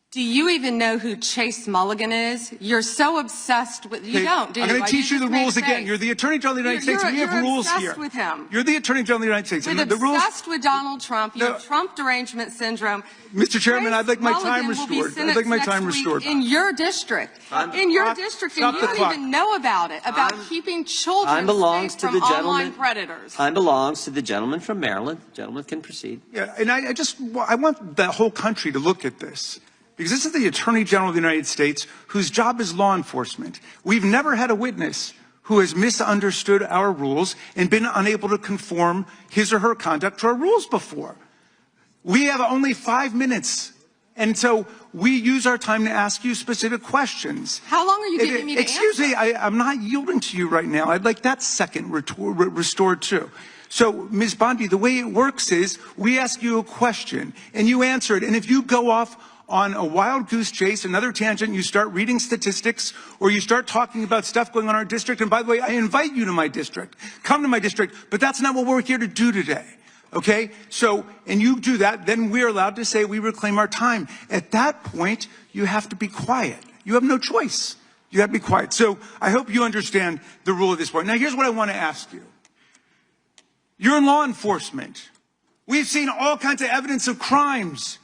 Do you even know who Chase Mulligan is? You're so obsessed with, you don't, do you? I'm going to teach you the rules again. You're the Attorney General of the United States. We have rules here. You're obsessed with him. You're the Attorney General of the United States. You're obsessed with Donald Trump. You have Trump derangement syndrome. Mr. Chairman, I'd like my time restored. I'd like my time restored. In your district. In your district, and you don't even know about it, about keeping children safe from online predators. Time belongs to the gentleman from Maryland. The gentleman can proceed. Yeah, and I want the whole country to look at this. Because this is the Attorney General of the United States, whose job is law enforcement. We've never had a witness who has misunderstood our rules and been unable to conform his or her conduct to our rules before. We have only 5 minutes, and so we use our time to ask you specific questions. How long are you giving me to answer? Excuse me, I'm not yielding to you right now. I'd like that second restored too. So, Ms. Bondi, the way it works is we ask you a question, and you answer it, and if you go off on a wild goose chase, another tangent, you start reading statistics, or you start talking about stuff going on in our district. And by the way, I invite you to my district. Come to my district, but that's not what we're here to do today. Okay? So, and you do that, then we're allowed to say we reclaim our time. At that point, you have to be quiet. You have no choice. You have to be quiet. So, I hope you understand the rule at this point. Now, here's what I want to ask you. You're in law enforcement. We've seen all kinds of evidence of crimes.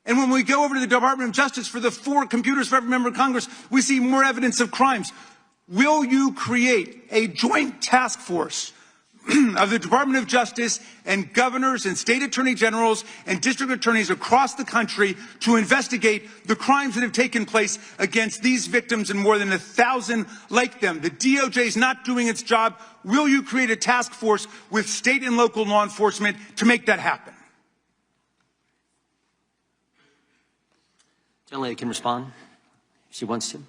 And when we go over to the Department of Justice for the 4 computers for every member of Congress, we see more evidence of crimes. Will you create a joint task force of the Department of Justice and governors and state attorney generals and district attorneys across the country to investigate the crimes that have taken place against these victims and more than 1,000 like them? The DOJ is not doing its job. Will you create a task force with state and local law enforcement to make that happen? Gentlelady can respond if she wants to.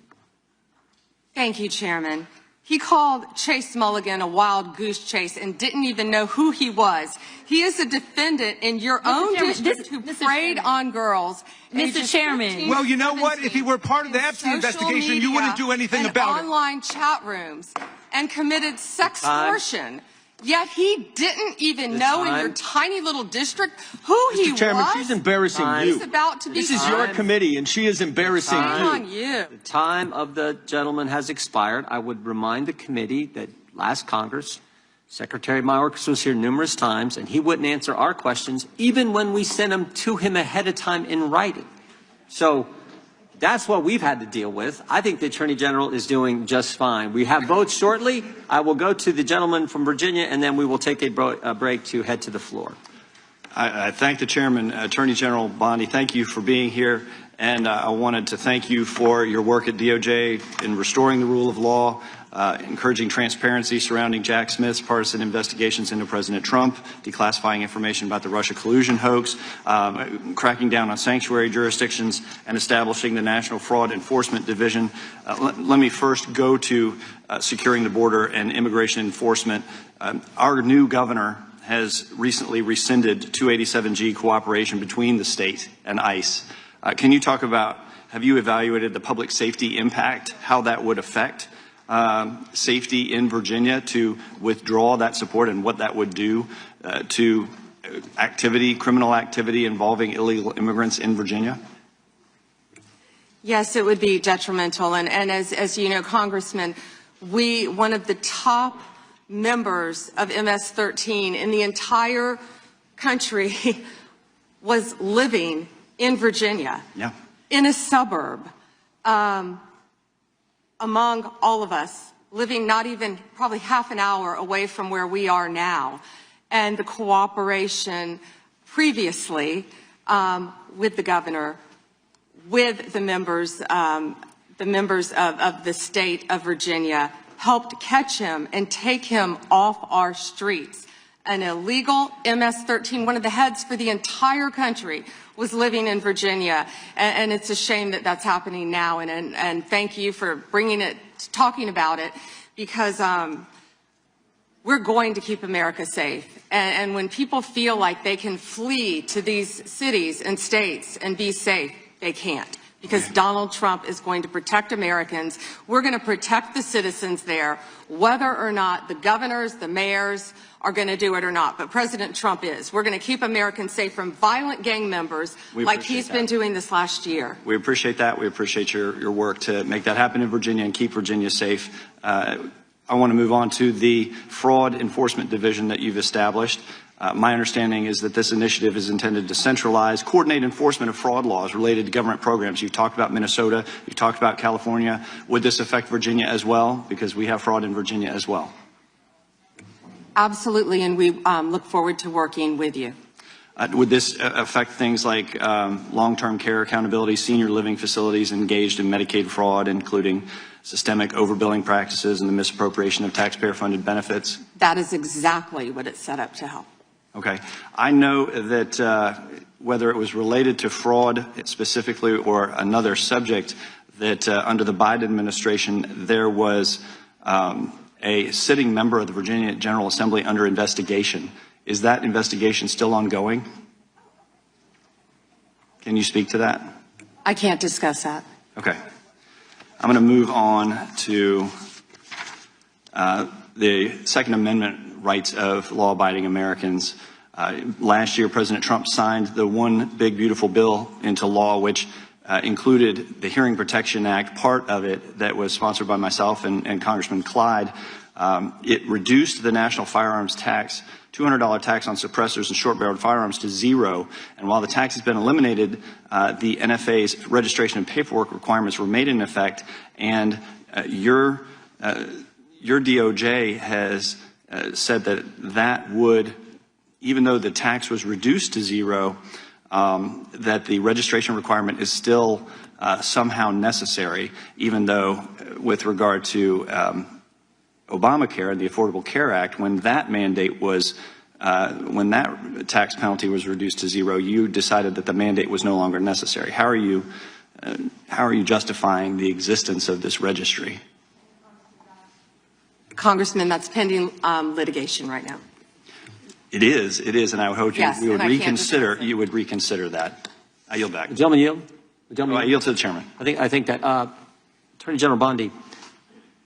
Thank you, Chairman. He called Chase Mulligan a wild goose chase and didn't even know who he was. He is a defendant in your own district who preyed on girls. Mr. Chairman. Well, you know what? If he were part of the Epstein investigation, you wouldn't do anything about it. Online chat rooms and committed sextortion. Yet he didn't even know in your tiny little district who he was. Mr. Chairman, she's embarrassing you. This is your committee, and she is embarrassing you. The time of the gentleman has expired. I would remind the committee that last Congress, Secretary Mayorkas was here numerous times, and he wouldn't answer our questions, even when we sent them to him ahead of time in writing. So that's what we've had to deal with. I think the Attorney General is doing just fine. We have votes shortly. I will go to the gentleman from Virginia, and then we will take a break to head to the floor. I thank the Chairman, Attorney General Bondi. Thank you for being here. And I wanted to thank you for your work at DOJ in restoring the rule of law, encouraging transparency surrounding Jack Smith's partisan investigations into President Trump, declassifying information about the Russia collusion hoax, cracking down on sanctuary jurisdictions, and establishing the National Fraud Enforcement Division. Let me first go to securing the border and immigration enforcement. Our new governor has recently rescinded 287G cooperation between the state and ICE. Can you talk about, have you evaluated the public safety impact, how that would affect safety in Virginia to withdraw that support and what that would do to criminal activity involving illegal immigrants in Virginia? Yes, it would be detrimental. And as you know, Congressman, one of the top members of MS-13 in the entire country was living in Virginia, in a suburb, among all of us, living not even probably half an hour away from where we are now. And the cooperation previously with the governor, with the members of the state of Virginia, helped catch him and take him off our streets. An illegal MS-13, one of the heads for the entire country, was living in Virginia, and it's a shame that that's happening now. And thank you for talking about it, because we're going to keep America safe. And when people feel like they can flee to these cities and states and be safe, they can't, because Donald Trump is going to protect Americans. We're going to protect the citizens there, whether or not the governors, the mayors are going to do it or not. But President Trump is. We're going to keep Americans safe from violent gang members like he's been doing this last year. We appreciate that. We appreciate your work to make that happen in Virginia and keep Virginia safe. I want to move on to the Fraud Enforcement Division that you've established. My understanding is that this initiative is intended to centralize, coordinate enforcement of fraud laws related to government programs. You've talked about Minnesota. You've talked about California. Would this affect Virginia as well? Because we have fraud in Virginia as well. Absolutely, and we look forward to working with you. Would this affect things like long-term care accountability, senior living facilities engaged in Medicaid fraud, including systemic overbilling practices and the misappropriation of taxpayer-funded benefits? That is exactly what it's set up to help. Okay. I know that whether it was related to fraud specifically or another subject, that under the Biden administration there was a sitting member of the Virginia General Assembly under investigation. Is that investigation still ongoing? Can you speak to that? I can't discuss that. Okay. I'm going to move on to the Second Amendment rights of law-abiding Americans. Last year, President Trump signed the One Big Beautiful Bill into law, which included the Hearing Protection Act, part of it that was sponsored by myself and Congressman Clyde. It reduced the national firearms tax, $200 tax on suppressors and short-barreled firearms, to zero. And while the tax has been eliminated, the NFA's registration and paperwork requirements remain in effect. And your DOJ has said that would, even though the tax was reduced to zero, that the registration requirement is still somehow necessary, even though with regard to Obamacare and the Affordable Care Act, when that mandate was, when that tax penalty was reduced to zero, you decided that the mandate was no longer necessary. How are you justifying the existence of this registry? Congressman, that's pending litigation right now. It is, and I would hope Yes, you would and I can't reconsider. discuss it. You would reconsider that. I yield back. The gentleman yield. I yield to the chairman. I think that Attorney General Bondi,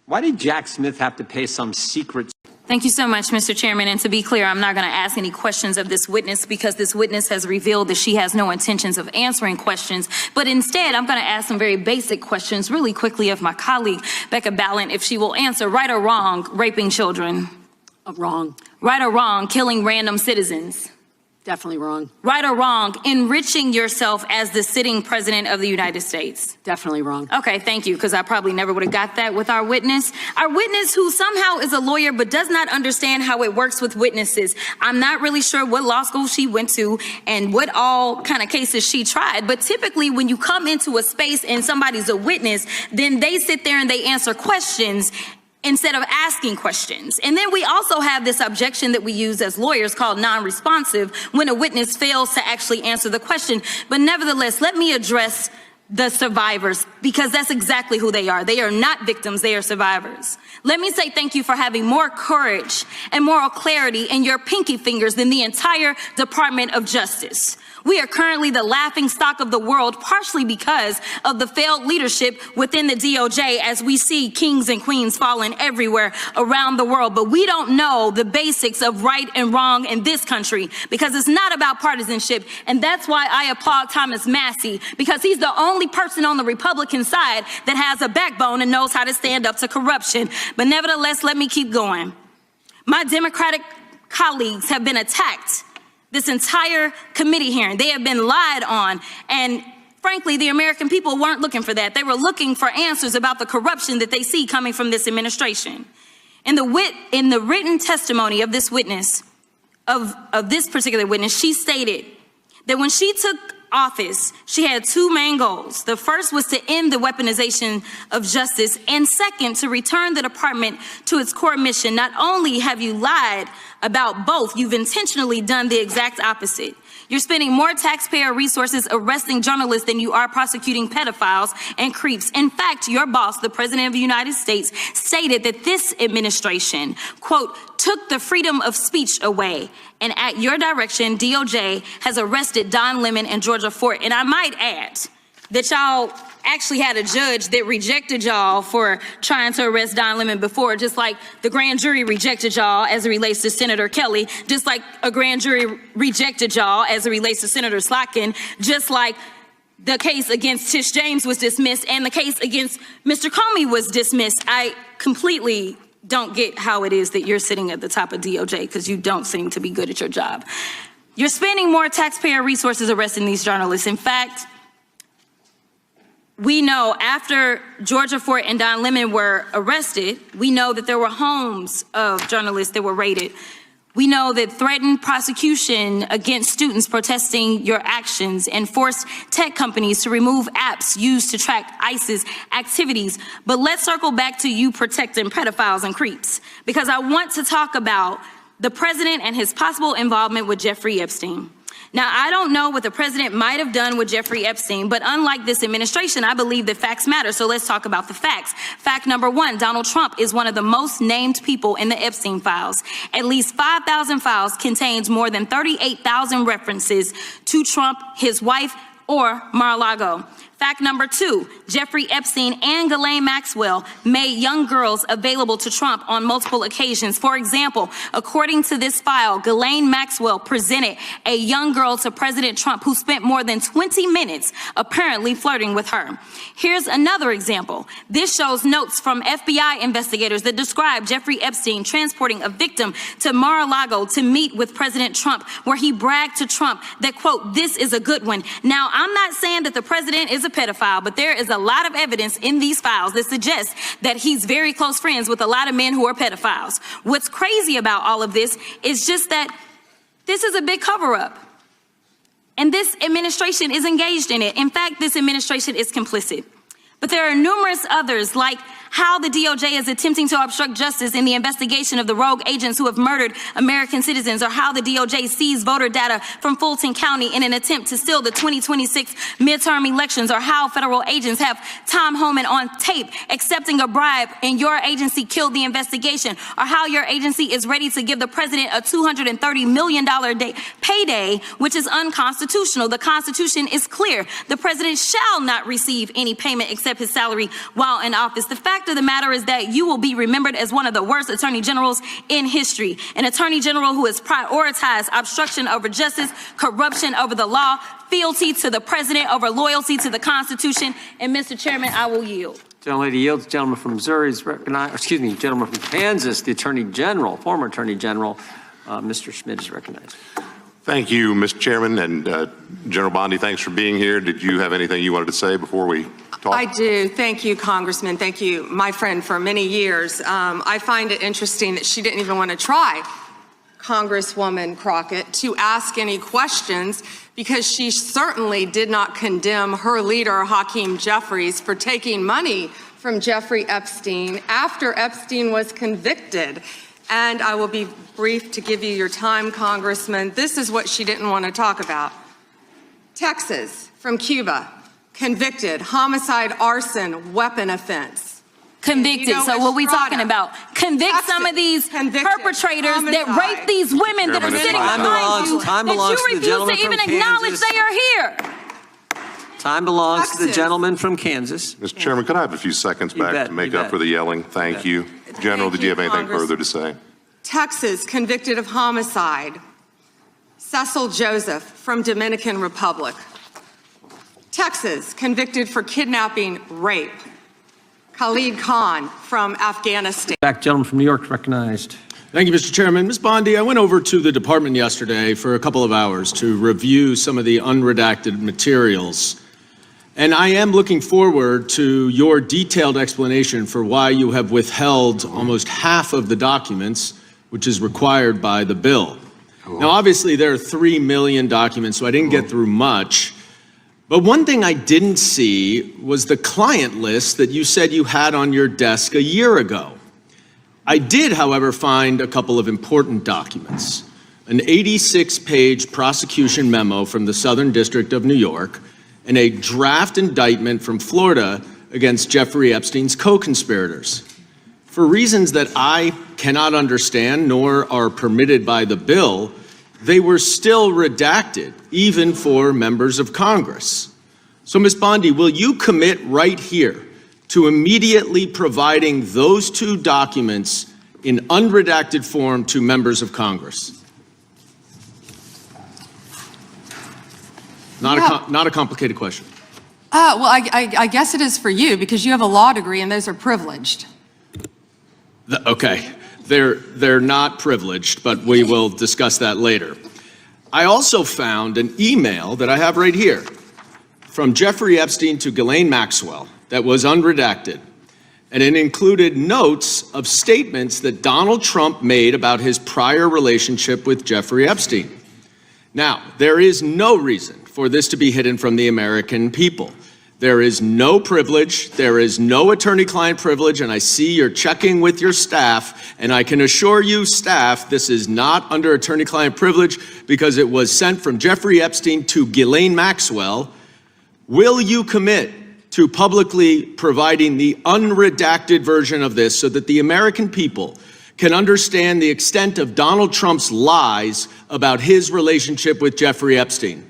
why did Jack Smith have to pay some secret? Thank you so much, Mr. Chairman. And to be clear, I'm not going to ask any questions of this witness because this witness has revealed that she has no intentions of answering questions. But instead, I'm going to ask some very basic questions really quickly of my colleague, Becca Ballant, if she will answer right or wrong, raping children. Wrong. Right or wrong, killing random citizens. Definitely wrong. Right or wrong, enriching yourself as the sitting president of the United States. Definitely wrong. Okay, thank you, because I probably never would have got that with our witness. Our witness who somehow is a lawyer but does not understand how it works with witnesses. I'm not really sure what law school she went to and what all kind of cases she tried, but typically when you come into a space and somebody's a witness, then they sit there and they answer questions instead of asking questions. And then we also have this objection that we use as lawyers called non-responsive when a witness fails to actually answer the question. But nevertheless, let me address the survivors because that's exactly who they are. They are not victims, they are survivors. Let me say thank you for having more courage and moral clarity in your pinky fingers than the entire Department of Justice. We are currently the laughing stock of the world, partially because of the failed leadership within the DOJ as we see kings and queens falling everywhere around the world. But we don't know the basics of right and wrong in this country because it's not about partisanship. And that's why I applaud Thomas Massie, because he's the only person on the Republican side that has a backbone and knows how to stand up to corruption. But nevertheless, let me keep going. My Democratic colleagues have been attacked this entire committee hearing. They have been lied on. And frankly, the American people weren't looking for that. They were looking for answers about the corruption that they see coming from this administration. In the written testimony of this witness, of this particular witness, she stated that when she took office, she had two main goals. The first was to end the weaponization of justice, and second, to return the department to its core mission. Not only have you lied about both, you've intentionally done the exact opposite. You're spending more taxpayer resources arresting journalists than you are prosecuting pedophiles and creeps. In fact, your boss, the President of the United States, stated that this administration, quote, took the freedom of speech away. And at your direction, DOJ has arrested Don Lemon and Georgia Fort. And I might add that y'all actually had a judge that rejected y'all for trying to arrest Don Lemon before, just like the grand jury rejected y'all as it relates to Senator Kelly, just like a grand jury rejected y'all as it relates to Senator Slotkin, just like the case against Tish James was dismissed and the case against Mr. Comey was dismissed. I completely don't get how it is that you're sitting at the top of DOJ because you don't seem to be good at your job. You're spending more taxpayer resources arresting these journalists. In fact, we know after Georgia Fort and Don Lemon were arrested, we know that there were homes of journalists that were raided. We know that threatened prosecution against students protesting your actions and forced tech companies to remove apps used to track ISIS activities. But let's circle back to you protecting pedophiles and creeps, because I want to talk about the president and his possible involvement with Jeffrey Epstein. Now, I don't know what the president might have done with Jeffrey Epstein, but unlike this administration, I believe that facts matter. So let's talk about the facts. Fact number one, Donald Trump is one of the most named people in the Epstein files. At least 5,000 files contains more than 38,000 references to Trump, his wife, or Mar-a-Lago. Fact number two, Jeffrey Epstein and Ghislaine Maxwell made young girls available to Trump on multiple occasions. For example, according to this file, Ghislaine Maxwell presented a young girl to President Trump who spent more than 20 minutes apparently flirting with her. Here's another example. This shows notes from FBI investigators that describe Jeffrey Epstein transporting a victim to Mar-a-Lago to meet with President Trump, where he bragged to Trump that, quote, this is a good one. Now, I'm not saying that the president is a pedophile, but there is a lot of evidence in these files that suggests that he's very close friends with a lot of men who are pedophiles. What's crazy about all of this is just that this is a big cover-up, and this administration is engaged in it. In fact, this administration is complicit. But there are numerous others, like how the DOJ is attempting to obstruct justice in the investigation of the rogue agents who have murdered American citizens, or how the DOJ seized voter data from Fulton County in an attempt to steal the 2026 midterm elections, or how federal agents have Tom Homan on tape accepting a bribe and your agency killed the investigation, or how your agency is ready to give the president a $230 million payday, which is unconstitutional. The Constitution is clear. The president shall not receive any payment except his salary while in office. The fact of the matter is that you will be remembered as one of the worst attorney generals in history, an attorney general who has prioritized obstruction over justice, corruption over the law, fealty to the president over loyalty to the Constitution. And Mr. Chairman, I will yield. Gentlelady yields. Gentleman from Missouri is recognized. Excuse me, gentleman from Kansas, the Attorney General, former Attorney General, Mr. Schmidt is recognized. Thank you, Mr. Chairman, and General Bondi, thanks for being here. Did you have anything you wanted to say before we talk? I do. Thank you, Congressman. Thank you, my friend, for many years. I find it interesting that she didn't even want to try, Congresswoman Crockett, to ask any questions, because she certainly did not condemn her leader, Hakeem Jeffries, for taking money from Jeffrey Epstein after Epstein was convicted. And I will be brief to give you your time, Congressman. This is what she didn't want to talk about. Texas, from Cuba, convicted, homicide, arson, weapon offense. Convicted. So what are we talking about? Convict Texas, some of these perpetrators homicide. That rape these women that are sitting behind you, that you refuse to even acknowledge they are here. Time belongs to the gentleman from Kansas. Mr. Chairman, could I have a few seconds back to make up for the yelling? Thank you. General, did you have anything further to say? Texas, convicted of homicide. Cecil Joseph from Dominican Republic. Texas, convicted for kidnapping, rape. Khalid Khan from Afghanistan. Back, gentleman from New York, recognized. Thank you, Mr. Chairman. Ms. Bondi, I went over to the department yesterday for a couple of hours to review some of the unredacted materials. And I am looking forward to your detailed explanation for why you have withheld almost half of the documents, which is required by the bill. Now, obviously, there are 3 million documents, so I didn't get through much. But one thing I didn't see was the client list that you said you had on your desk a year ago. I did, however, find a couple of important documents. An 86-page prosecution memo from the Southern District of New York, and a draft indictment from Florida against Jeffrey Epstein's co-conspirators. For reasons that I cannot understand nor are permitted by the bill, they were still redacted, even for members of Congress. So, Ms. Bondi, will you commit right here to immediately providing those two documents in unredacted form to members of Congress? Not a complicated question. Well, I guess it is for you, because you have a law degree and those are privileged. Okay, they're not privileged, but we will discuss that later. I also found an email that I have right here from Jeffrey Epstein to Ghislaine Maxwell that was unredacted, and it included notes of statements that Donald Trump made about his prior relationship with Jeffrey Epstein. Now, there is no reason for this to be hidden from the American people. There is no privilege, there is no attorney-client privilege, and I see you're checking with your staff, and I can assure you, staff, this is not under attorney-client privilege because it was sent from Jeffrey Epstein to Ghislaine Maxwell. Will you commit to publicly providing the unredacted version of this so that the American people can understand the extent of Donald Trump's lies about his relationship with Jeffrey Epstein?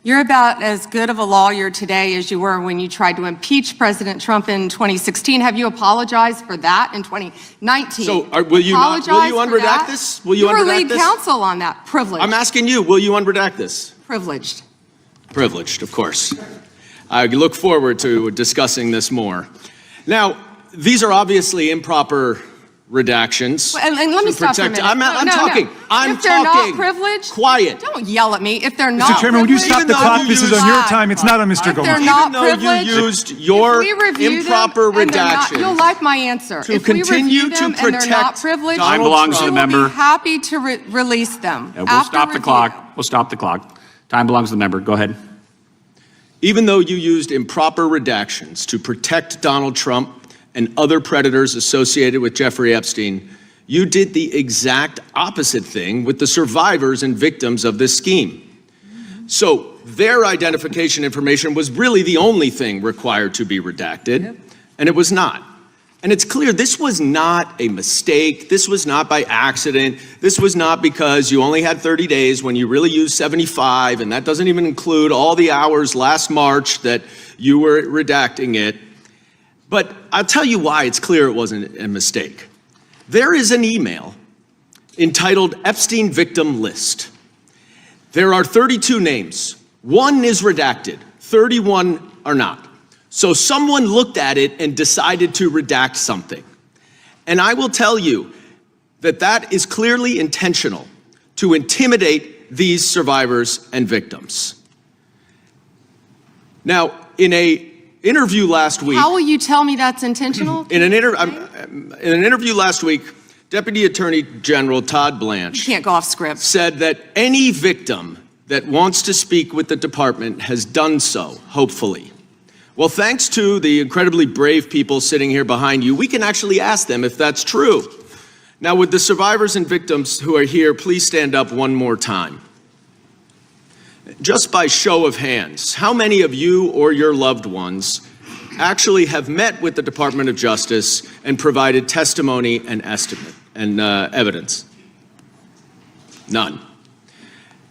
You're about as good of a lawyer today as you were when you tried to impeach President Trump in 2016. Have you apologized for that in 2019? So will you unredact this? Will you were unredact lead this? counsel on that. Privileged. I'm asking you, will you unredact this? Privileged. Privileged, of course. I look forward to discussing this more. Now, these are obviously improper redactions. Well, and let me stop for a minute. I'm talking. No. I'm if they're talking. Not privileged, quiet. Don't yell at me. If they're not Mr. Chairman, would you stop the clock? This is on your time. It's not on Mr. Goldman. They're not privileged. You used your improper redaction. You'll like my answer. To continue to protect and they're not privileged, time belongs to the member. member. Be happy to release them. Yeah, we'll stop the clock. We'll stop the clock. Time belongs to the member. Go ahead. Even though you used improper redactions to protect Donald Trump and other predators associated with Jeffrey Epstein, you did the exact opposite thing with the survivors and victims of this scheme. So their identification information was really the only thing required to be redacted, and it was not. And it's clear this was not a mistake. This was not by accident. This was not because you only had 30 days when you really used 75, and that doesn't even include all the hours last March that you were redacting it. But I'll tell you why it's clear it wasn't a mistake. There is an email entitled Epstein Victim List. There are 32 names. 1 is redacted, 31 are not. So someone looked at it and decided to redact something. And I will tell you that that is clearly intentional to intimidate these survivors and victims. Now, in an interview last week... How will you tell me that's intentional? In an interview last week, Deputy Attorney General Todd Blanche... You can't go off script. ...said that any victim that wants to speak with the department has done so, hopefully. Well, thanks to the incredibly brave people sitting here behind you, we can actually ask them if that's true. Now, would the survivors and victims who are here please stand up one more time? Just by show of hands, how many of you or your loved ones actually have met with the Department of Justice and provided testimony and evidence? None.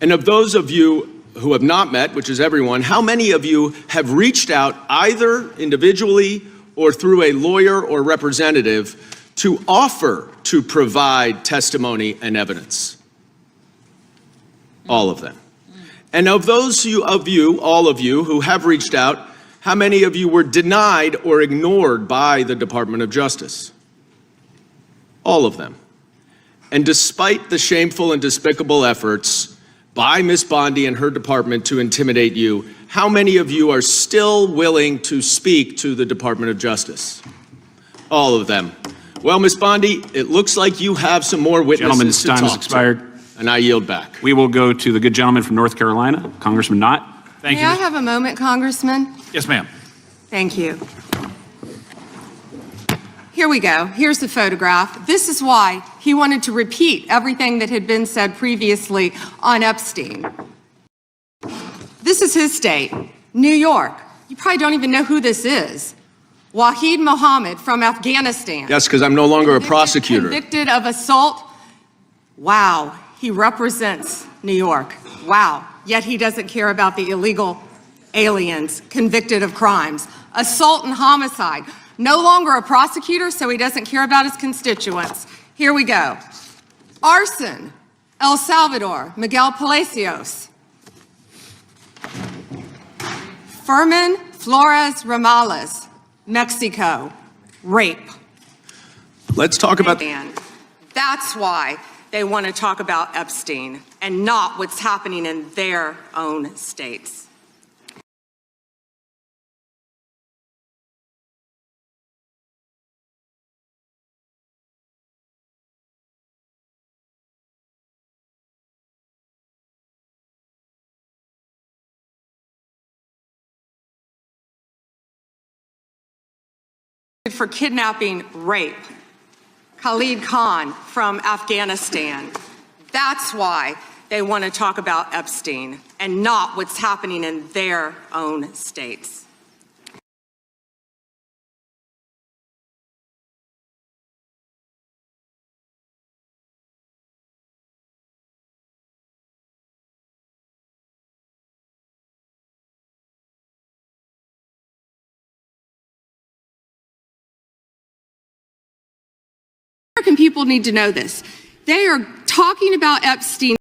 And of those of you who have not met, which is everyone, how many of you have reached out either individually or through a lawyer or representative to offer to provide testimony and evidence? All of them. And of those of you, all of you, who have reached out, how many of you were denied or ignored by the Department of Justice? All of them. And despite the shameful and despicable efforts by Ms. Bondi and her department to intimidate you, how many of you are still willing to speak to the Department of Justice? All of them. Well, Ms. Bondi, it looks like you have some more witnesses to talk to. Gentleman's time has expired. And I yield back. We will go to the good gentleman from North Carolina, Congressman Knott. Thank you. May I have a moment, Congressman? Yes, ma'am. Thank you. Here we go. Here's the photograph. This is why he wanted to repeat everything that had been said previously on Epstein. This is his state, New York. You probably don't even know who this is. Wahid Mohammed from Afghanistan. Yes, because I'm no longer a prosecutor. Convicted of assault. Wow, he represents New York. Wow, yet he doesn't care about the illegal aliens convicted of crimes. Assault and homicide. No longer a prosecutor, so he doesn't care about his constituents. Here we go. Arson, El Salvador, Miguel Palacios. Fermin Flores Ramales, Mexico, rape. Let's talk about... That's why they want to talk about Epstein and not what's happening in their own states. For kidnapping, rape. Khalid Khan from Afghanistan. That's why they want to talk about Epstein and not what's happening in their own states. American people need to know this. They are talking about Epstein